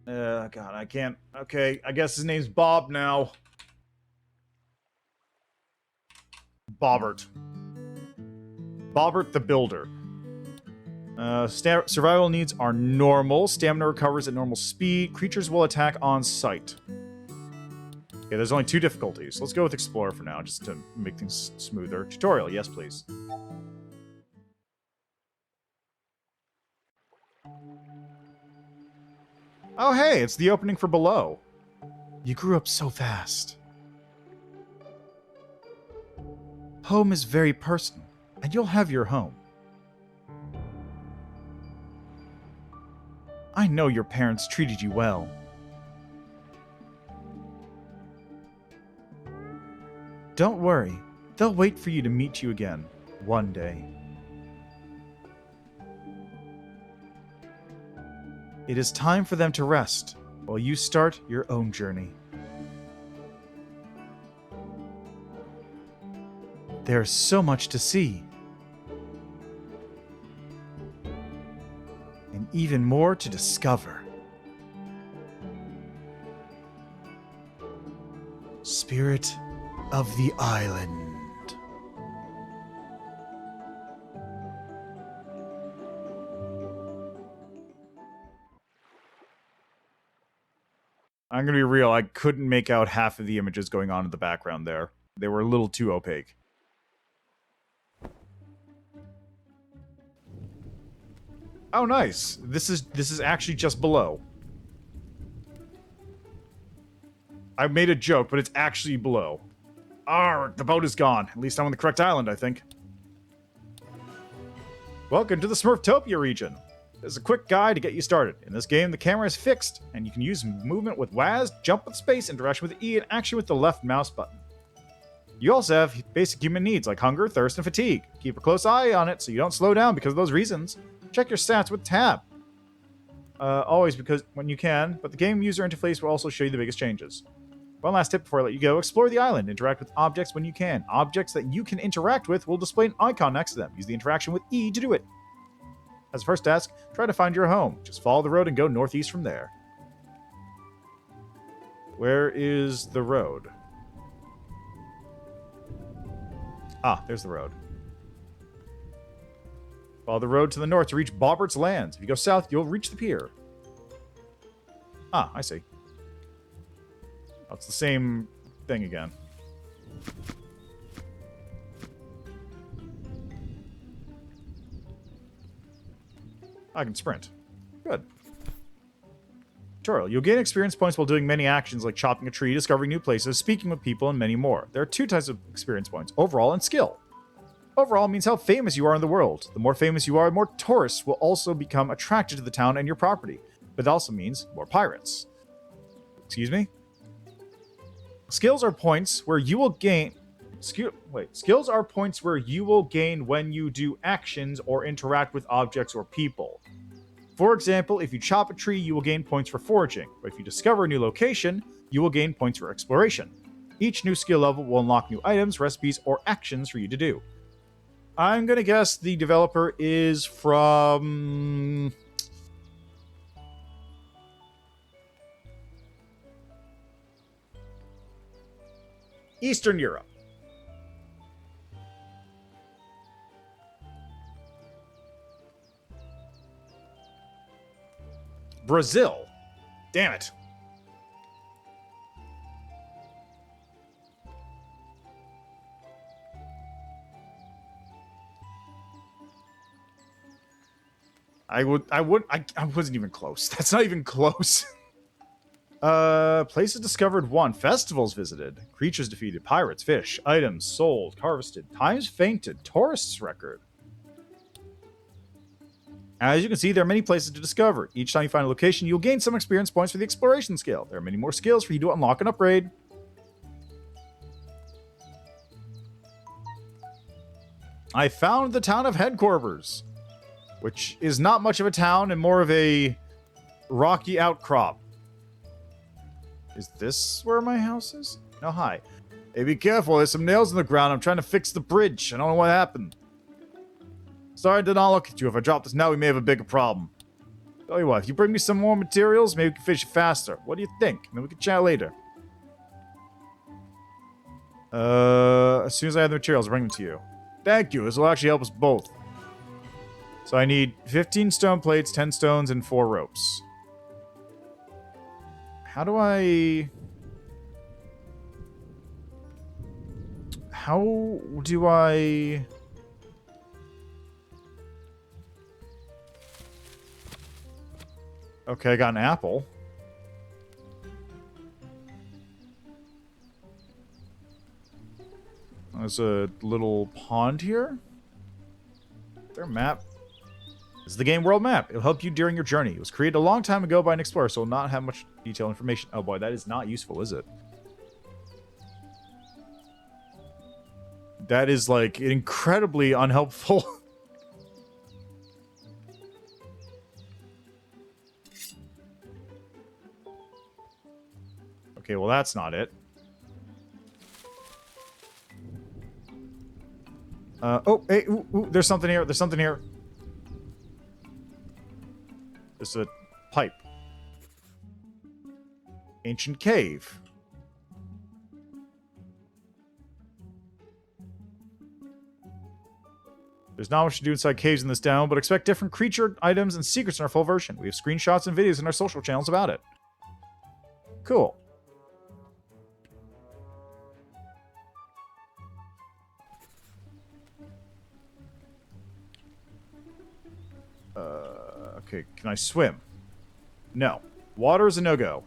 A: God, I can't... Okay, I guess his name's Bob now. Bobbert. Bobbert the Builder. Survival needs are normal. Stamina recovers at normal speed. Creatures will attack on sight. Okay, there's only 2 difficulties. Let's go with Explorer for now, just to make things smoother. Tutorial, yes please. Oh hey, it's the opening for Below. You grew up so fast. Home is very personal, and you'll have your home. I know your parents treated you well. Don't worry, they'll wait for you to meet you again, one day. It is time for them to rest, while you start your own journey. There's so much to see. And even more to discover. Spirit of the Island. I'm gonna be real, I couldn't make out half of the images going on in the background there. They were a little too opaque. Oh, nice. This is actually just below. I made a joke, but it's actually below. Arr, the boat is gone. At least I'm on the correct island, I think. Welcome to the Smurftopia region. There's a quick guide to get you started. In this game, the camera is fixed, and you can use movement with WASD, jump with space, interaction with E, and action with the left mouse button. You also have basic human needs like hunger, thirst, and fatigue. Keep a close eye on it so you don't slow down because of those reasons. Check your stats with tab. Always because when you can, but the game user interface will also show you the biggest changes. One last tip before I let you go, explore the island, interact with objects when you can. Objects that you can interact with will display an icon next to them. Use the interaction with E to do it. As a first task, try to find your home. Just follow the road and go northeast from there. Where is the road? Ah, there's the road. Follow the road to the north to reach Bobbert's Lands. If you go south, you'll reach the pier. Ah, I see. Oh, it's the same thing again. I can sprint. Good. Tutorial. You'll gain experience points while doing many actions like chopping a tree, discovering new places, speaking with people, and many more. There are two types of experience points, overall and skill. Overall means how famous you are in the world. The more famous you are, more tourists will also become attracted to the town and your property. But it also means more pirates. Excuse me? Skills are points where you will gain... Skills are points where you will gain when you do actions or interact with objects or people. For example, if you chop a tree, you will gain points for foraging. But if you discover a new location, you will gain points for exploration. Each new skill level will unlock new items, recipes, or actions for you to do. I'm going to guess the developer is from... Eastern Europe. Brazil. Damn it. I wasn't even close. That's not even close. Places discovered 1. Festivals visited. Creatures defeated. Pirates, fish, items sold, harvested, times fainted, tourists record. As you can see, there are many places to discover. Each time you find a location, you'll gain some experience points for the exploration skill. There are many more skills for you to unlock and upgrade. I found the town of Headquarters, which is not much of a town and more of a rocky outcrop. Is this where my house is? No, hi. Hey, be careful. There's some nails in the ground. I'm trying to fix the bridge. I don't know what happened. Sorry I did not look at you. If I drop this now, we may have a bigger problem. Tell you what, if you bring me some more materials, maybe we can finish it faster. What do you think? Maybe we can chat later. As soon as I have the materials, I'll bring them to you. Thank you. This will actually help us both. So I need 15 stone plates, 10 stones, and 4 ropes. How do I... Okay, I got an apple. There's a little pond here. Is there a map? This is the game world map. It'll help you during your journey. It was created a long time ago by an explorer, so it will not have much detailed information. Oh boy, that is not useful, is it? That is, like, incredibly unhelpful. Okay, well, that's not it. Oh, hey, ooh, there's something here. There's something here. There's a pipe. Ancient cave. There's not much to do inside caves in this down, but expect different creature items and secrets in our full version. We have screenshots and videos in our social channels about it. Cool. Okay, can I swim? No. Water is a no-go.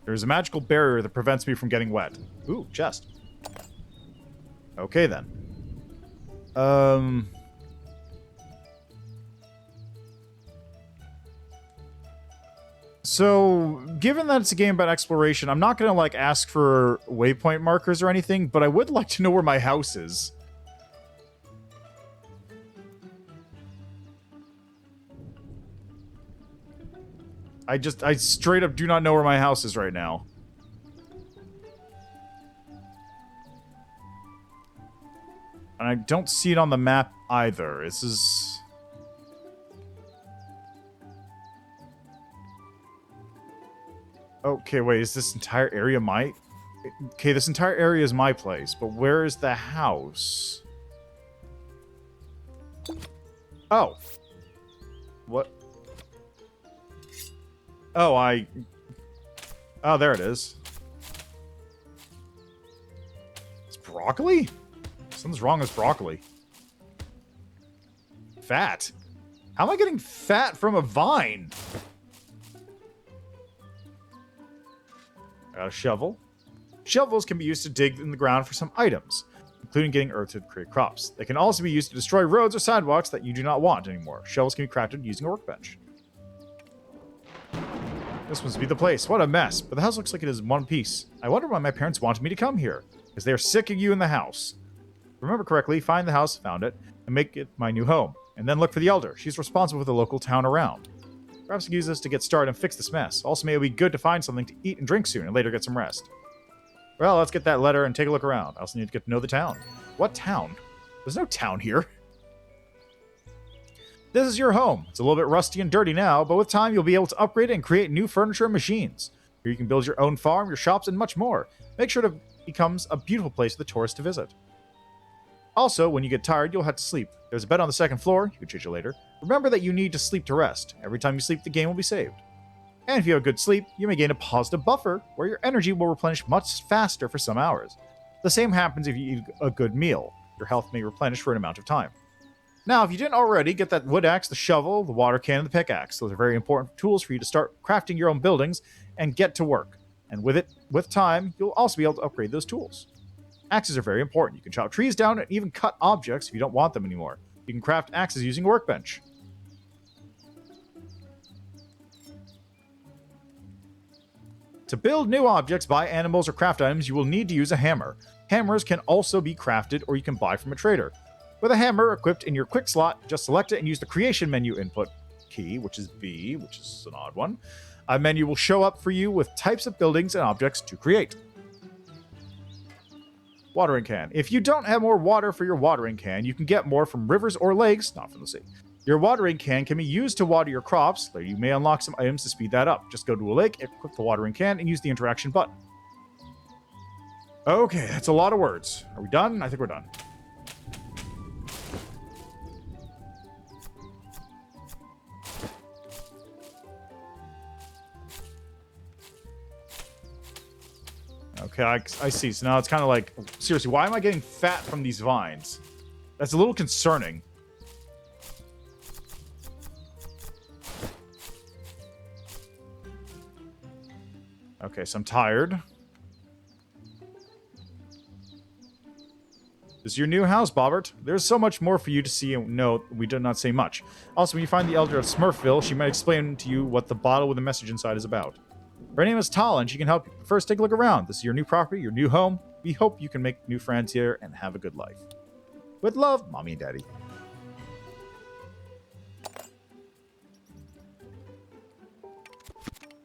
A: There's a magical barrier that prevents me from getting wet. Ooh, chest. Okay, then. So, given that it's a game about exploration, I'm not going to, like, ask for waypoint markers or anything, but I would like to know where my house is. I straight up do not know where my house is right now. And I don't see it on the map either. This is... Okay, wait, is this entire area my... Okay, this entire area is my place, but where is the house? Oh. What? Oh, Oh, there it is. It's broccoli? Something's wrong with broccoli. Fat. How am I getting fat from a vine? I got a shovel. Shovels can be used to dig in the ground for some items, including getting earth to create crops. They can also be used to destroy roads or sidewalks that you do not want anymore. Shovels can be crafted using a workbench. This must be the place. What a mess. But the house looks like it is in one piece. I wonder why my parents wanted me to come here. Because they are sick of you in the house. Remember correctly, find the house, found it, and make it my new home. And then look for the elder. She's responsible for the local town around. Perhaps we can use this to get started and fix this mess. Also, maybe it would be good to find something to eat and drink soon, and later get some rest. Well, let's get that letter and take a look around. I also need to get to know the town. What town? There's no town here. This is your home. It's a little bit rusty and dirty now, but with time you'll be able to upgrade it and create new furniture and machines. Here you can build your own farm, your shops, and much more. Make sure it becomes a beautiful place for the tourists to visit. Also, when you get tired, you'll have to sleep. There's a bed on the second floor. You can change it later. Remember that you need to sleep to rest. Every time you sleep, the game will be saved. And if you have good sleep, you may gain a positive buffer, where your energy will replenish much faster for some hours. The same happens if you eat a good meal. Your health may replenish for an amount of time. Now, if you didn't already, get that wood axe, the shovel, the water can, and the pickaxe. Those are very important tools for you to start crafting your own buildings and get to work. And with time, you'll also be able to upgrade those tools. Axes are very important. You can chop trees down and even cut objects if you don't want them anymore. You can craft axes using a workbench. To build new objects, buy animals, or craft items, you will need to use a hammer. Hammers can also be crafted or you can buy from a trader. With a hammer equipped in your quick slot, just select it and use the creation menu input key, which is B, which is an odd one. A menu will show up for you with types of buildings and objects to create. Watering can. If you don't have more water for your watering can, you can get more from rivers or lakes, not from the sea. Your watering can can be used to water your crops. Later, you may unlock some items to speed that up. Just go to a lake, equip the watering can, and use the interaction button. Okay, that's a lot of words. Are we done? I think we're done. Okay, I see. So now it's kind of like, seriously, why am I getting fat from these vines? That's a little concerning. Okay, so I'm tired. This is your new house, Bobbert. There's so much more for you to see and know. We do not say much. Also, when you find the elder of Smurfville, she might explain to you what the bottle with the message inside is about. Her name is Tal, and she can help you. First, take a look around. This is your new property, your new home. We hope you can make new friends here and have a good life. With love, Mommy and Daddy.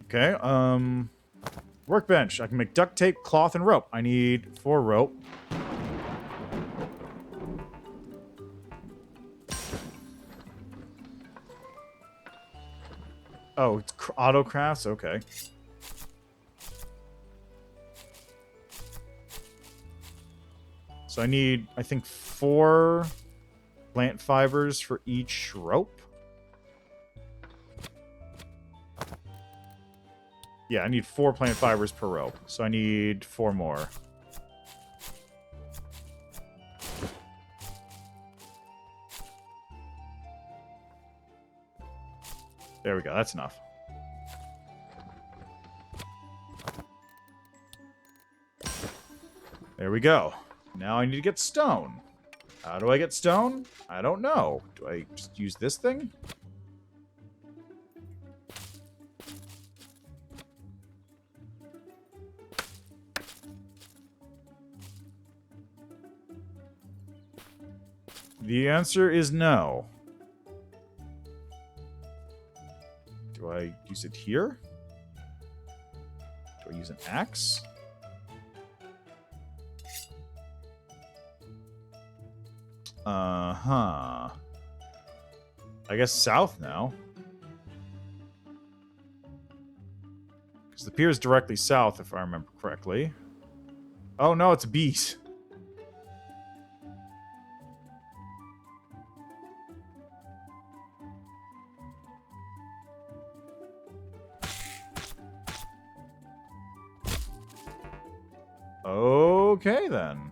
A: Okay, workbench. I can make duct tape, cloth, and rope. I need 4 rope. Oh, it's auto crafts? Okay. So I need, I think, 4 plant fibers for each rope. Yeah, I need 4 plant fibers per rope. So I need 4 more. There we go. That's enough. There we go. Now I need to get stone. How do I get stone? I don't know. Do I just use this thing? The answer is no. Do I use it here? Do I use an axe? Uh-huh. I guess south now. Because the pier is directly south, if I remember correctly. Oh, no, it's bees. Okay, then.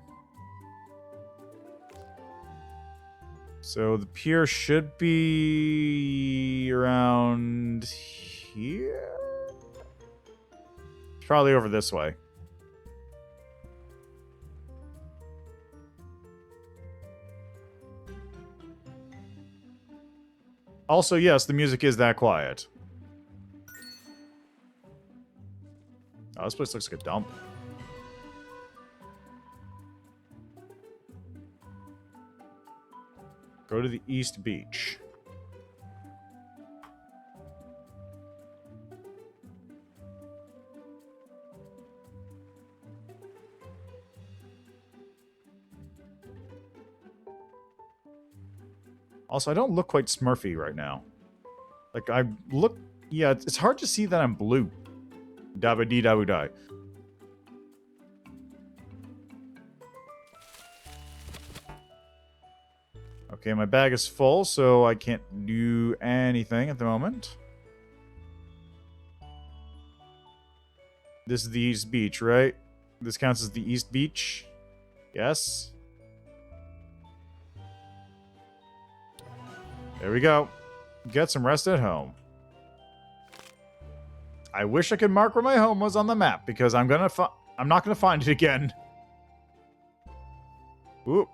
A: So the pier should be around here? It's probably over this way. Also, yes, the music is that quiet. Oh, this place looks like a dump. Go to the East Beach. Also, I don't look quite Smurfy right now. Like, I look... Yeah, it's hard to see that I'm blue. Dabba-dee-dabba-die. Okay, my bag is full, so I can't do anything at the moment. This is the East Beach, right? This counts as the East Beach? Yes. There we go. Get some rest at home. I wish I could mark where my home was on the map, because I'm not gonna find it again. Oop.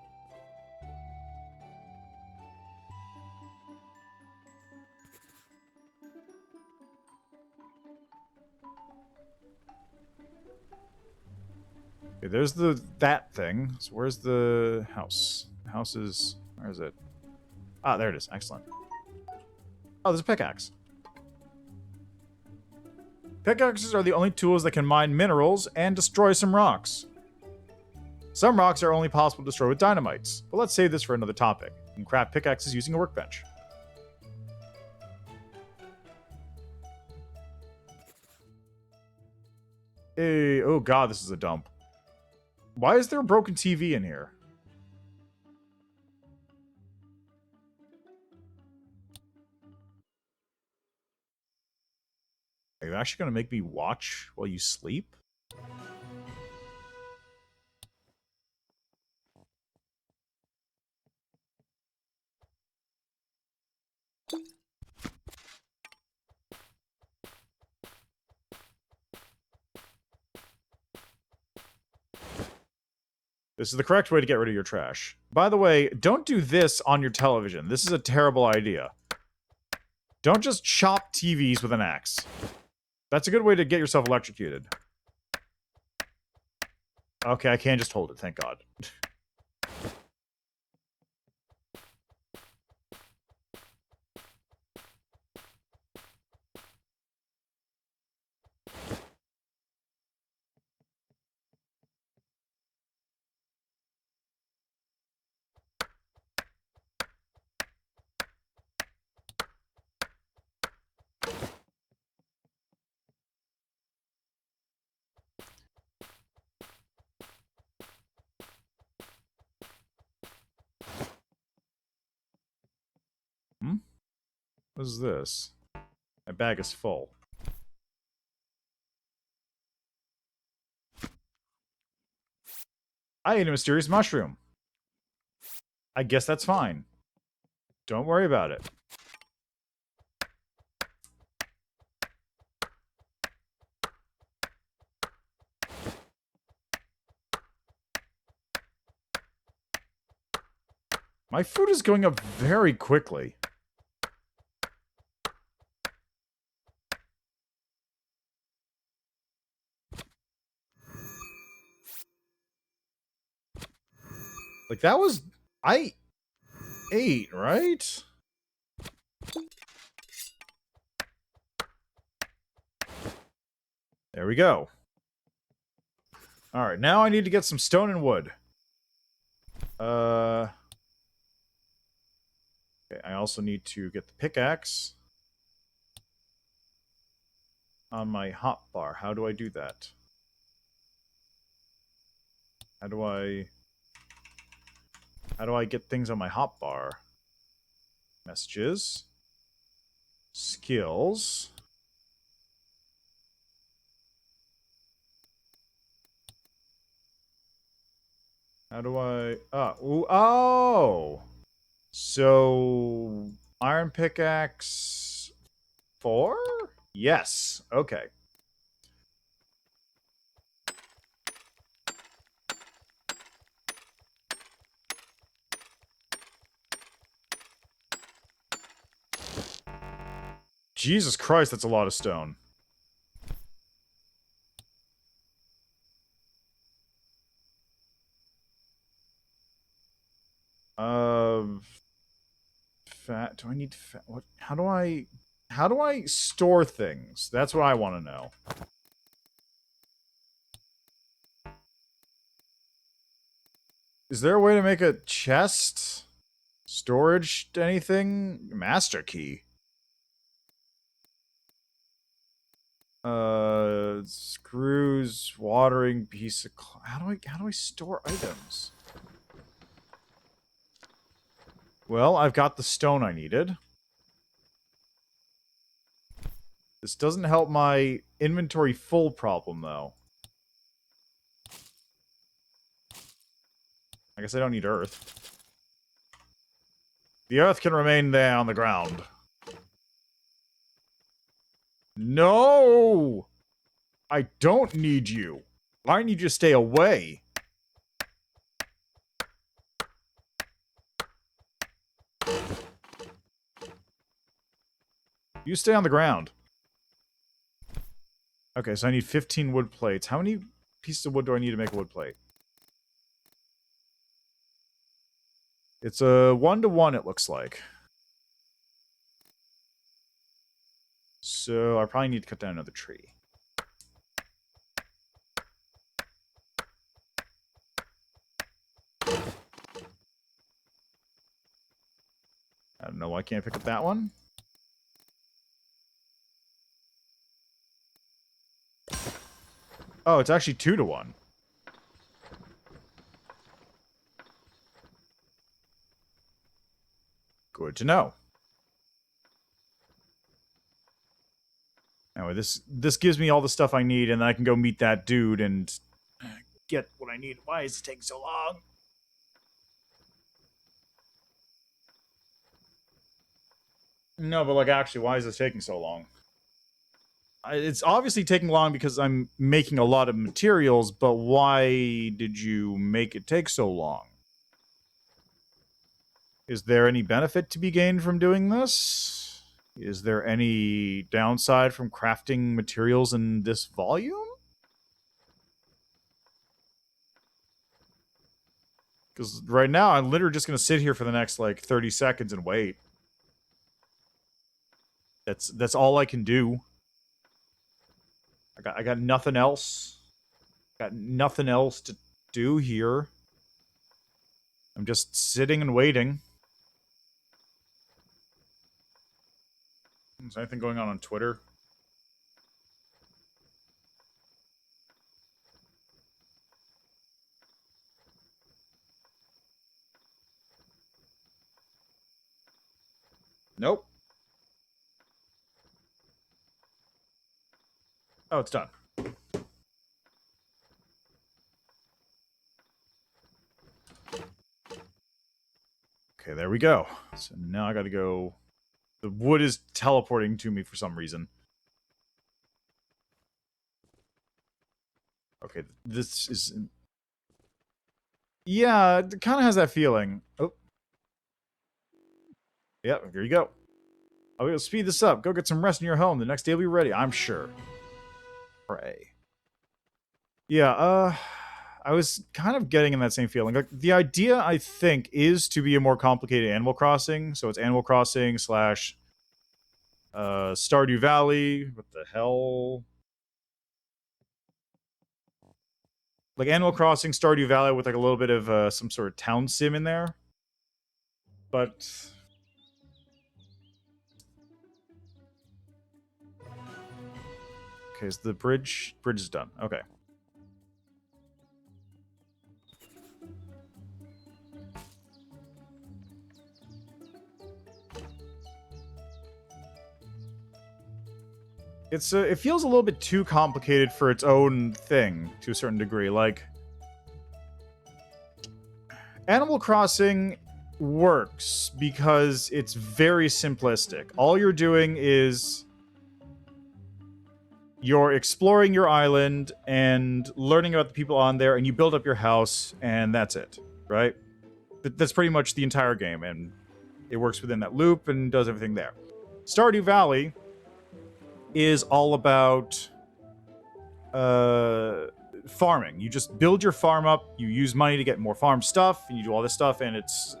A: Okay, there's that thing. So where's the house? The house is... Where is it? Ah, there it is. Excellent. Oh, there's a pickaxe. Pickaxes are the only tools that can mine minerals and destroy some rocks. Some rocks are only possible to destroy with dynamites, but let's save this for another topic. You can craft pickaxes using a workbench. Hey, oh god, this is a dump. Why is there a broken TV in here? Are you actually going to make me watch while you sleep? This is the correct way to get rid of your trash. By the way, don't do this on your television. This is a terrible idea. Don't just chop TVs with an axe. That's a good way to get yourself electrocuted. Okay, I can't just hold it, thank God. What is this? My bag is full. I ate a mysterious mushroom. I guess that's fine. Don't worry about it. My food is going up very quickly. Like, that was... I ate, right? There we go. Alright, now I need to get some stone and wood. Okay, I also need to get the pickaxe on my hotbar. How do I do that? How do I get things on my hotbar? Messages. Skills. How do I... Oh! So... Iron pickaxe... 4? Yes. Okay. Jesus Christ, that's a lot of stone. Fat. Do I need fat? What? How do I store things? That's what I want to know. Is there a way to make a chest? Storage? Anything? Master key. Screws, watering piece of... How do I store items? Well, I've got the stone I needed. This doesn't help my inventory full problem, though. I guess I don't need earth. The earth can remain there on the ground. No! I don't need you. I need you to stay away. You stay on the ground. Okay, so I need 15 wood plates. How many pieces of wood do I need to make a wood plate? It's a 1-to-1, it looks like. So I probably need to cut down another tree. I don't know why I can't pick up that one. Oh, it's actually 2-to-1. Good to know. Anyway, this gives me all the stuff I need, and then I can go meet that dude and get what I need. Why is it taking so long? No, but like, actually, why is this taking so long? It's obviously taking long because I'm making a lot of materials, but why did you make it take so long? Is there any benefit to be gained from doing this? Is there any downside from crafting materials in this volume? Because right now, I'm literally just going to sit here for the next, like, 30 seconds and wait. That's all I can do. I got nothing else. Got nothing else to do here. I'm just sitting and waiting. Is there anything going on Twitter? Nope. Oh, it's done. Okay, there we go. So now I gotta go... The wood is teleporting to me for some reason. Okay, this is... Yeah, it kind of has that feeling. Oh. Yep, here you go. I'll go speed this up. Go get some rest in your home. The next day will be ready, I'm sure. Pray. Yeah, I was kind of getting in that same feeling. Like, the idea, I think, is to be a more complicated Animal Crossing. So it's Animal Crossing slash Stardew Valley. What the hell? Like Animal Crossing, Stardew Valley with like a little bit of some sort of town sim in there. But... Okay, is the bridge... Bridge is done. Okay. It's it feels a little bit too complicated for its own thing, to a certain degree. Like, Animal Crossing works because it's very simplistic. All you're doing is you're exploring your island and learning about the people on there, and you build up your house, and that's it, right? That's pretty much the entire game, and it works within that loop and does everything there. Stardew Valley is all about farming. You just build your farm up, you use money to get more farm stuff, and you do all this stuff, and it's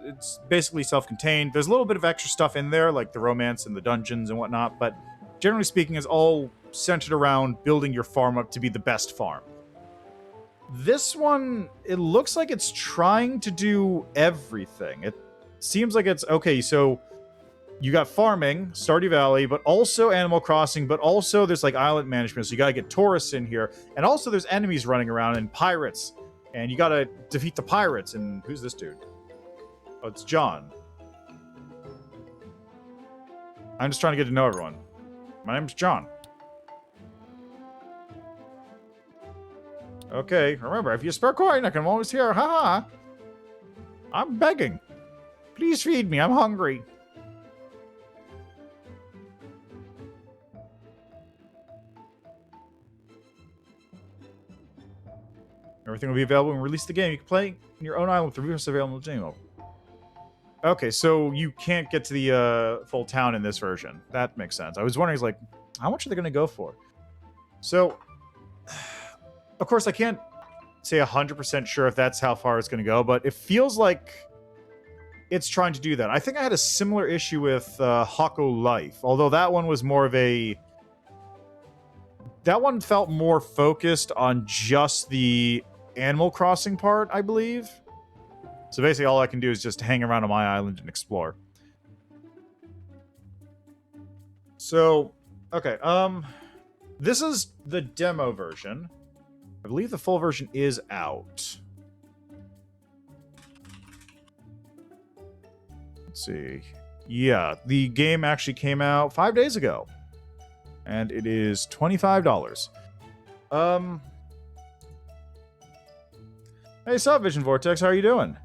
A: basically self-contained. There's a little bit of extra stuff in there, like the romance and the dungeons and whatnot, but generally speaking, it's all centered around building your farm up to be the best farm. This one, it looks like it's trying to do everything. It seems like it's, okay, so you got farming, Stardew Valley, but also Animal Crossing, but also there's like island management, so you gotta get tourists in here, and also there's enemies running around and pirates, and you gotta defeat the pirates, and who's this dude? Oh, it's John. I'm just trying to get to know everyone. My name's John. Okay, remember, if you spare coin, I can always hear, haha. I'm begging. Please feed me, I'm hungry. Everything will be available when we release the game. You can play in your own island with the resources available in the game. Okay, so you can't get to the full town in this version. That makes sense. I was wondering, like, how much are they going to go for? So, of course, I can't say 100% sure if that's how far it's going to go, but it feels like it's trying to do that. I think I had a similar issue with Hako Life, although that one was more of a... That one felt more focused on just the Animal Crossing part, I believe. So basically all I can do is just hang around on my island and explore. So, okay, this is the demo version. I believe the full version is out. Let's see. Yeah, the game actually came out 5 days ago. And it is $25. Hey, sup, Vision Vortex, how are you doing?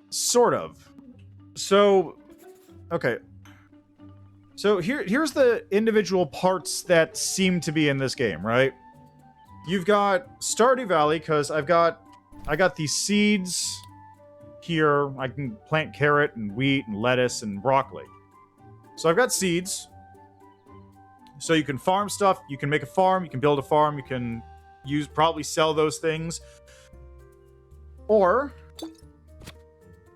A: Sort of. So, okay. So here's the individual parts that seem to be in this game, right? You've got Stardew Valley, because I got these seeds here. I can plant carrot and wheat and lettuce and broccoli. So I've got seeds. So you can farm stuff, you can make a farm, you can build a farm, you can probably sell those things. Or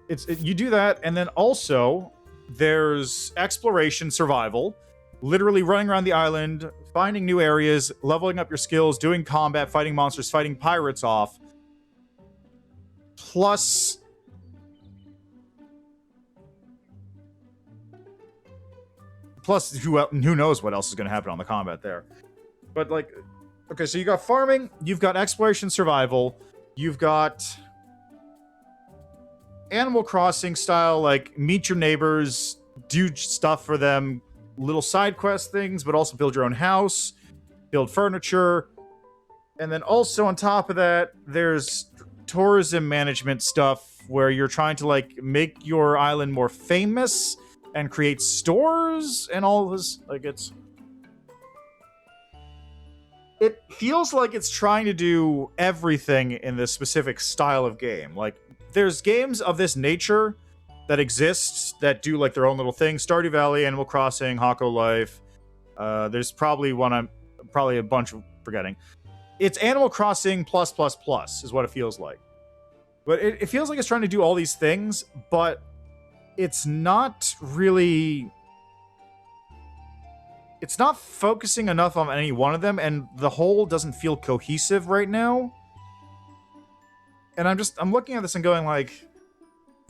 A: you do that, and then also there's exploration, survival, literally running around the island, finding new areas, leveling up your skills, doing combat, fighting monsters, fighting pirates off. Plus who knows what else is going to happen on the combat there. But, like, okay, so you got farming, you've got exploration, survival, you've got Animal Crossing style, like, meet your neighbors, do stuff for them, little side quest things, but also build your own house, build furniture, and then also on top of that, there's tourism management stuff where you're trying to like make your island more famous and create stores and all this. Like it feels like it's trying to do everything in this specific style of game. Like, there's games of this nature that exist that do like their own little thing. Stardew Valley, Animal Crossing, Hako Life. There's probably a bunch of forgetting. It's Animal Crossing plus plus plus is what it feels like. But it feels like it's trying to do all these things, but it's not really... It's not focusing enough on any one of them, and the whole doesn't feel cohesive right now. And I'm looking at this and going like,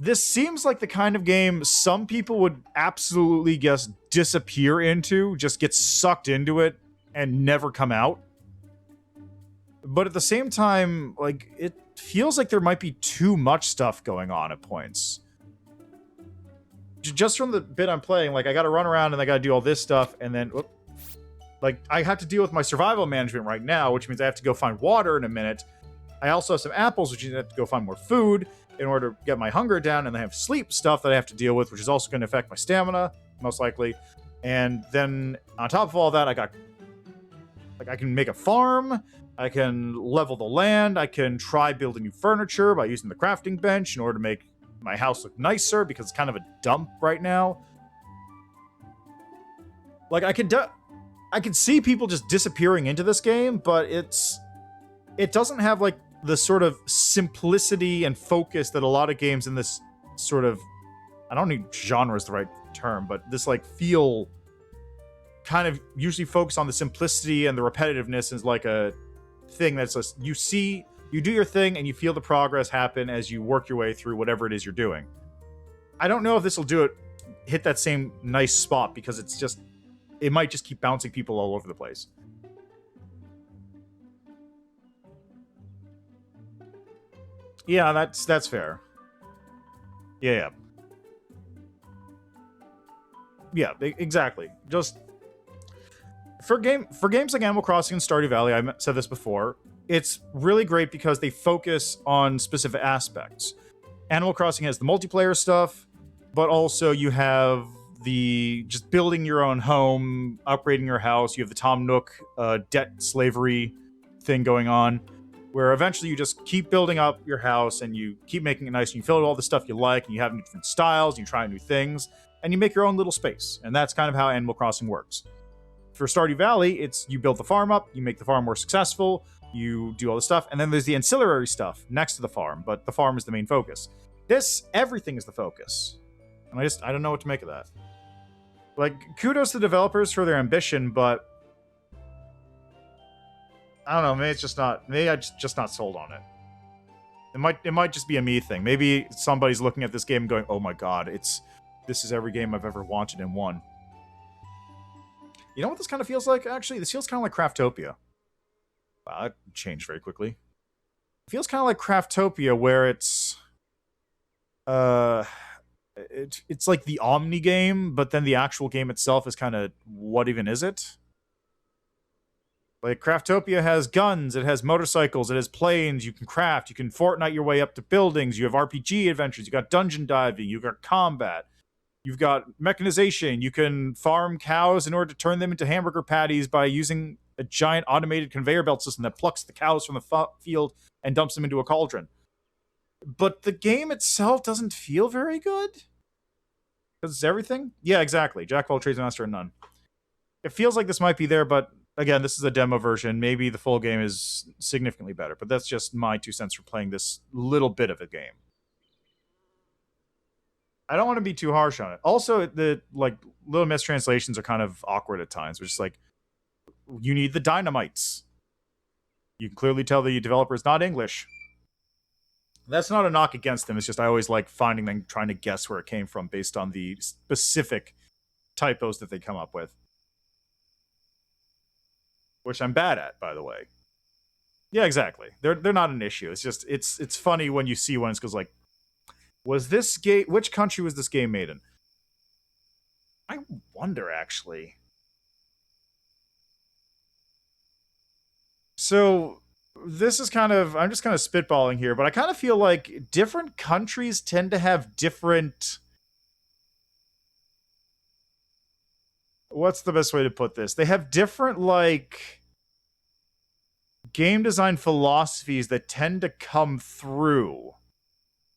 A: this seems like the kind of game some people would absolutely just disappear into, just get sucked into it and never come out. But at the same time, like, it feels like there might be too much stuff going on at points. Just from the bit I'm playing, like, I gotta run around and I gotta do all this stuff, and then, whoop, like, I have to deal with my survival management right now, which means I have to go find water in a minute. I also have some apples, which means I have to go find more food in order to get my hunger down, and I have sleep stuff that I have to deal with, which is also going to affect my stamina, most likely. And then, on top of all that, I can make a farm, I can level the land, I can try building new furniture by using the crafting bench in order to make my house look nicer, because it's kind of a dump right now. Like, I can see people just disappearing into this game, but it doesn't have, like, the sort of simplicity and focus that a lot of games in this sort of... I don't think genre is the right term, but this, like, feel kind of usually focus on the simplicity and the repetitiveness is like a thing that's just... You do your thing, and you feel the progress happen as you work your way through whatever it is you're doing. I don't know if this will hit that same nice spot, because it's just... It might just keep bouncing people all over the place. Yeah, that's fair. Yeah. Yeah, exactly. Just... For games like Animal Crossing and Stardew Valley, I said this before, it's really great because they focus on specific aspects. Animal Crossing has the multiplayer stuff, but also you have the just building your own home, upgrading your house. You have the Tom Nook debt slavery thing going on, where eventually you just keep building up your house and you keep making it nice, and you fill it with all the stuff you like, and you have different styles, and you try new things, and you make your own little space. And that's kind of how Animal Crossing works. For Stardew Valley, it's you build the farm up, you make the farm more successful, you do all the stuff, and then there's the ancillary stuff next to the farm, but the farm is the main focus. Everything is the focus. And I don't know what to make of that. Like, kudos to the developers for their ambition, but I don't know, maybe I'm just not sold on it. It might just be a me thing. Maybe somebody's looking at this game and going, oh my god, this is every game I've ever wanted in one. You know what this kind of feels like, actually? This feels kind of like Craftopia. Wow, that changed very quickly. It feels kind of like Craftopia, where it's... It's like the Omni game, but then the actual game itself is kind of, what even is it? Like, Craftopia has guns, it has motorcycles, it has planes, you can craft, you can Fortnite your way up to buildings, you have RPG adventures, you got dungeon diving, you got combat. You've got mechanization. You can farm cows in order to turn them into hamburger patties by using a giant automated conveyor belt system that plucks the cows from the field and dumps them into a cauldron. But the game itself doesn't feel very good. Because it's everything? Yeah, exactly. Jack of all trades, master of none. It feels like this might be there, but again, this is a demo version. Maybe the full game is significantly better. But that's just my 2 cents for playing this little bit of a game. I don't want to be too harsh on it. Also, the like little mistranslations are kind of awkward at times, which is like, you need the dynamites. You can clearly tell the developer is not English. That's not a knock against them. It's just I always like finding them trying to guess where it came from based on the specific typos that they come up with. Which I'm bad at, by the way. Yeah, exactly. They're not an issue. It's just it's funny when you see one. It's because like, was this game... Which country was this game made in? I wonder, actually. So, this is kind of, I'm just kind of spitballing here, but I kind of feel like different countries tend to have different, what's the best way to put this? They have different, like, game design philosophies that tend to come through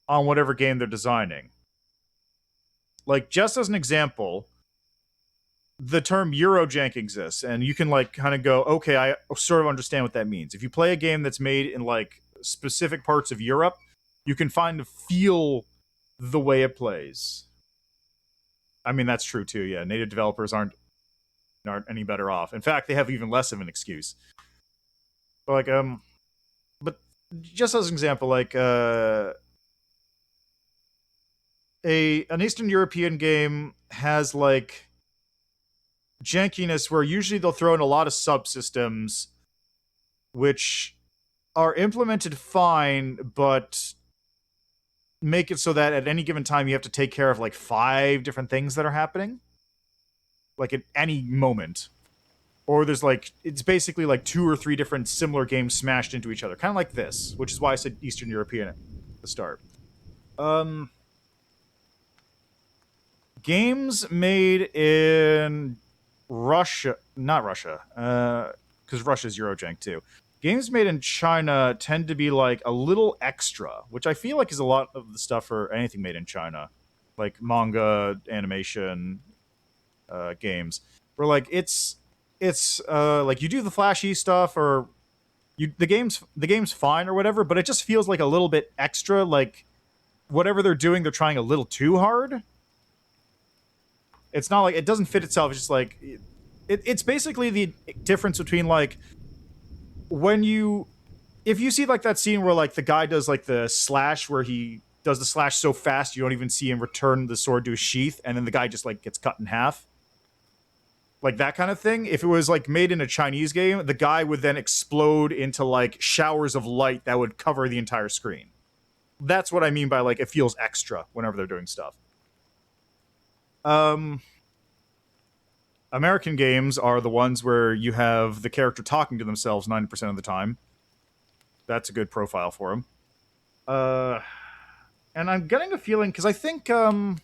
A: on whatever game they're designing. Like, just as an example, the term Eurojank exists, and you can, like, kind of go, okay, I sort of understand what that means. If you play a game that's made in, like, specific parts of Europe, you can feel the way it plays. I mean, that's true, too, yeah. Native developers aren't any better off. In fact, they have even less of an excuse. But, like, but just as an example, like, an Eastern European game has, like, jankiness where usually they'll throw in a lot of subsystems which are implemented fine, but make it so that at any given time you have to take care of like 5 different things that are happening, like at any moment. Or there's like, it's basically like 2 or 3 different similar games smashed into each other, kind of like this, which is why I said Eastern European at the start. Games made in Russia, not Russia, because Russia's Eurojank too. Games made in China tend to be like a little extra, which I feel like is a lot of the stuff for anything made in China, like manga, animation, games. Where like it's like you do the flashy stuff, or the game's fine or whatever, but it just feels like a little bit extra. Like whatever they're doing, they're trying a little too hard. It's not like it doesn't fit itself. It's just like it's basically the difference between like if you see like that scene where like the guy does like the slash where he does the slash so fast you don't even see him return the sword to his sheath, and then the guy just like gets cut in half. Like that kind of thing. If it was like made in a Chinese game, the guy would then explode into like showers of light that would cover the entire screen. That's what I mean by like it feels extra whenever they're doing stuff. American games are the ones where you have the character talking to themselves 90% of the time. That's a good profile for them. And I'm getting a feeling, because I think, I'm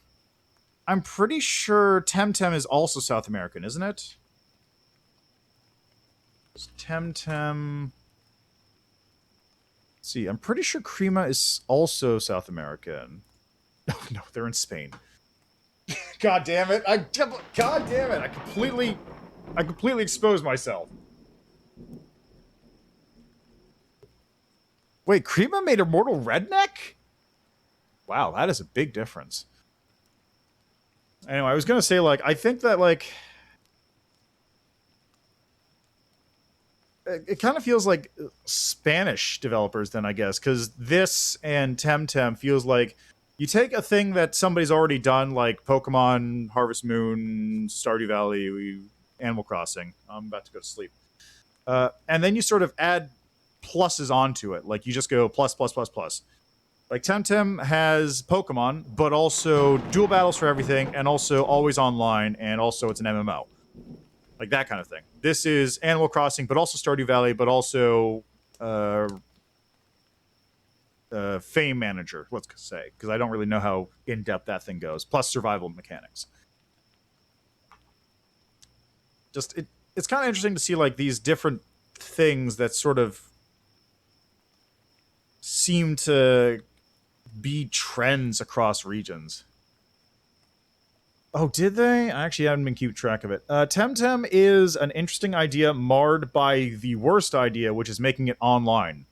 A: pretty sure Temtem is also South American, isn't it? Temtem... Let's see, I'm pretty sure Crema is also South American. Oh, no, they're in Spain. God damn it! God damn it! I completely exposed myself. Wait, Crema made Immortal Redneck? Wow, that is a big difference. Anyway, I was gonna say, like, I think that, like, it kind of feels like Spanish developers then, I guess, because this and Temtem feels like you take a thing that somebody's already done, like Pokemon, Harvest Moon, Stardew Valley, Animal Crossing. I'm about to go to sleep. And then you sort of add pluses onto it. Like, you just go plus, plus, plus, plus. Like, Temtem has Pokemon, but also dual battles for everything, and also always online, and also it's an MMO. Like, that kind of thing. This is Animal Crossing, but also Stardew Valley, but also... Fame Manager, let's say, because I don't really know how in-depth that thing goes, plus survival mechanics. Just, it's kind of interesting to see, like, these different things that sort of seem to be trends across regions. Oh, did they? I actually haven't been keeping track of it. Temtem is an interesting idea marred by the worst idea, which is making it online.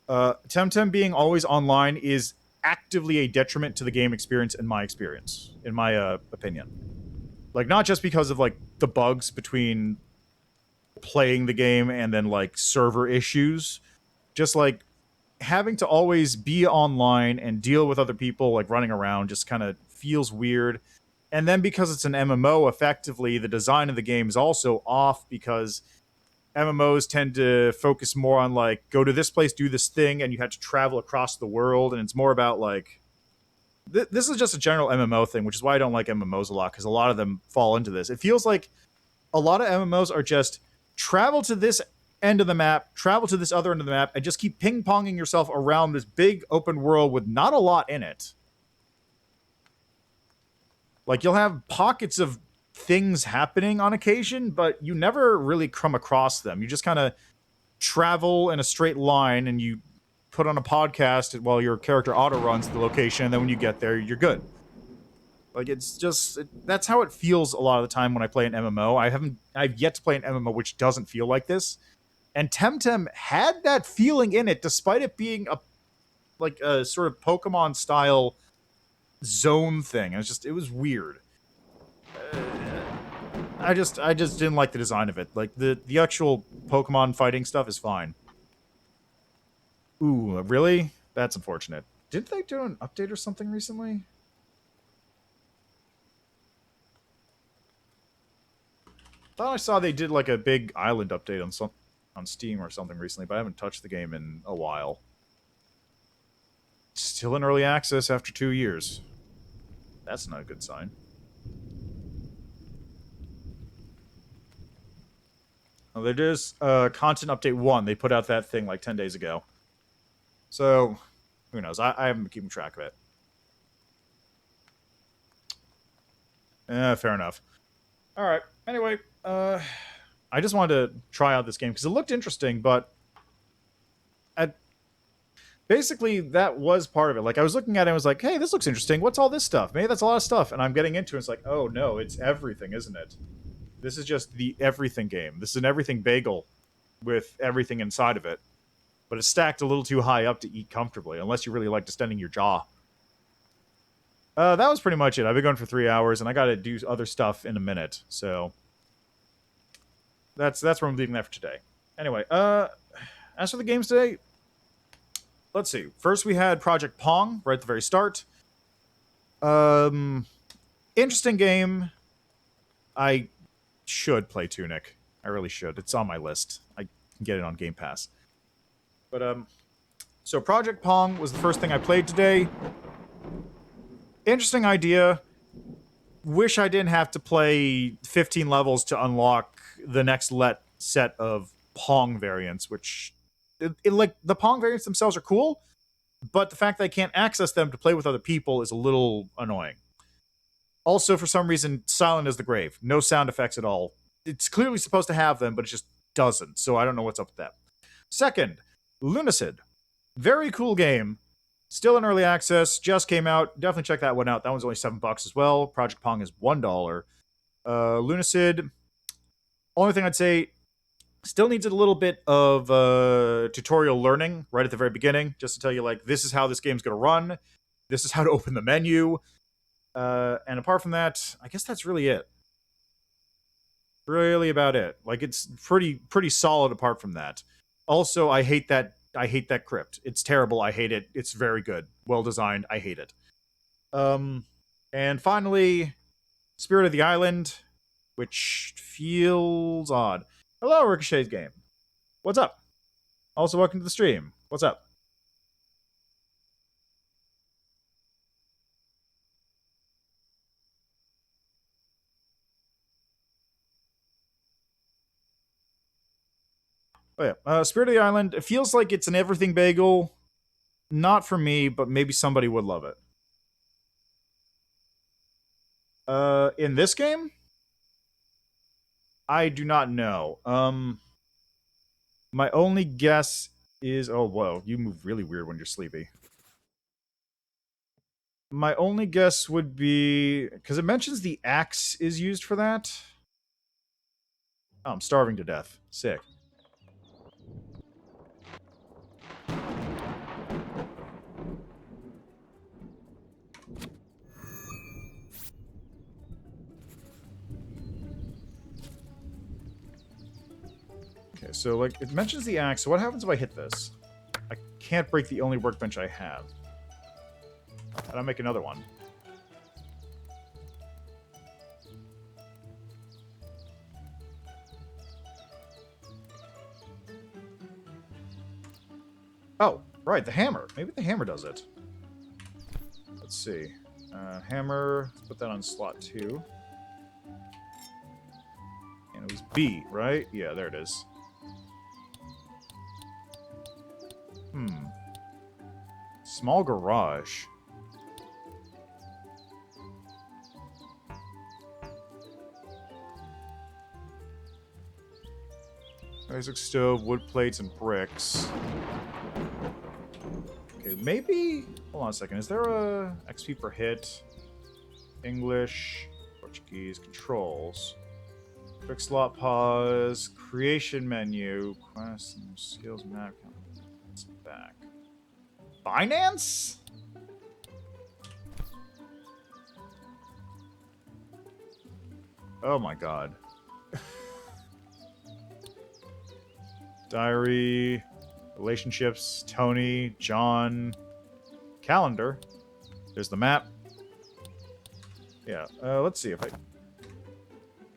A: Temtem being always online is actively a detriment to the game experience, in my opinion. Like, not just because of, like, the bugs between playing the game and then, like, server issues. Just, like, having to always be online and deal with other people, like, running around just kind of feels weird. And then because it's an MMO, effectively, the design of the game is also off, because MMOs tend to focus more on, like, go to this place, do this thing, and you have to travel across the world, and it's more about, like... This is just a general MMO thing, which is why I don't like MMOs a lot, because a lot of them fall into this. It feels like a lot of MMOs are just travel to this end of the map, travel to this other end of the map, and just keep ping-ponging yourself around this big open world with not a lot in it. Like, you'll have pockets of things happening on occasion, but you never really come across them. You just kind of travel in a straight line, and you put on a podcast while your character auto-runs to the location, and then when you get there, you're good. Like, it's just... that's how it feels a lot of the time when I play an MMO. I've yet to play an MMO which doesn't feel like this. And Temtem had that feeling in it, despite it being a sort of Pokemon-style zone thing. It was weird. I just didn't like the design of it. Like, the actual Pokemon fighting stuff is fine. Ooh, really? That's unfortunate. Didn't they do an update or something recently? Thought I saw they did like a big island update on Steam or something recently, but I haven't touched the game in a while. Still in early access after 2 years. That's not a good sign. Well, there is Content Update 1. They put out that thing like 10 days ago. So, who knows? I haven't been keeping track of it. Fair enough. Alright, anyway, I just wanted to try out this game because it looked interesting, but basically that was part of it. Like, I was looking at it and I was like, hey, this looks interesting. What's all this stuff? Maybe that's a lot of stuff. And I'm getting into it. It's like, oh no, it's everything, isn't it? This is just the everything game. This is an everything bagel with everything inside of it. But it's stacked a little too high up to eat comfortably, unless you really like distending your jaw. That was pretty much it. I've been going for 3 hours, and I gotta do other stuff in a minute, so... That's where I'm leaving that for today. Anyway, as for the games today... Let's see. First we had Project Pong, right at the very start. Interesting game. I should play Tunic. I really should. It's on my list. I can get it on Game Pass. But, so Project Pong was the first thing I played today. Interesting idea. Wish I didn't have to play 15 levels to unlock the next set of Pong variants, which... like, the Pong variants themselves are cool, but the fact that I can't access them to play with other people is a little annoying. Also, for some reason, silent as the grave. No sound effects at all. It's clearly supposed to have them, but it just doesn't, so I don't know what's up with that. Second, Lunacid. Very cool game. Still in early access. Just came out. Definitely check that one out. That one's only $7 as well. Project Pong is $1. Lunacid. Only thing I'd say, still needs a little bit of tutorial learning right at the very beginning, just to tell you, like, this is how this game's going to run. This is how to open the menu. And apart from that, I guess that's really it. Really about it. Like, it's pretty solid apart from that. Also, I hate that crypt. It's terrible. I hate it. It's very good. Well designed. I hate it. And finally, Spirit of the Island, which feels odd. Hello, Ricochet's game. What's up? Also, welcome to the stream. What's up? Oh yeah, Spirit of the Island. It feels like it's an everything bagel. Not for me, but maybe somebody would love it. In this game? I do not know. My only guess is... oh, whoa, you move really weird when you're sleepy. My only guess would be... because it mentions the axe is used for that. Oh, I'm starving to death. Sick. Okay, so, like, it mentions the axe. So what happens if I hit this? I can't break the only workbench I have. And I'll make another one. Oh, right, the hammer. Maybe the hammer does it. Let's see. Hammer, let's put that on slot 2. And it was B, right? Yeah, there it is. Small garage. Basic stove, wood plates, and bricks. Okay, maybe... Hold on a second. Is there a XP per hit? English, Portuguese, controls. Quick slot pause, creation menu, quests, and skills map. It's back. Finance? Oh my god. Diary, relationships, Tony, John, calendar. There's the map. Yeah, let's see if I...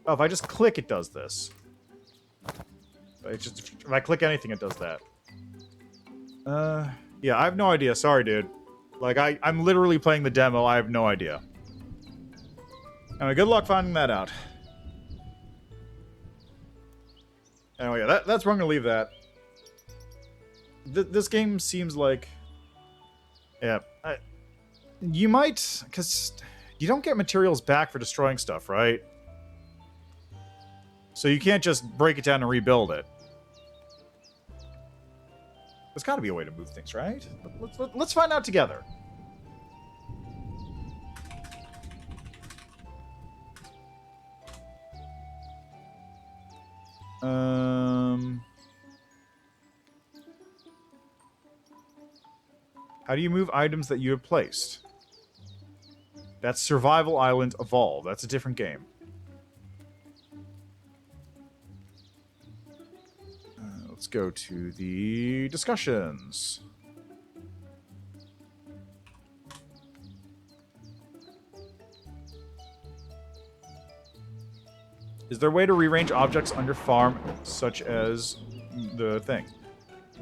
A: Oh, if I just click, it does this. If I click anything, it does that. Yeah, I have no idea. Sorry, dude. Like, I'm literally playing the demo. I have no idea. Anyway, good luck finding that out. Anyway, yeah, that's where I'm gonna leave that. This game seems like... Yeah, you might... Because you don't get materials back for destroying stuff, right? So you can't just break it down and rebuild it. There's got to be a way to move things, right? Let's find out together. How do you move items that you have placed? That's Survival Island Evolve. That's a different game. Let's go to the discussions. Is there a way to rearrange objects on your farm, such as the thing?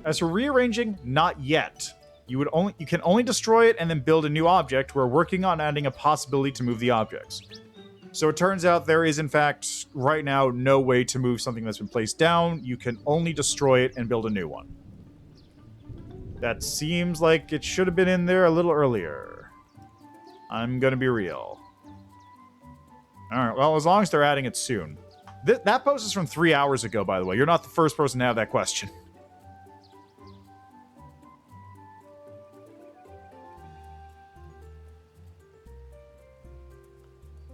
A: As for rearranging, not yet. You can only destroy it and then build a new object. We're working on adding a possibility to move the objects. So it turns out there is, in fact, right now, no way to move something that's been placed down. You can only destroy it and build a new one. That seems like it should have been in there a little earlier. I'm gonna be real. Alright, well, as long as they're adding it soon. That post is from 3 hours ago, by the way. You're not the first person to have that question.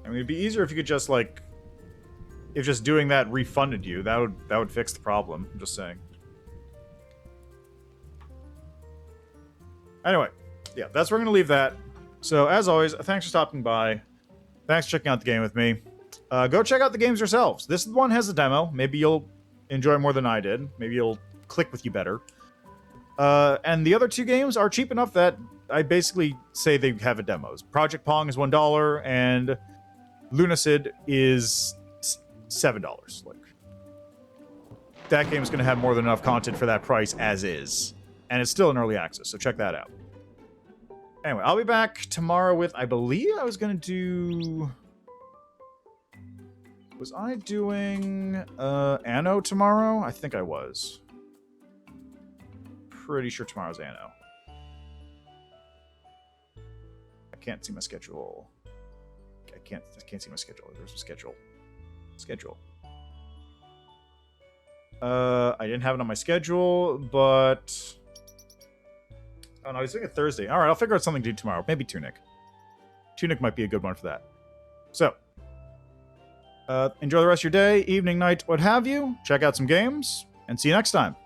A: I mean, it'd be easier if you could just, like... If just doing that refunded you. That would fix the problem. I'm just saying. Anyway. Yeah, that's where we're going to leave that. So, as always, thanks for stopping by. Thanks for checking out the game with me. Go check out the games yourselves. This one has a demo. Maybe you'll enjoy it more than I did. Maybe it'll click with you better. And the other two games are cheap enough that I basically say they have a demos. Project Pong is $1, and Lunacid is $7. Like, that game is going to have more than enough content for that price as is. And it's still in early access, so check that out. Anyway, I'll be back tomorrow with, I believe I was going to do... Was I doing Anno tomorrow? I think I was. Pretty sure tomorrow's Anno. I can't see my schedule. I can't see my schedule. There's a schedule. I didn't have it on my schedule, but... Oh no, he's doing it Thursday. Alright, I'll figure out something to do tomorrow. Maybe Tunic. Tunic might be a good one for that. So, enjoy the rest of your day, evening, night, what have you. Check out some games, and see you next time.